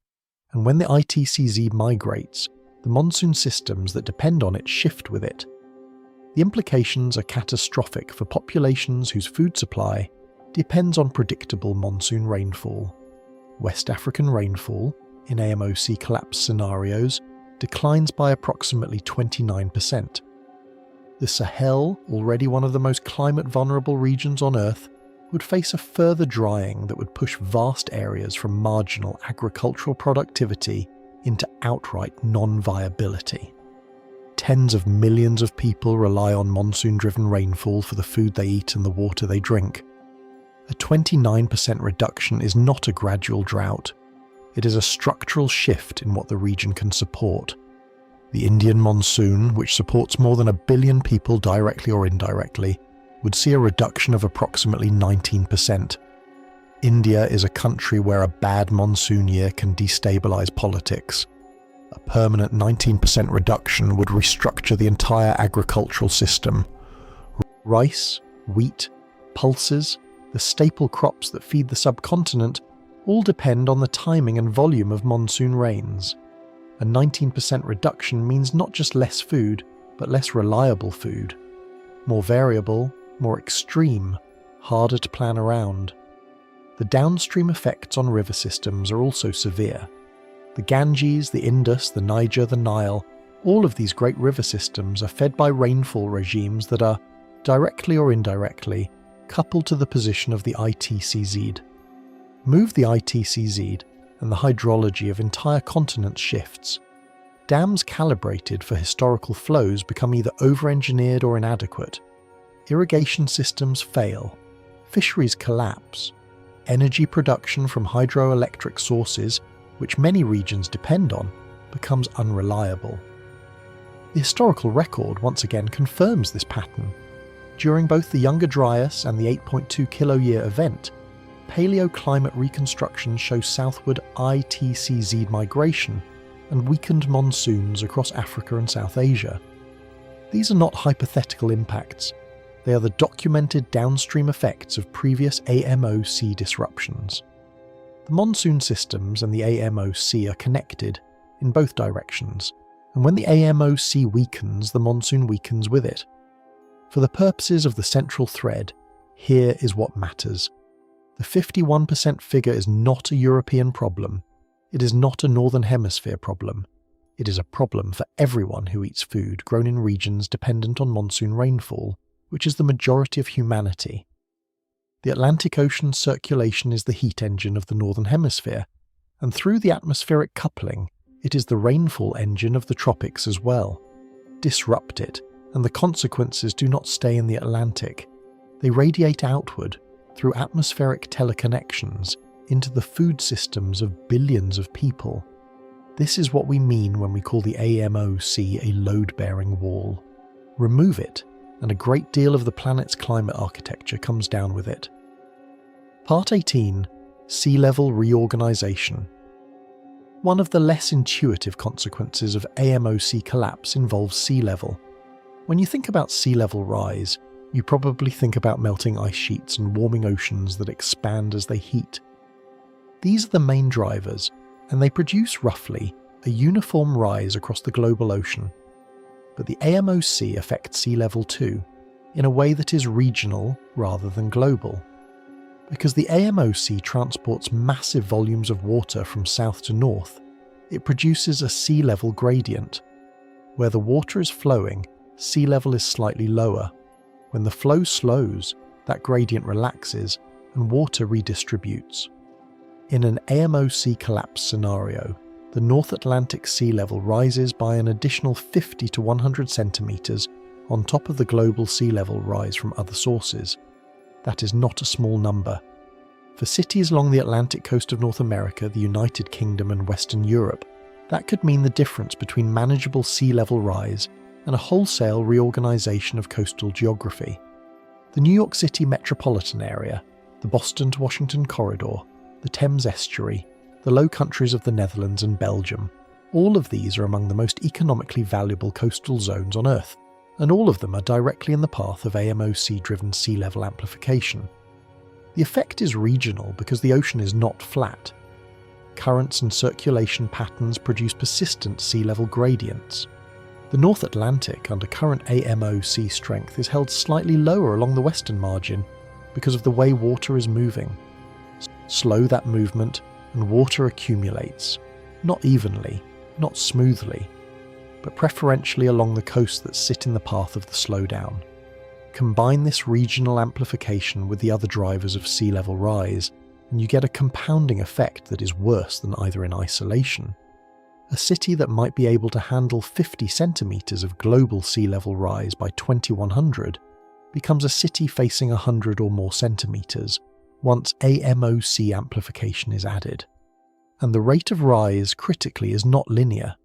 and when the ITCZ migrates, the monsoon systems that depend on it shift with it. The implications are catastrophic for populations whose food supply depends on predictable monsoon rainfall. West African rainfall, in AMOC collapse scenarios, declines by approximately 29%. The Sahel, already one of the most climate-vulnerable regions on Earth, would face a further drying that would push vast areas from marginal agricultural productivity into outright non-viability. Tens of millions of people rely on monsoon-driven rainfall for the food they eat and the water they drink. A 29% reduction is not a gradual drought. It is a structural shift in what the region can support. The Indian monsoon, which supports more than 1 billion people directly or indirectly, would see a reduction of approximately 19%. India is a country where a bad monsoon year can destabilize politics. A permanent 19% reduction would restructure the entire agricultural system. Rice, wheat, pulses, the staple crops that feed the subcontinent, all depend on the timing and volume of monsoon rains. A 19% reduction means not just less food, but less reliable food. More variable, more extreme, harder to plan around. The downstream effects on river systems are also severe. The Ganges, the Indus, the Niger, the Nile, all of these great river systems are fed by rainfall regimes that are, directly or indirectly, coupled to the position of the ITCZ. Move the ITCZ, and the hydrology of entire continents shifts. Dams calibrated for historical flows become either over-engineered or inadequate. Irrigation systems fail. Fisheries collapse. Energy production from hydroelectric sources, which many regions depend on, becomes unreliable. The historical record once again confirms this pattern. During both the Younger Dryas and the 8.2 kiloyear event, paleoclimate reconstruction shows southward ITCZ migration and weakened monsoons across Africa and South Asia. These are not hypothetical impacts. They are the documented downstream effects of previous AMOC disruptions. The monsoon systems and the AMOC are connected in both directions, and when the AMOC weakens, the monsoon weakens with it. For the purposes of the central thread, here is what matters. The 51% figure is not a European problem. It is not a Northern Hemisphere problem. It is a problem for everyone who eats food grown in regions dependent on monsoon rainfall, which is the majority of humanity. The Atlantic Ocean circulation is the heat engine of the Northern Hemisphere, and through the atmospheric coupling, it is the rainfall engine of the tropics as well. Disrupt it, and the consequences do not stay in the Atlantic. They radiate outward, through atmospheric teleconnections, into the food systems of billions of people. This is what we mean when we call the AMOC a load-bearing wall. Remove it, and a great deal of the planet's climate architecture comes down with it. Part 18. Sea level reorganization. One of the less intuitive consequences of AMOC collapse involves sea level. When you think about sea level rise, you probably think about melting ice sheets and warming oceans that expand as they heat. These are the main drivers, and they produce roughly a uniform rise across the global ocean. But the AMOC affects sea level too, in a way that is regional rather than global. Because the AMOC transports massive volumes of water from south to north, it produces a sea level gradient. Where the water is flowing, sea level is slightly lower. When the flow slows, that gradient relaxes and water redistributes. In an AMOC collapse scenario, the North Atlantic sea level rises by an additional 50 to 100 centimetres on top of the global sea level rise from other sources. That is not a small number. For cities along the Atlantic coast of North America, the United Kingdom and Western Europe, that could mean the difference between manageable sea level rise and a wholesale reorganisation of coastal geography. The New York City metropolitan area, the Boston to Washington corridor, the Thames estuary, the Low Countries of the Netherlands and Belgium, all of these are among the most economically valuable coastal zones on Earth, and all of them are directly in the path of AMOC-driven sea level amplification. The effect is regional because the ocean is not flat. Currents and circulation patterns produce persistent sea level gradients. The North Atlantic, under current AMOC strength, is held slightly lower along the western margin because of the way water is moving. Slow that movement and water accumulates, not evenly, not smoothly, but preferentially along the coasts that sit in the path of the slowdown. Combine this regional amplification with the other drivers of sea level rise, and you get a compounding effect that is worse than either in isolation. A city that might be able to handle 50 centimetres of global sea level rise by 2100 becomes a city facing 100 or more centimetres once AMOC amplification is added. And the rate of rise critically is not linear.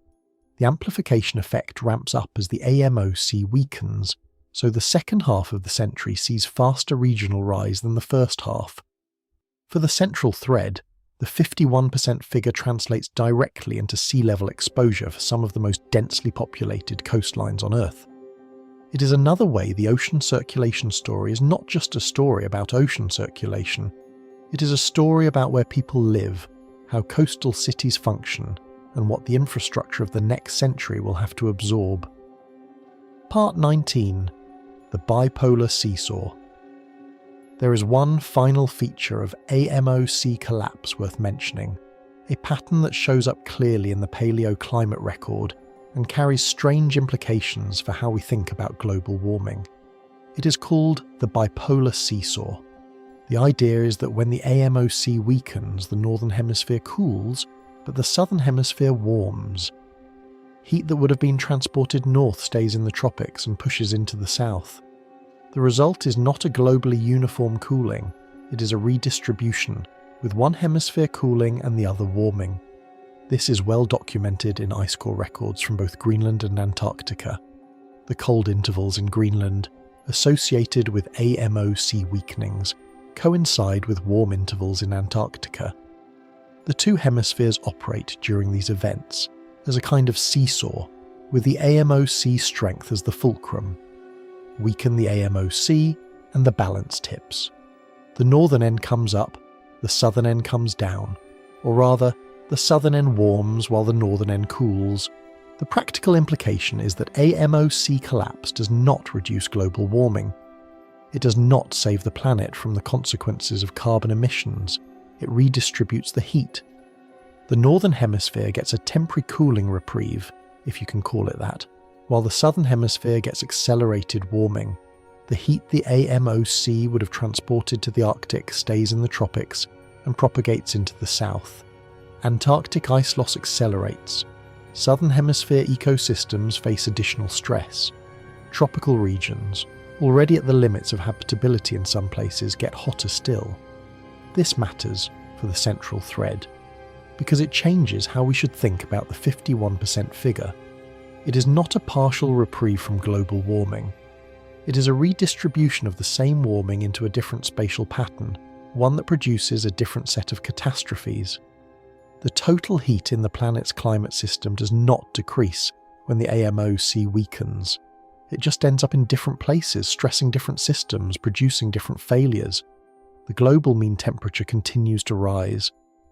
The amplification effect ramps up as the AMOC weakens, so the second half of the century sees faster regional rise than the first half. For the central thread, the 51% figure translates directly into sea level exposure for some of the most densely populated coastlines on Earth. It is another way the ocean circulation story is not just a story about ocean circulation. It is a story about where people live, how coastal cities function, and what the infrastructure of the next century will have to absorb. Part 19. The bipolar seesaw. There is one final feature of AMOC collapse worth mentioning, a pattern that shows up clearly in the paleoclimate record and carries strange implications for how we think about global warming. It is called the bipolar seesaw. The idea is that when the AMOC weakens, the northern hemisphere cools, but the southern hemisphere warms. Heat that would have been transported north stays in the tropics and pushes into the south. The result is not a globally uniform cooling, it is a redistribution, with one hemisphere cooling and the other warming. This is well documented in ice core records from both Greenland and Antarctica. The cold intervals in Greenland, associated with AMOC weakenings, coincide with warm intervals in Antarctica. The two hemispheres operate during these events as a kind of seesaw, with the AMOC strength as the fulcrum. Weaken the AMOC and the balance tips. The northern end comes up, the southern end comes down, or rather, the southern end warms while the northern end cools. The practical implication is that AMOC collapse does not reduce global warming. It does not save the planet from the consequences of carbon emissions. It redistributes the heat. The northern hemisphere gets a temporary cooling reprieve, if you can call it that, while the southern hemisphere gets accelerated warming. The heat the AMOC would have transported to the Arctic stays in the tropics and propagates into the south. Antarctic ice loss accelerates. Southern hemisphere ecosystems face additional stress. Tropical regions, already at the limits of habitability in some places, get hotter still. This matters for the central thread, because it changes how we should think about the 51% figure. It is not a partial reprieve from global warming. It is a redistribution of the same warming into a different spatial pattern, one that produces a different set of catastrophes. The total heat in the planet's climate system does not decrease when the AMOC weakens. It just ends up in different places, stressing different systems, producing different failures. The global mean temperature continues to rise.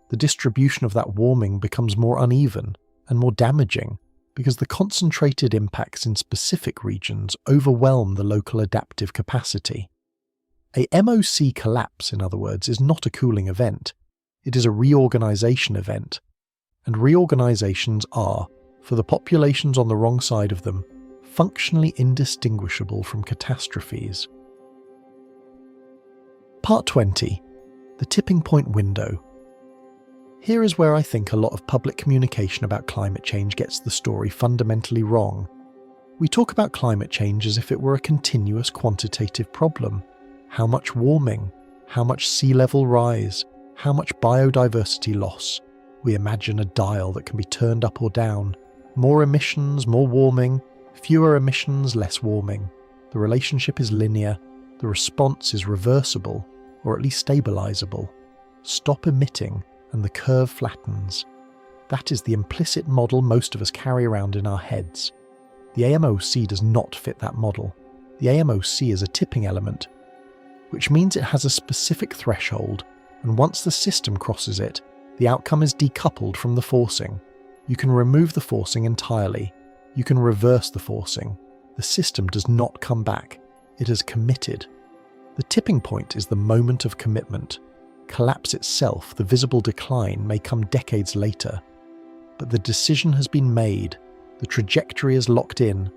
The distribution of that warming becomes more uneven and more damaging because the concentrated impacts in specific regions overwhelm the local adaptive capacity. A MOC collapse, in other words, is not a cooling event. It is a reorganization event. And reorganizations are, for the populations on the wrong side of them, functionally indistinguishable from catastrophes. Part 20. The tipping point window. Here is where I think a lot of public communication about climate change gets the story fundamentally wrong. We talk about climate change as if it were a continuous quantitative problem. How much warming? How much sea level rise? How much biodiversity loss? We imagine a dial that can be turned up or down. More emissions, more warming. Fewer emissions, less warming. The relationship is linear. The response is reversible, or at least stabilizable. Stop emitting, and the curve flattens. That is the implicit model most of us carry around in our heads. The AMOC does not fit that model. The AMOC is a tipping element, which means it has a specific threshold, and once the system crosses it, the outcome is decoupled from the forcing. You can remove the forcing entirely. You can reverse the forcing. The system does not come back. It has committed. The tipping point is the moment of commitment. Collapse itself, the visible decline, may come decades later. But the decision has been made. The trajectory is locked in.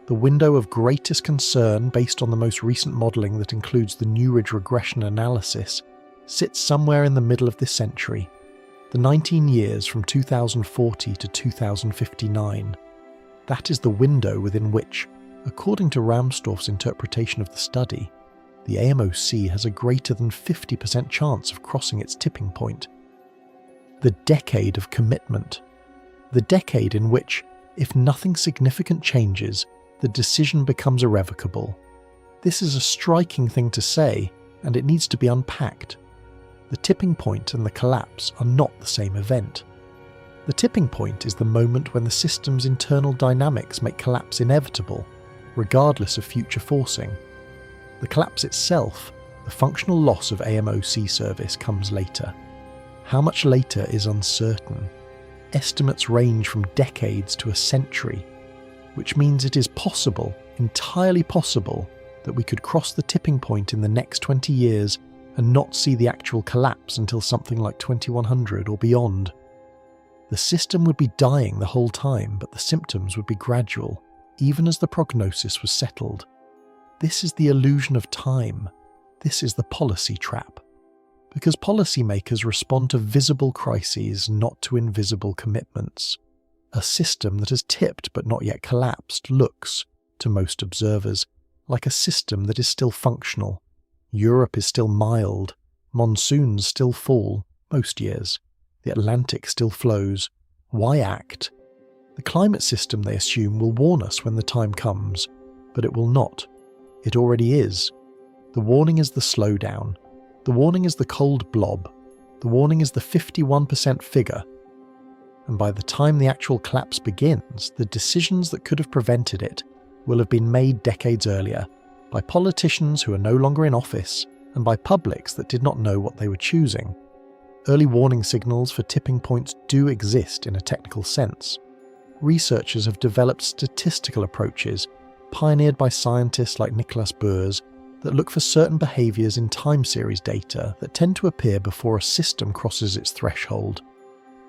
The window of greatest concern, based on the most recent modelling that includes the New Ridge regression analysis, sits somewhere in the middle of this century. The 19 years from 2040 to 2059. That is the window within which, according to Ramsdorff's interpretation of the study, the AMOC has a greater than 50% chance of crossing its tipping point. The decade of commitment. The decade in which, if nothing significant changes, the decision becomes irrevocable. This is a striking thing to say, and it needs to be unpacked. The tipping point and the collapse are not the same event. The tipping point is the moment when the system's internal dynamics make collapse inevitable, regardless of future forcing. The collapse itself, the functional loss of AMOC service, comes later. How much later is uncertain. Estimates range from decades to a century, which means it is possible, entirely possible, that we could cross the tipping point in the next 20 years and not see the actual collapse until something like 2100 or beyond. The system would be dying the whole time, but the symptoms would be gradual, even as the prognosis was settled. This is the illusion of time. This is the policy trap. Because policymakers respond to visible crises, not to invisible commitments. A system that has tipped but not yet collapsed looks, to most observers, like a system that is still functional. Europe is still mild. Monsoons still fall, most years. The Atlantic still flows. Why act? The climate system, they assume, will warn us when the time comes, but it will not. It already is. The warning is the slowdown. The warning is the cold blob. The warning is the 51% figure. And by the time the actual collapse begins, the decisions that could have prevented it will have been made decades earlier, by politicians who are no longer in office, and by publics that did not know what they were choosing. Early warning signals for tipping points do exist in a technical sense. Researchers have developed statistical approaches, pioneered by scientists like Nicholas Boers, that look for certain behaviours in time series data that tend to appear before a system crosses its threshold.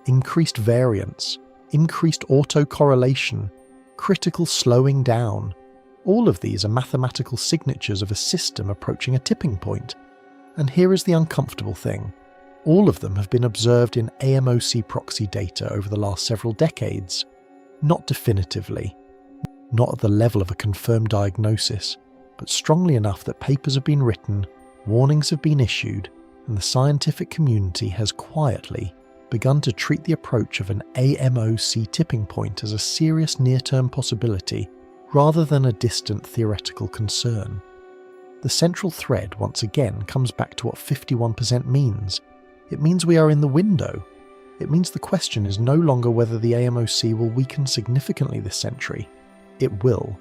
Increased variance, increased autocorrelation, critical slowing down. All of these are mathematical signatures of a system approaching a tipping point. And here is the uncomfortable thing. All of them have been observed in AMOC proxy data over the last several decades. Not definitively, not at the level of a confirmed diagnosis, but strongly enough that papers have been written, warnings have been issued, and the scientific community has quietly, begun to treat the approach of an AMOC tipping point as a serious near-term possibility rather than a distant theoretical concern. The central thread once again comes back to what 51% means. It means we are in the window. It means the question is no longer whether the AMOC will weaken significantly this century. It will.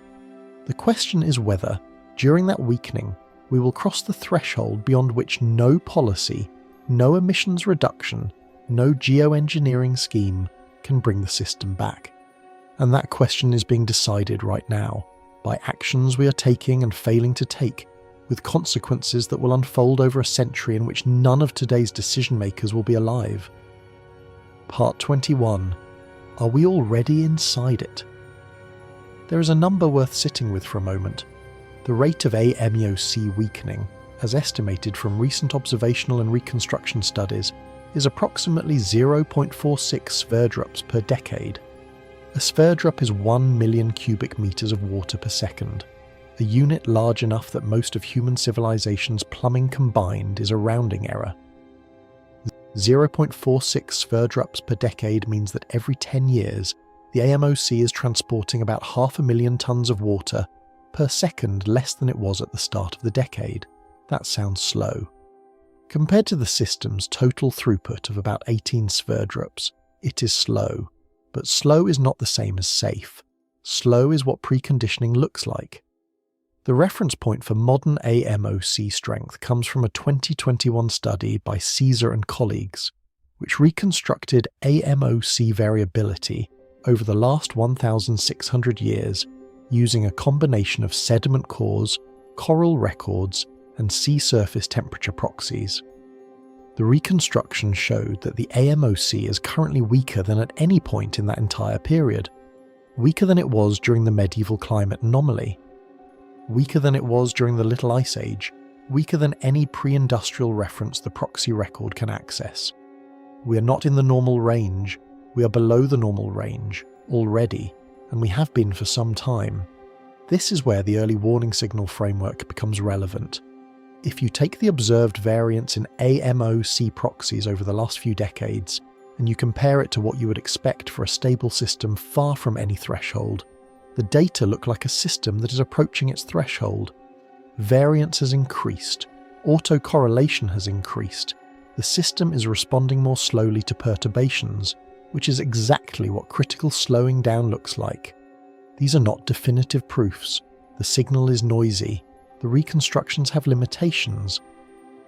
The question is whether, during that weakening, we will cross the threshold beyond which no policy, no emissions reduction, no geoengineering scheme can bring the system back. And that question is being decided right now, by actions we are taking and failing to take, with consequences that will unfold over a century in which none of today's decision makers will be alive. Part 21. Are we already inside it? There is a number worth sitting with for a moment. The rate of AMOC weakening, as estimated from recent observational and reconstruction studies, is approximately 0.46 sverdrups per decade. A sverdrup is 1 million cubic meters of water per second. A unit large enough that most of human civilization's plumbing combined is a rounding error. 0.46 sverdrups per decade means that every 10 years, the AMOC is transporting about 500,000 tons of water per second less than it was at the start of the decade. That sounds slow. Compared to the system's total throughput of about 18 sverdrups, it is slow. But slow is not the same as safe. Slow is what preconditioning looks like. The reference point for modern AMOC strength comes from a 2021 study by Caesar and colleagues, which reconstructed AMOC variability over the last 1,600 years using a combination of sediment cores, coral records, and sea surface temperature proxies. The reconstruction showed that the AMOC is currently weaker than at any point in that entire period, weaker than it was during the medieval climate anomaly, weaker than it was during the Little Ice Age, weaker than any pre-industrial reference the proxy record can access. We are not in the normal range, we are below the normal range, already, and we have been for some time. This is where the early warning signal framework becomes relevant. If you take the observed variance in AMOC proxies over the last few decades, and you compare it to what you would expect for a stable system far from any threshold, the data look like a system that is approaching its threshold. Variance has increased, autocorrelation has increased, the system is responding more slowly to perturbations, which is exactly what critical slowing down looks like. These are not definitive proofs, the signal is noisy, the reconstructions have limitations,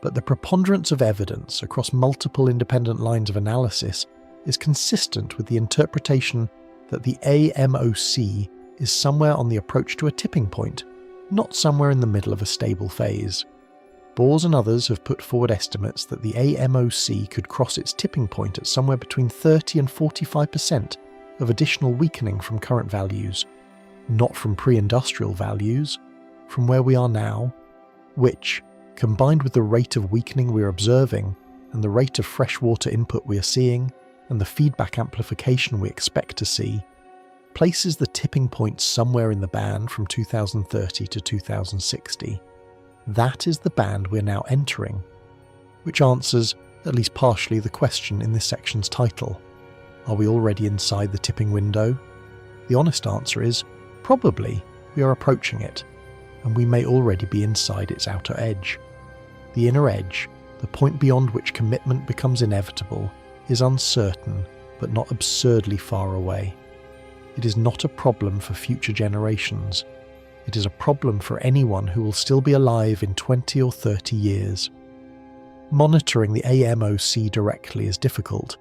but the preponderance of evidence across multiple independent lines of analysis is consistent with the interpretation that the AMOC is somewhere on the approach to a tipping point, not somewhere in the middle of a stable phase. Bors and others have put forward estimates that the AMOC could cross its tipping point at somewhere between 30 and 45% of additional weakening from current values, not from pre-industrial values, from where we are now, which, combined with the rate of weakening we are observing and the rate of freshwater input we are seeing and the feedback amplification we expect to see, places the tipping point somewhere in the band from 2030 to 2060. That is the band we're now entering, which answers, at least partially, the question in this section's title. Are we already inside the tipping window? The honest answer is, probably, we are approaching it, and we may already be inside its outer edge. The inner edge, the point beyond which commitment becomes inevitable, is uncertain, but not absurdly far away. It is not a problem for future generations. It is a problem for anyone who will still be alive in 20 or 30 years. Monitoring the AMOC directly is difficult.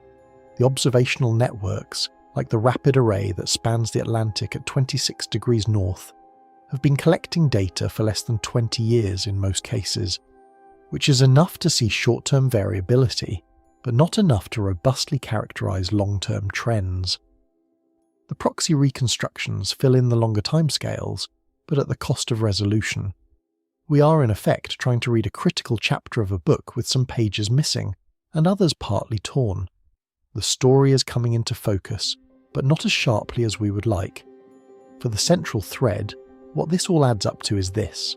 The observational networks, like the rapid array that spans the Atlantic at 26 degrees north, have been collecting data for less than 20 years in most cases, which is enough to see short-term variability, but not enough to robustly characterize long-term trends. The proxy reconstructions fill in the longer timescales, but at the cost of resolution. We are in effect trying to read a critical chapter of a book with some pages missing, and others partly torn. The story is coming into focus, but not as sharply as we would like. For the central thread, what this all adds up to is this.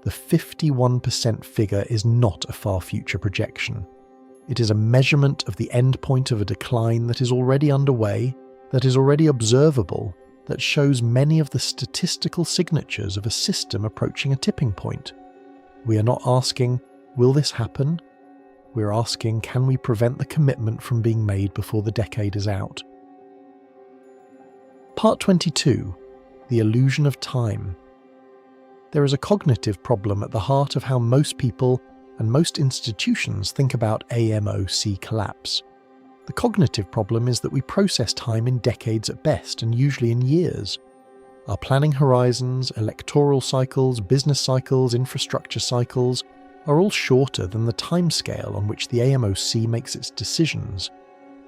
The 51% figure is not a far future projection. It is a measurement of the end point of a decline that is already underway, that is already observable, that shows many of the statistical signatures of a system approaching a tipping point. We are not asking, will this happen? We're asking, can we prevent the commitment from being made before the decade is out? Part 22. The illusion of time. There is a cognitive problem at the heart of how most people and most institutions think about AMOC collapse. The cognitive problem is that we process time in decades at best, and usually in years. Our planning horizons, electoral cycles, business cycles, infrastructure cycles are all shorter than the timescale on which the AMOC makes its decisions,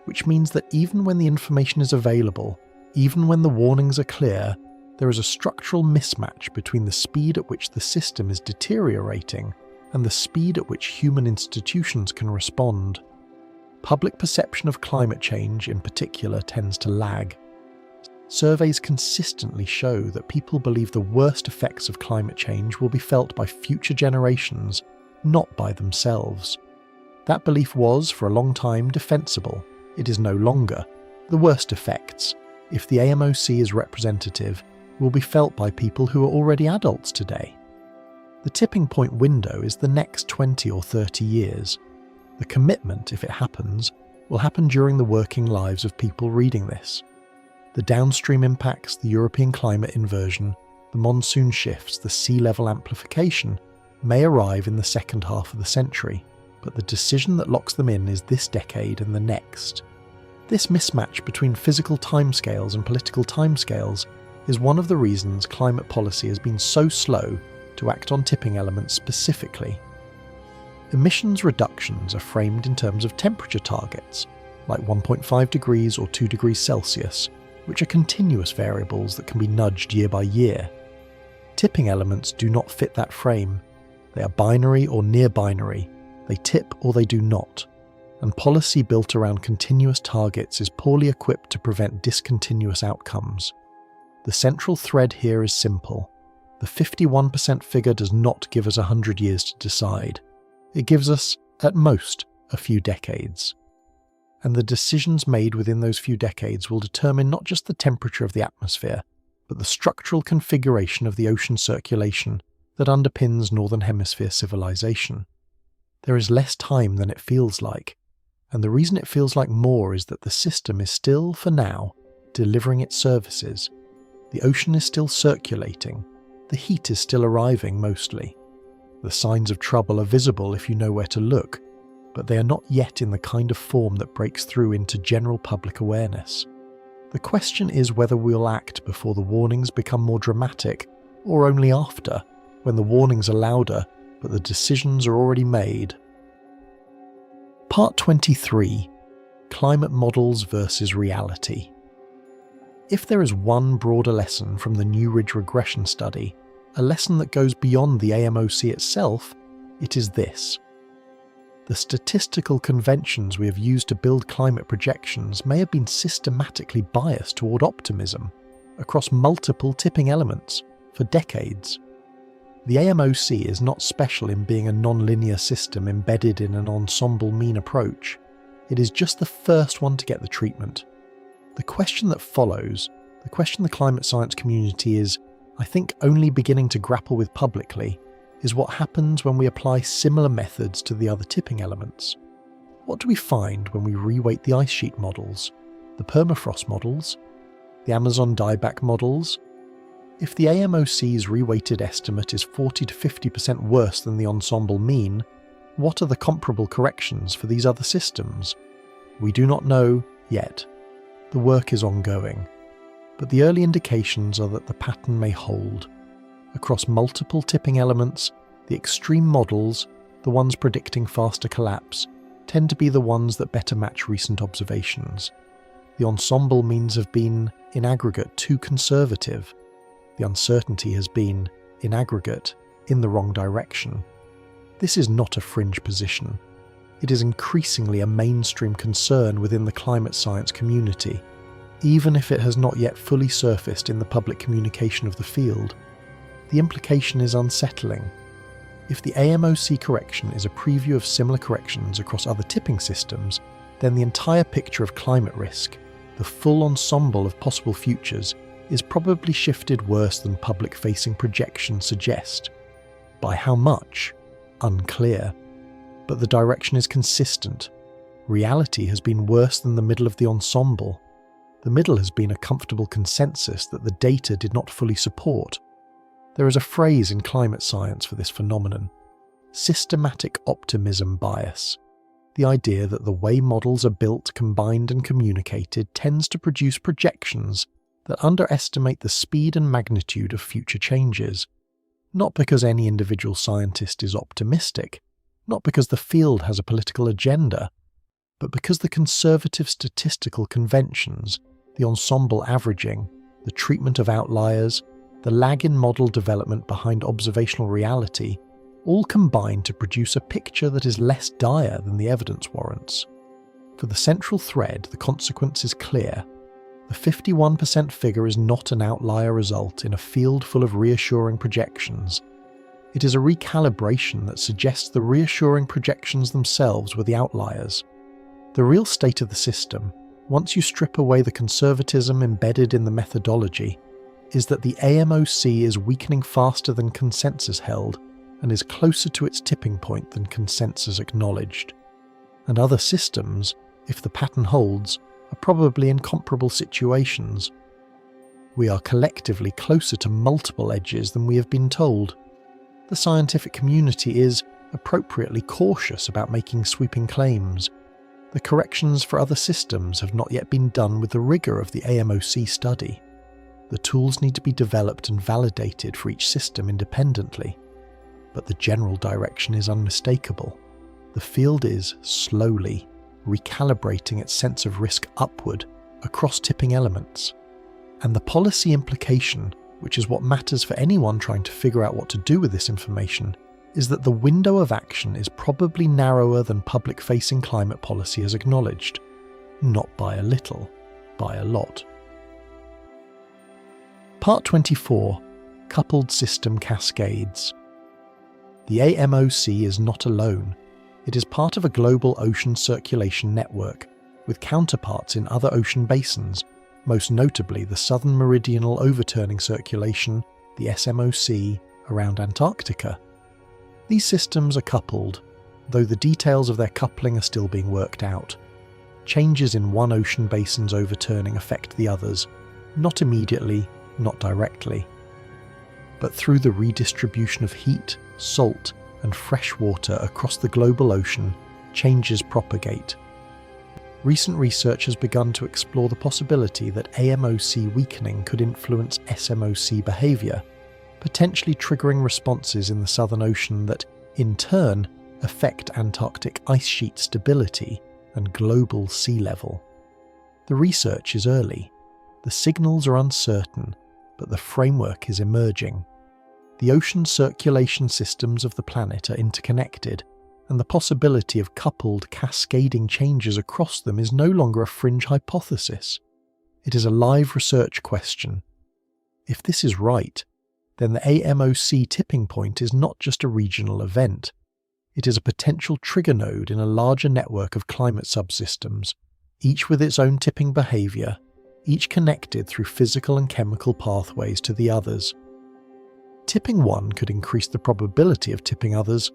which means that even when the information is available, even when the warnings are clear, there is a structural mismatch between the speed at which the system is deteriorating and the speed at which human institutions can respond. Public perception of climate change, in particular, tends to lag. Surveys consistently show that people believe the worst effects of climate change will be felt by future generations, not by themselves. That belief was, for a long time, defensible. It is no longer. The worst effects, if the AMOC is representative, will be felt by people who are already adults today. The tipping point window is the next 20 or 30 years. The commitment, if it happens, will happen during the working lives of people reading this. The downstream impacts, the European climate inversion, the monsoon shifts, the sea level amplification, may arrive in the second half of the century, but the decision that locks them in is this decade and the next. This mismatch between physical timescales and political timescales is one of the reasons climate policy has been so slow to act on tipping elements specifically. Emissions reductions are framed in terms of temperature targets, like 1.5 degrees or 2 degrees Celsius, which are continuous variables that can be nudged year by year. Tipping elements do not fit that frame. They are binary or near binary. They tip or they do not. And policy built around continuous targets is poorly equipped to prevent discontinuous outcomes. The central thread here is simple. The 51% figure does not give us 100 years to decide. It gives us, at most, a few decades. And the decisions made within those few decades will determine not just the temperature of the atmosphere, but the structural configuration of the ocean circulation that underpins Northern Hemisphere civilization. There is less time than it feels like, and the reason it feels like more is that the system is still, for now, delivering its services. The ocean is still circulating. The heat is still arriving mostly. The signs of trouble are visible if you know where to look, but they are not yet in the kind of form that breaks through into general public awareness. The question is whether we'll act before the warnings become more dramatic, or only after, when the warnings are louder, but the decisions are already made. Part 23. Climate Models versus Reality. If there is one broader lesson from the New Ridge regression study, a lesson that goes beyond the AMOC itself, it is this. The statistical conventions we have used to build climate projections may have been systematically biased toward optimism across multiple tipping elements for decades. The AMOC is not special in being a non-linear system embedded in an ensemble mean approach. It is just the first one to get the treatment. The question that follows, the question the climate science community is, I think, only beginning to grapple with publicly, is what happens when we apply similar methods to the other tipping elements. What do we find when we reweight the ice sheet models, the permafrost models, the Amazon dieback models? If the AMOC's reweighted estimate is 40 to 50% worse than the ensemble mean, what are the comparable corrections for these other systems? We do not know yet. The work is ongoing, but the early indications are that the pattern may hold. Across multiple tipping elements, the extreme models, the ones predicting faster collapse, tend to be the ones that better match recent observations. The ensemble means have been, in aggregate, too conservative. The uncertainty has been, in aggregate, in the wrong direction. This is not a fringe position. It is increasingly a mainstream concern within the climate science community, even if it has not yet fully surfaced in the public communication of the field. The implication is unsettling. If the AMOC correction is a preview of similar corrections across other tipping systems, then the entire picture of climate risk, the full ensemble of possible futures, is probably shifted worse than public-facing projections suggest. By how much? Unclear. But the direction is consistent. Reality has been worse than the middle of the ensemble. The middle has been a comfortable consensus that the data did not fully support. There is a phrase in climate science for this phenomenon: systematic optimism bias. The idea that the way models are built, combined and communicated tends to produce projections that underestimate the speed and magnitude of future changes. Not because any individual scientist is optimistic, not because the field has a political agenda, but because the conservative statistical conventions, the ensemble averaging, the treatment of outliers, the lag in model development behind observational reality, all combine to produce a picture that is less dire than the evidence warrants. For the central thread, the consequence is clear. The 51% figure is not an outlier result in a field full of reassuring projections. It is a recalibration that suggests the reassuring projections themselves were the outliers. The real state of the system, once you strip away the conservatism embedded in the methodology, is that the AMOC is weakening faster than consensus held and is closer to its tipping point than consensus acknowledged. And other systems, if the pattern holds, are probably in comparable situations. We are collectively closer to multiple edges than we have been told. The scientific community is, appropriately, cautious about making sweeping claims. The corrections for other systems have not yet been done with the rigour of the AMOC study. The tools need to be developed and validated for each system independently. But the general direction is unmistakable. The field is, slowly, recalibrating its sense of risk upward across tipping elements. And the policy implication, which is what matters for anyone trying to figure out what to do with this information, is that the window of action is probably narrower than public-facing climate policy has acknowledged. Not by a little, by a lot. Part 24. Coupled System Cascades. The AMOC is not alone. It is part of a global ocean circulation network, with counterparts in other ocean basins, most notably the Southern Meridional Overturning Circulation, the SMOC, around Antarctica. These systems are coupled, though the details of their coupling are still being worked out. Changes in one ocean basin's overturning affect the others, not immediately, not directly. But through the redistribution of heat, salt, and fresh water across the global ocean, changes propagate. Recent research has begun to explore the possibility that AMOC weakening could influence SMOC behaviour, potentially triggering responses in the Southern Ocean that, in turn, affect Antarctic ice sheet stability and global sea level. The research is early. The signals are uncertain, but the framework is emerging. The ocean circulation systems of the planet are interconnected, and the possibility of coupled, cascading changes across them is no longer a fringe hypothesis. It is a live research question. If this is right, then the AMOC tipping point is not just a regional event. It is a potential trigger node in a larger network of climate subsystems, each with its own tipping behaviour, each connected through physical and chemical pathways to the others. Tipping one could increase the probability of tipping others.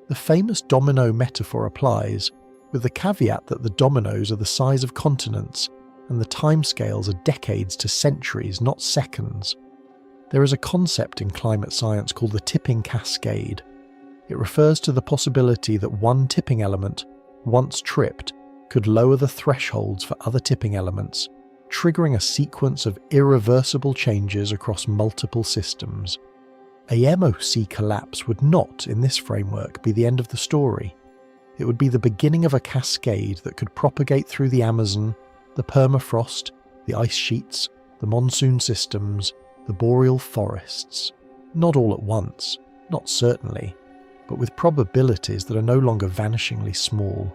The famous domino metaphor applies, with the caveat that the dominoes are the size of continents and the timescales are decades to centuries, not seconds. There is a concept in climate science called the tipping cascade. It refers to the possibility that one tipping element, once tripped, could lower the thresholds for other tipping elements, triggering a sequence of irreversible changes across multiple systems. A MOC collapse would not, in this framework, be the end of the story. It would be the beginning of a cascade that could propagate through the Amazon, the permafrost, the ice sheets, the monsoon systems, the boreal forests. Not all at once, not certainly, but with probabilities that are no longer vanishingly small.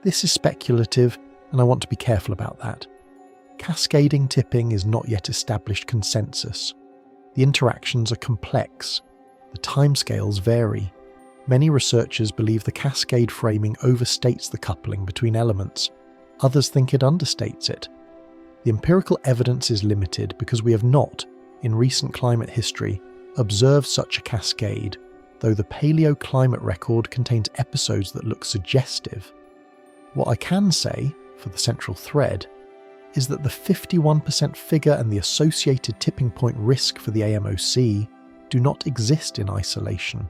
This is speculative, and I want to be careful about that. Cascading tipping is not yet established consensus. The interactions are complex. The timescales vary. Many researchers believe the cascade framing overstates the coupling between elements. Others think it understates it. The empirical evidence is limited because we have not, in recent climate history, observed such a cascade, though the paleoclimate record contains episodes that look suggestive. What I can say, for the central thread, is that the 51% figure and the associated tipping point risk for the AMOC do not exist in isolation.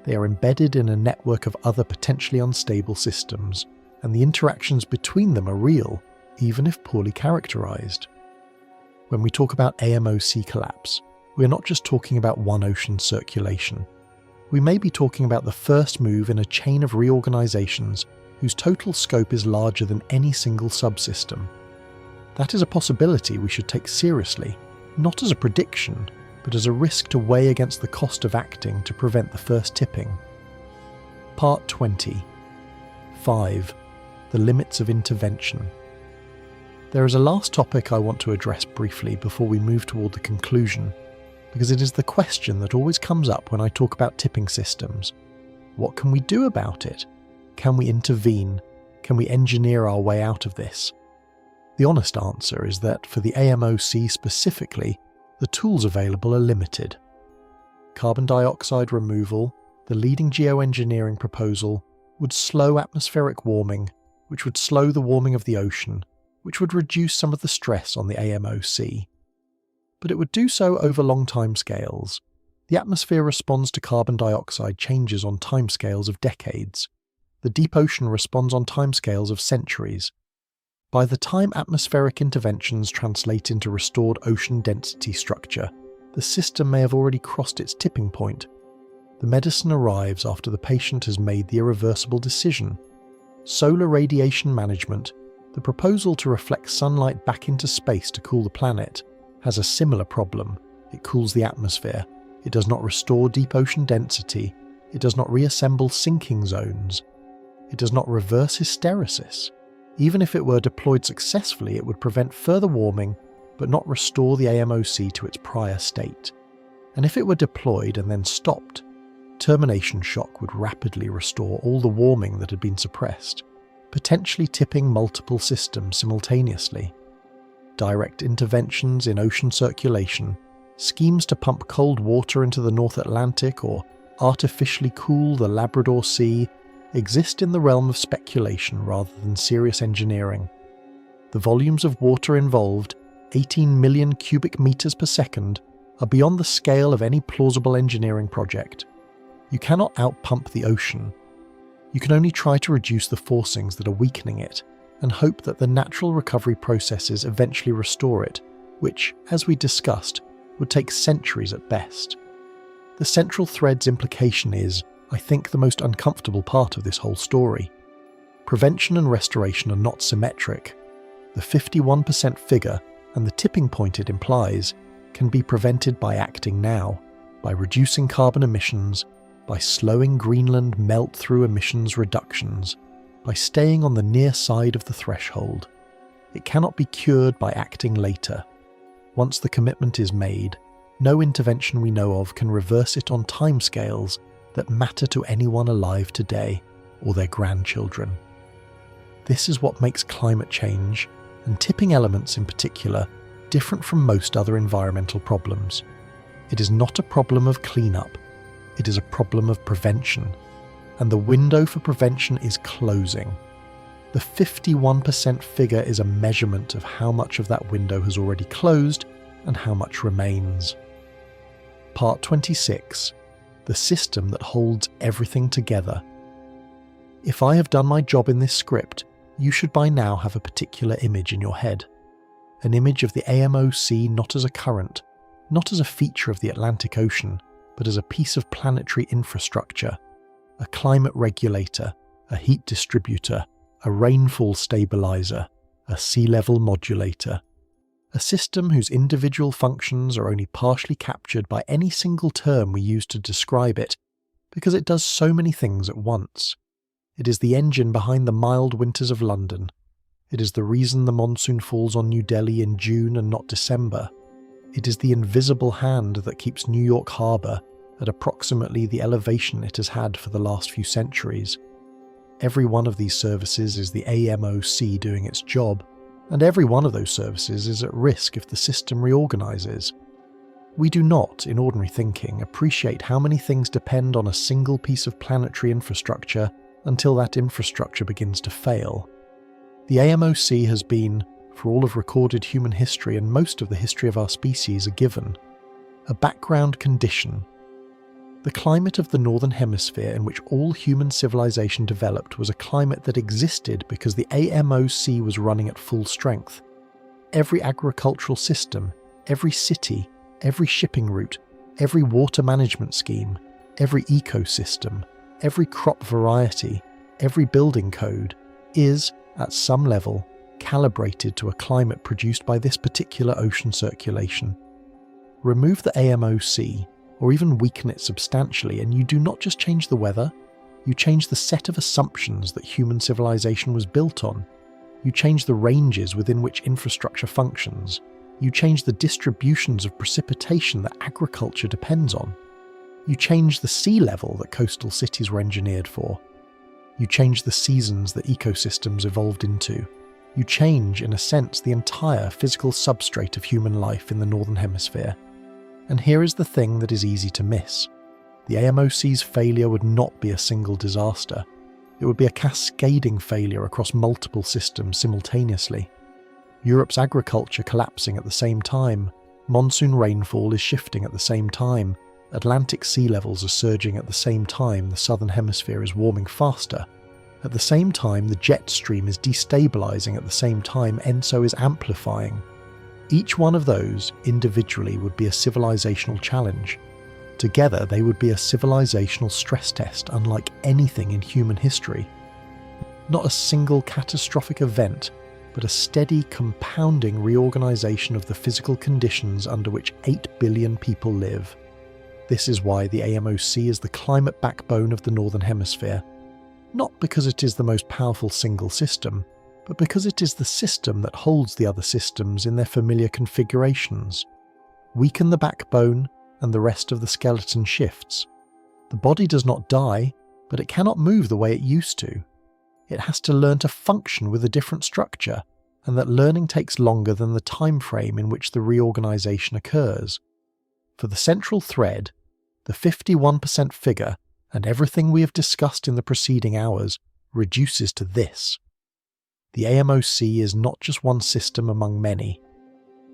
They are embedded in a network of other potentially unstable systems, and the interactions between them are real, even if poorly characterized. When we talk about AMOC collapse, we are not just talking about one ocean circulation. We may be talking about the first move in a chain of reorganizations whose total scope is larger than any single subsystem. That is a possibility we should take seriously, not as a prediction, but as a risk to weigh against the cost of acting to prevent the first tipping. Part 20. 5. The limits of intervention. There is a last topic I want to address briefly before we move toward the conclusion, because it is the question that always comes up when I talk about tipping systems. What can we do about it? Can we intervene? Can we engineer our way out of this? The honest answer is that for the AMOC specifically, the tools available are limited. Carbon dioxide removal, the leading geoengineering proposal, would slow atmospheric warming, which would slow the warming of the ocean, which would reduce some of the stress on the AMOC. But it would do so over long timescales. The atmosphere responds to carbon dioxide changes on timescales of decades. The deep ocean responds on timescales of centuries. By the time atmospheric interventions translate into restored ocean density structure, the system may have already crossed its tipping point. The medicine arrives after the patient has made the irreversible decision. Solar radiation management, the proposal to reflect sunlight back into space to cool the planet, has a similar problem. It cools the atmosphere. It does not restore deep ocean density. It does not reassemble sinking zones. It does not reverse hysteresis. Even if it were deployed successfully, it would prevent further warming, but not restore the AMOC to its prior state. And if it were deployed and then stopped, termination shock would rapidly restore all the warming that had been suppressed, potentially tipping multiple systems simultaneously. Direct interventions in ocean circulation, schemes to pump cold water into the North Atlantic or artificially cool the Labrador Sea, exist in the realm of speculation rather than serious engineering. The volumes of water involved, 18 million cubic meters per second, are beyond the scale of any plausible engineering project. You cannot outpump the ocean. You can only try to reduce the forcings that are weakening it, and hope that the natural recovery processes eventually restore it, which, as we discussed, would take centuries at best. The central thread's implication is, I think, the most uncomfortable part of this whole story. Prevention and restoration are not symmetric. The 51% figure and the tipping point it implies can be prevented by acting now, by reducing carbon emissions, by slowing Greenland melt-through emissions reductions, by staying on the near side of the threshold. It cannot be cured by acting later. Once the commitment is made, no intervention we know of can reverse it on timescales that matter to anyone alive today or their grandchildren. This is what makes climate change, and tipping elements in particular, different from most other environmental problems. It is not a problem of cleanup, it is a problem of prevention, and the window for prevention is closing. The 51% figure is a measurement of how much of that window has already closed and how much remains. Part 26. The system that holds everything together. If I have done my job in this script, you should by now have a particular image in your head. An image of the AMOC not as a current, not as a feature of the Atlantic Ocean, but as a piece of planetary infrastructure, a climate regulator, a heat distributor, a rainfall stabilizer, a sea level modulator. A system whose individual functions are only partially captured by any single term we use to describe it, because it does so many things at once. It is the engine behind the mild winters of London. It is the reason the monsoon falls on New Delhi in June and not December. It is the invisible hand that keeps New York Harbour, at approximately the elevation it has had for the last few centuries. Every one of these services is the AMOC doing its job, and every one of those services is at risk if the system reorganises. We do not, in ordinary thinking, appreciate how many things depend on a single piece of planetary infrastructure until that infrastructure begins to fail. The AMOC has been, for all of recorded human history and most of the history of our species, a given, a background condition. The climate of the Northern Hemisphere in which all human civilization developed was a climate that existed because the AMOC was running at full strength. Every agricultural system, every city, every shipping route, every water management scheme, every ecosystem, every crop variety, every building code is, at some level, calibrated to a climate produced by this particular ocean circulation. Remove the AMOC, or even weaken it substantially, and you do not just change the weather, you change the set of assumptions that human civilization was built on. You change the ranges within which infrastructure functions. You change the distributions of precipitation that agriculture depends on. You change the sea level that coastal cities were engineered for. You change the seasons that ecosystems evolved into. You change, in a sense, the entire physical substrate of human life in the Northern Hemisphere. And here is the thing that is easy to miss. The AMOC's failure would not be a single disaster. It would be a cascading failure across multiple systems simultaneously. Europe's agriculture collapsing at the same time, monsoon rainfall is shifting at the same time, Atlantic sea levels are surging at the same time the Southern Hemisphere is warming faster. At the same time, the jet stream is destabilising at the same time, ENSO is amplifying. Each one of those, individually, would be a civilizational challenge. Together, they would be a civilizational stress test unlike anything in human history. Not a single catastrophic event, but a steady, compounding reorganisation of the physical conditions under which 8 billion people live. This is why the AMOC is the climate backbone of the Northern Hemisphere. Not because it is the most powerful single system, but because it is the system that holds the other systems in their familiar configurations. Weaken the backbone, and the rest of the skeleton shifts. The body does not die, but it cannot move the way it used to. It has to learn to function with a different structure, and that learning takes longer than the time frame in which the reorganisation occurs. For the central thread, the 51% figure, and everything we have discussed in the preceding hours, reduces to this. The AMOC is not just one system among many.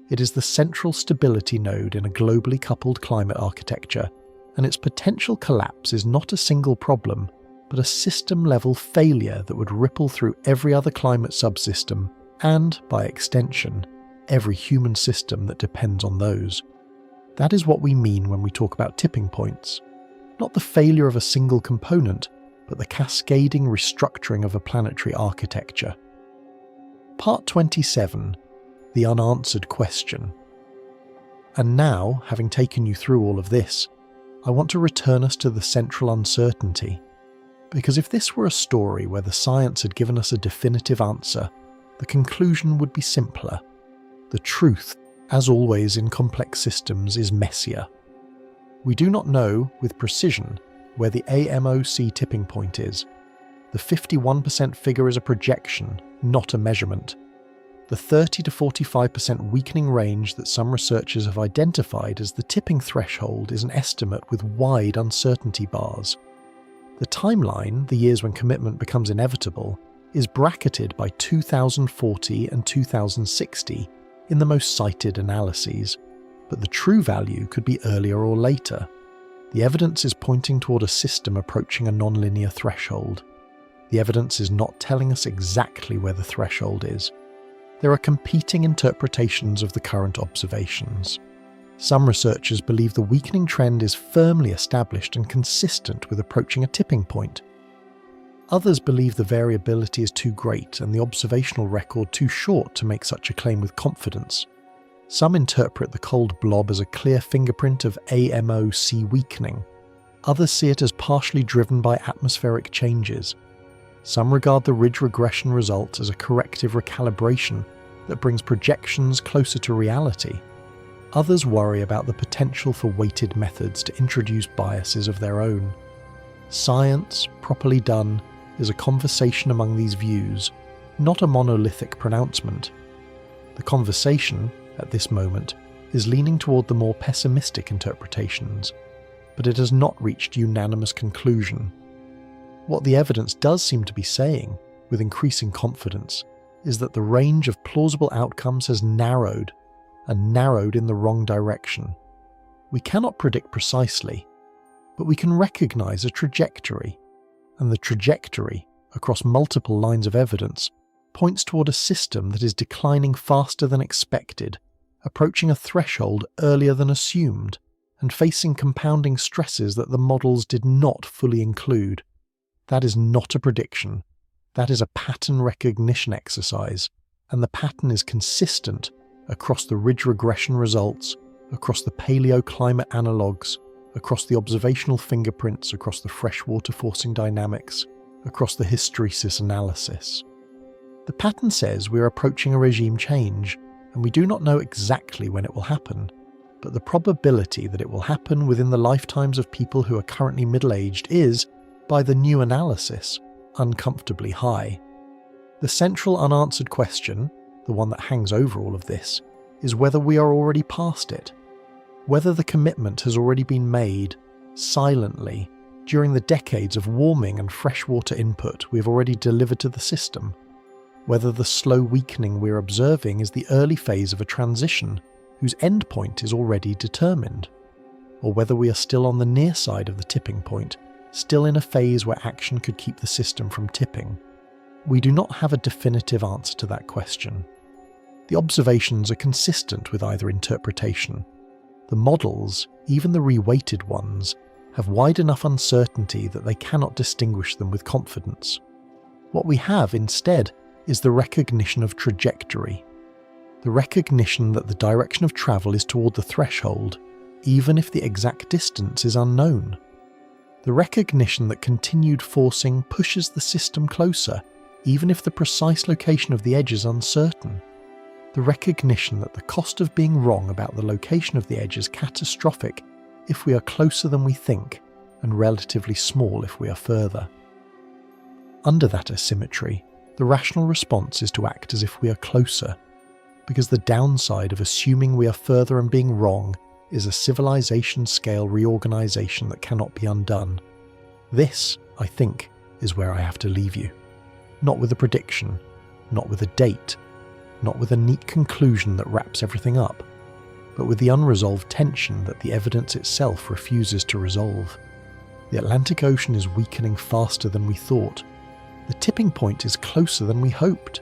It is the central stability node in a globally coupled climate architecture, and its potential collapse is not a single problem, but a system-level failure that would ripple through every other climate subsystem, and, by extension, every human system that depends on those. That is what we mean when we talk about tipping points. Not the failure of a single component, but the cascading restructuring of a planetary architecture. Part 27. The unanswered question. And now, having taken you through all of this, I want to return us to the central uncertainty. Because if this were a story where the science had given us a definitive answer, the conclusion would be simpler. The truth, as always in complex systems, is messier. We do not know, with precision, where the AMOC tipping point is. The 51% figure is a projection, not a measurement. The 30 to 45% weakening range that some researchers have identified as the tipping threshold is an estimate with wide uncertainty bars. The timeline, the years when commitment becomes inevitable, is bracketed by 2040 and 2060 in the most cited analyses, but the true value could be earlier or later. The evidence is pointing toward a system approaching a nonlinear threshold. The evidence is not telling us exactly where the threshold is. There are competing interpretations of the current observations. Some researchers believe the weakening trend is firmly established and consistent with approaching a tipping point. Others believe the variability is too great and the observational record too short to make such a claim with confidence. Some interpret the cold blob as a clear fingerprint of AMOC weakening. Others see it as partially driven by atmospheric changes. Some regard the ridge regression result as a corrective recalibration that brings projections closer to reality. Others worry about the potential for weighted methods to introduce biases of their own. Science, properly done, is a conversation among these views, not a monolithic pronouncement. The conversation, at this moment, is leaning toward the more pessimistic interpretations, but it has not reached unanimous conclusion. What the evidence does seem to be saying, with increasing confidence, is that the range of plausible outcomes has narrowed, and narrowed in the wrong direction. We cannot predict precisely, but we can recognize a trajectory, and the trajectory, across multiple lines of evidence, points toward a system that is declining faster than expected, approaching a threshold earlier than assumed, and facing compounding stresses that the models did not fully include. That is not a prediction. That is a pattern recognition exercise, and the pattern is consistent across the ridge regression results, across the paleoclimate analogues, across the observational fingerprints, across the freshwater forcing dynamics, across the hysteresis analysis. The pattern says we are approaching a regime change, and we do not know exactly when it will happen, but the probability that it will happen within the lifetimes of people who are currently middle-aged is, by the new analysis, uncomfortably high. The central unanswered question, the one that hangs over all of this, is whether we are already past it. Whether the commitment has already been made, silently, during the decades of warming and freshwater input we have already delivered to the system. Whether the slow weakening we're observing is the early phase of a transition whose endpoint is already determined. Or whether we are still on the near side of the tipping point, still in a phase where action could keep the system from tipping. We do not have a definitive answer to that question. The observations are consistent with either interpretation. The models, even the reweighted ones, have wide enough uncertainty that they cannot distinguish them with confidence. What we have instead is the recognition of trajectory. The recognition that the direction of travel is toward the threshold, even if the exact distance is unknown. The recognition that continued forcing pushes the system closer, even if the precise location of the edge is uncertain. The recognition that the cost of being wrong about the location of the edge is catastrophic if we are closer than we think, and relatively small if we are further. Under that asymmetry, the rational response is to act as if we are closer, because the downside of assuming we are further and being wrong is a civilization-scale reorganization that cannot be undone. This, I think, is where I have to leave you. Not with a prediction, not with a date, not with a neat conclusion that wraps everything up, but with the unresolved tension that the evidence itself refuses to resolve. The Atlantic Ocean is weakening faster than we thought. The tipping point is closer than we hoped.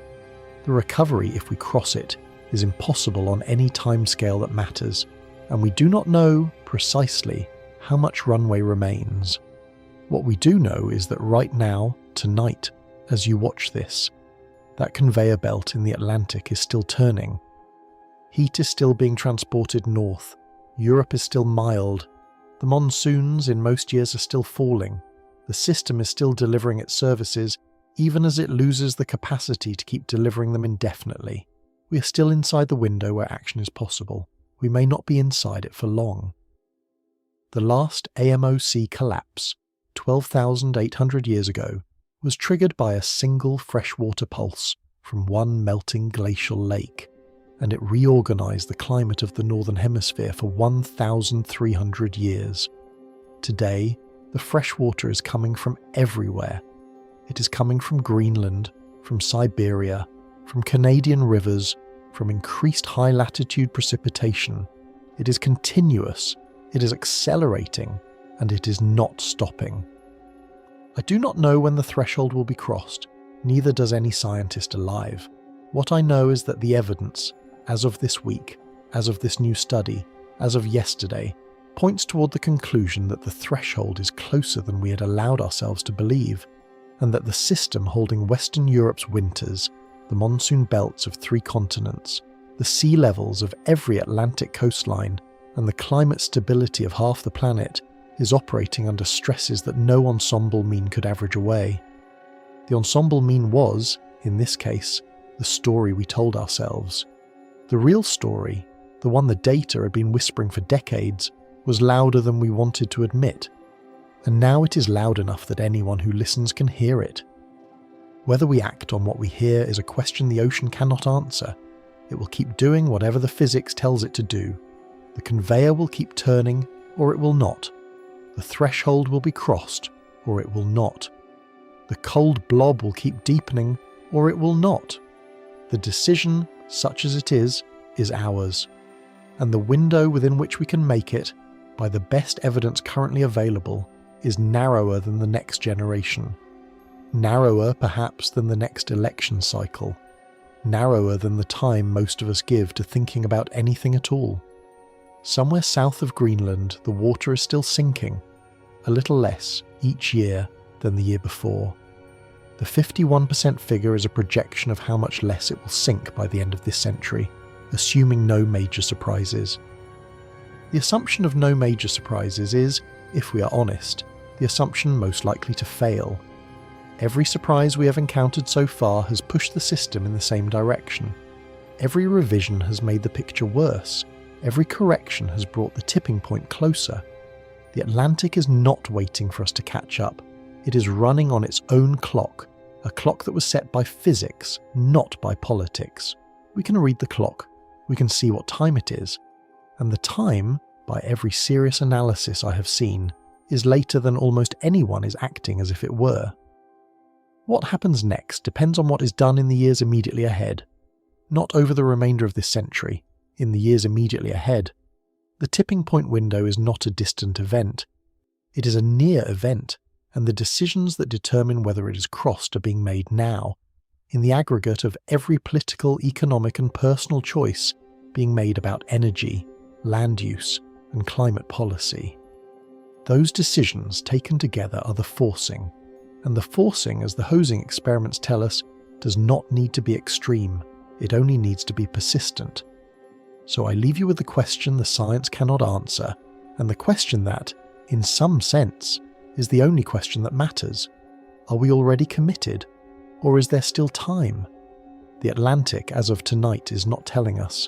The recovery, if we cross it, is impossible on any timescale that matters, and we do not know, precisely, how much runway remains. What we do know is that right now, tonight, as you watch this, that conveyor belt in the Atlantic is still turning. Heat is still being transported north. Europe is still mild. The monsoons in most years are still falling. The system is still delivering its services, even as it loses the capacity to keep delivering them indefinitely. We are still inside the window where action is possible. We may not be inside it for long. The last AMOC collapse, 12,800 years ago, was triggered by a single freshwater pulse from one melting glacial lake, and it reorganized the climate of the Northern Hemisphere for 1,300 years. Today, the freshwater is coming from everywhere. It is coming from Greenland, from Siberia, from Canadian rivers, from increased high-latitude precipitation. It is continuous, it is accelerating, and it is not stopping. I do not know when the threshold will be crossed, neither does any scientist alive. What I know is that the evidence, as of this week, as of this new study, as of yesterday, points toward the conclusion that the threshold is closer than we had allowed ourselves to believe, and that the system holding Western Europe's winters, the monsoon belts of 3 continents, the sea levels of every Atlantic coastline, and the climate stability of half the planet is operating under stresses that no ensemble mean could average away. The ensemble mean was, in this case, the story we told ourselves. The real story, the one the data had been whispering for decades, was louder than we wanted to admit. And now it is loud enough that anyone who listens can hear it. Whether we act on what we hear is a question the ocean cannot answer. It will keep doing whatever the physics tells it to do. The conveyor will keep turning, or it will not. The threshold will be crossed, or it will not. The cold blob will keep deepening, or it will not. The decision, such as it is ours. And the window within which we can make it, by the best evidence currently available, is narrower than the next generation. Narrower, perhaps, than the next election cycle. Narrower than the time most of us give to thinking about anything at all. Somewhere south of Greenland, the water is still sinking, a little less each year than the year before. The 51% figure is a projection of how much less it will sink by the end of this century, assuming no major surprises. The assumption of no major surprises is, if we are honest, the assumption most likely to fail. Every surprise we have encountered so far has pushed the system in the same direction. Every revision has made the picture worse. Every correction has brought the tipping point closer. The Atlantic is not waiting for us to catch up. It is running on its own clock, a clock that was set by physics, not by politics. We can read the clock. We can see what time it is. And the time, by every serious analysis I have seen, is later than almost anyone is acting as if it were. What happens next depends on what is done in the years immediately ahead. Not over the remainder of this century, in the years immediately ahead. The tipping point window is not a distant event. It is a near event, and the decisions that determine whether it is crossed are being made now, in the aggregate of every political, economic and personal choice being made about energy, land use, and climate policy. Those decisions taken together are the forcing, and the forcing, as the hosing experiments tell us, does not need to be extreme, it only needs to be persistent. So I leave you with the question the science cannot answer, and the question that, in some sense, is the only question that matters. Are we already committed? Or is there still time? The Atlantic, as of tonight, is not telling us.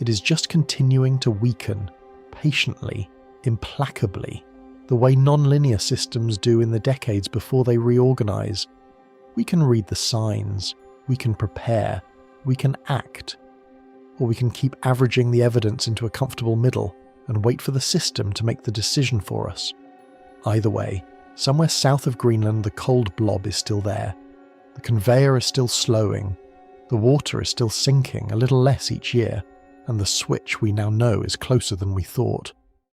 It is just continuing to weaken, patiently, implacably, the way non-linear systems do in the decades before they reorganize. We can read the signs, we can prepare, we can act, or we can keep averaging the evidence into a comfortable middle and wait for the system to make the decision for us. Either way, somewhere south of Greenland the cold blob is still there. The conveyor is still slowing, the water is still sinking a little less each year, and the switch we now know is closer than we thought.